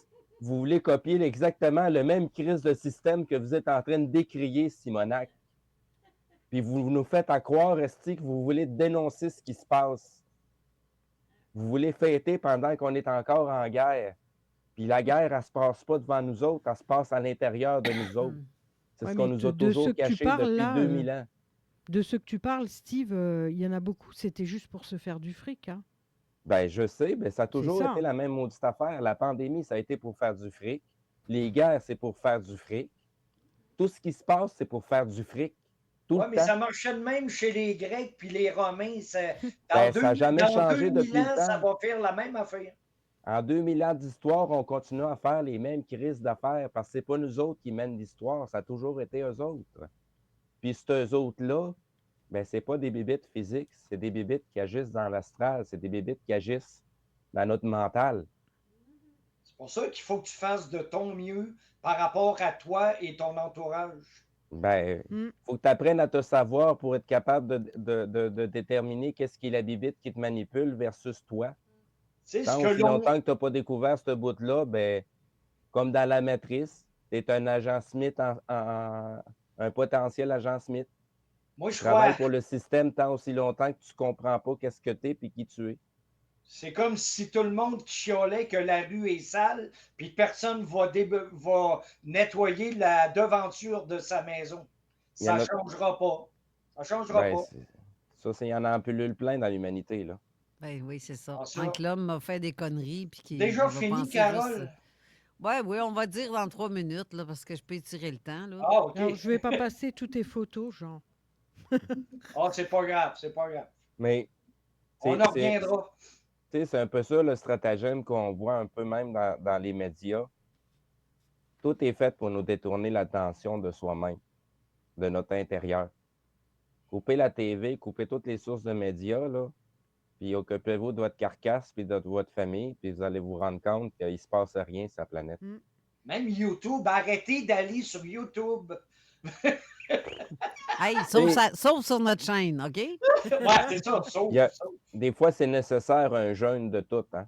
vous voulez copier exactement le même crise de système que vous êtes en train de décrier, Simonac. Puis vous nous faites à croire, Esti, que vous voulez dénoncer ce qui se passe. Vous voulez fêter pendant qu'on est encore en guerre. Puis la guerre, elle ne se passe pas devant nous autres, elle se passe à l'intérieur de nous autres. C'est Ouais, ce qu'on mais nous a de ceux toujours que tu caché parles, depuis là, 2000 ans. De ceux que tu parles, Steve, il y en a beaucoup, c'était juste pour se faire du fric. Hein. Ben, je sais, ben, ça a toujours ça. été la même maudite affaire. La pandémie, ça a été pour faire du fric. Les guerres, c'est pour faire du fric. Tout ce qui se passe, c'est pour faire du fric. Tout Oui, le mais temps. ça marchait de même chez les Grecs puis les Romains. Ben, ça n'a jamais changé 2000 depuis ans, le temps. ça va faire la même affaire. En 2000 ans d'histoire, on continue à faire les mêmes crises d'affaires parce que c'est pas nous autres qui mènent l'histoire, ça a toujours été eux autres. Puis ces autres-là, ben, c'est pas des bébites physiques, c'est des bébites qui agissent dans l'astral, c'est des bébites qui agissent dans notre mental. C'est pour ça qu'il faut que tu fasses de ton mieux par rapport à toi et ton entourage. Ben, faut que tu apprennes à te savoir pour être capable de déterminer qu'est-ce qui est la bébite qui te manipule versus toi. C'est Tant ce que aussi l'on... longtemps que tu n'as pas découvert ce bout-là, ben, comme dans la matrice, tu es un agent Smith, un potentiel agent Smith. Moi, je Tu travailles crois... pour le système tant aussi longtemps que tu ne comprends pas qu'est-ce que tu es et qui tu es. C'est comme si tout le monde qui chiolait que la rue est sale, puis personne va nettoyer la devanture de sa maison. Ça ne changera pas. Ça ne changera Ben, pas. ça, il y en a en pilule plein dans l'humanité, là. Ben oui, c'est ça. Ah, ça. Tant que l'homme a fait des conneries. Puis qu'il Déjà va fini, penser Carole? juste- Oui, on va dire dans 3 minutes, là, parce que je peux étirer le temps. Là. Ah, OK. Alors, je vais pas passer toutes tes photos, Jean. Ah, c'est pas grave, c'est pas grave. Mais On en reviendra. C'est un peu ça le stratagème qu'on voit un peu même dans les médias. Tout est fait pour nous détourner l'attention de soi-même, de notre intérieur. Coupez la TV, coupez toutes les sources de médias, là, puis occupez-vous de votre carcasse puis de votre famille, puis vous allez vous rendre compte qu'il ne se passe rien sur la planète. Même YouTube, arrêtez d'aller sur YouTube. Hey, sauf sur notre chaîne, OK? Ouais, c'est ça, sauf. Des fois, c'est nécessaire un jeûne de tout. Hein?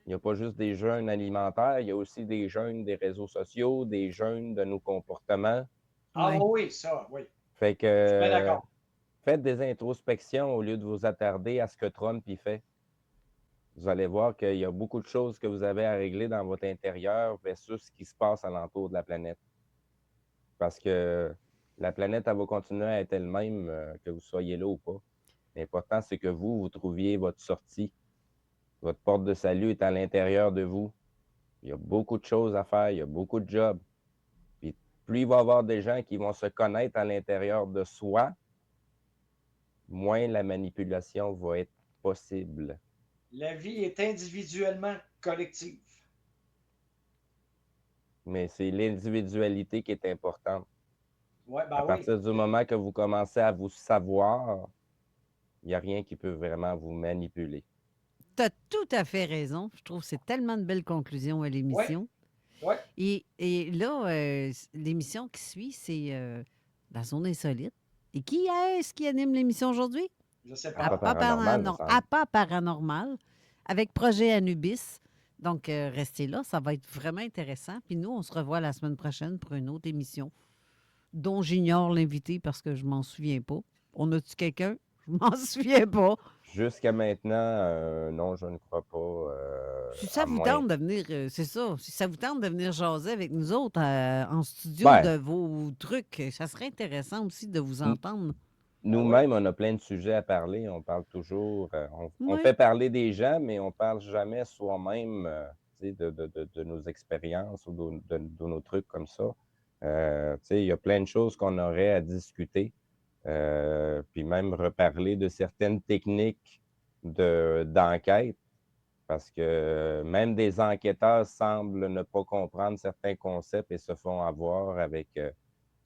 Il n'y a pas juste des jeûnes alimentaires, il y a aussi des jeûnes des réseaux sociaux, des jeûnes de nos comportements. Ah oui, ça, oui. Fait Je suis bien que d'accord. faites des introspections au lieu de vous attarder à ce que Trump y fait. Vous allez voir qu'il y a beaucoup de choses que vous avez à régler dans votre intérieur versus ce qui se passe alentour de la planète. Parce que la planète, elle va continuer à être elle-même, que vous soyez là ou pas. L'important, c'est que vous trouviez votre sortie. Votre porte de salut est à l'intérieur de vous. Il y a beaucoup de choses à faire, il y a beaucoup de jobs. Puis plus il va y avoir des gens qui vont se connaître à l'intérieur de soi, moins la manipulation va être possible. La vie est individuellement collective. Mais c'est l'individualité qui est importante. Ouais, ben À partir du moment que vous commencez à vous savoir, il n'y a rien qui peut vraiment vous manipuler. Tu as tout à fait raison. Je trouve que c'est tellement de belles conclusions à l'émission. Ouais. Et là, l'émission qui suit, c'est La Zone Insolite. Et qui est-ce qui anime l'émission aujourd'hui? Je sais pas. APA Paranormal, avec Projet Anubis. Donc, restez là, ça va être vraiment intéressant. Puis nous, on se revoit la semaine prochaine pour une autre émission dont j'ignore l'invité parce que je m'en souviens pas. On a-tu quelqu'un? Je m'en souviens pas. Jusqu'à maintenant, non, je ne crois pas. Si ça à vous moins- tente de venir, c'est ça, si ça vous tente de venir jaser avec nous autres en studio Ben. de vos trucs, ça serait intéressant aussi de vous entendre. Nous-mêmes, on a plein de sujets à parler. On parle toujours. On Ouais. fait parler des gens, mais on parle jamais soi-même tu sais, de nos expériences ou de nos trucs comme ça. Tu sais, il y a plein de choses qu'on aurait à discuter. Puis même reparler de certaines techniques d'enquête. Parce que même des enquêteurs semblent ne pas comprendre certains concepts et se font avoir avec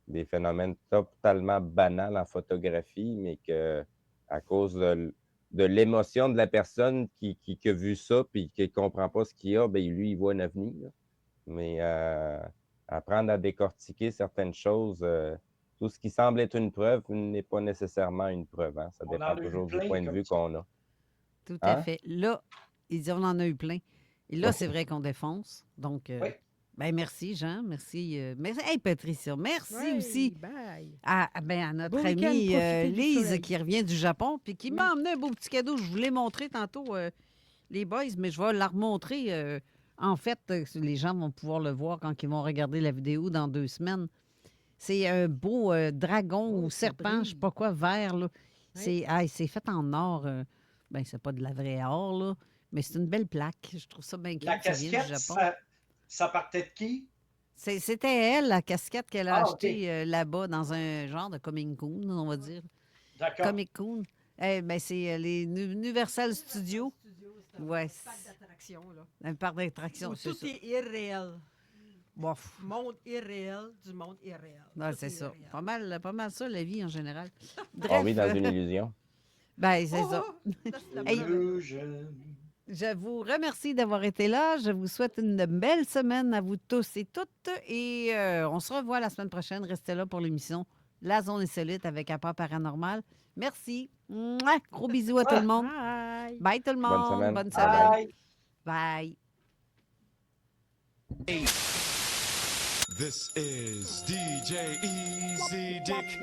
des phénomènes totalement banals en photographie, mais que à cause de l'émotion de la personne qui a vu ça puis qui ne comprend pas ce qu'il y a, bien, lui, il voit un avenir. Là. Mais apprendre à décortiquer certaines choses, tout ce qui semble être une preuve n'est pas nécessairement une preuve. Hein. Ça On en dépend a eu toujours du plein point de comme vue ça. qu'on a. Tout à Hein? fait. Là, il dit on en a eu plein. Et là, c'est vrai qu'on défonce. Donc, ben merci, Jean. Merci. Merci. Hey, Patricia, merci Ouais, aussi bye. à notre Bon week-end, amie profitez du Lise soleil. qui revient du Japon puis qui m'a emmené un beau petit cadeau. Je vous l'ai montré tantôt, les boys, mais je vais la remontrer. En fait, les gens vont pouvoir le voir quand ils vont regarder la vidéo dans 2 semaines. C'est un beau dragon ou serpent, je ne sais pas quoi, vert. Là. C'est fait en or. Ben, c'est pas de la vraie or, là, mais c'est une belle plaque. Je trouve ça bien cute. La Ça vient du casquette, Japon. ça partait de qui? C'était elle, la casquette qu'elle a Ah, achetée là-bas dans un genre de Comic Con, on va dire. D'accord. Comic Con. Eh ben, c'est les Universal Studios. Ouais. Parc d'attractions, là. Un parc d'attractions, Où c'est tout ça. est irréel. Bof. Monde irréel, du monde irréel. Ouais, Tout c'est est ça. irréel. Pas mal ça, la vie en général. On vit dans une illusion. Ben, c'est ça. Hey, Illusion. je vous remercie d'avoir été là. Je vous souhaite une belle semaine à vous tous et toutes. Et on se revoit la semaine prochaine. Restez là pour l'émission La Zone Insolite avec Apport Paranormal. Merci. Mouah! Gros bisous à tout le monde. Bye. Bye tout le Bonne monde. semaine. Bonne semaine. Bye. Bye. This is DJ Easy Dick.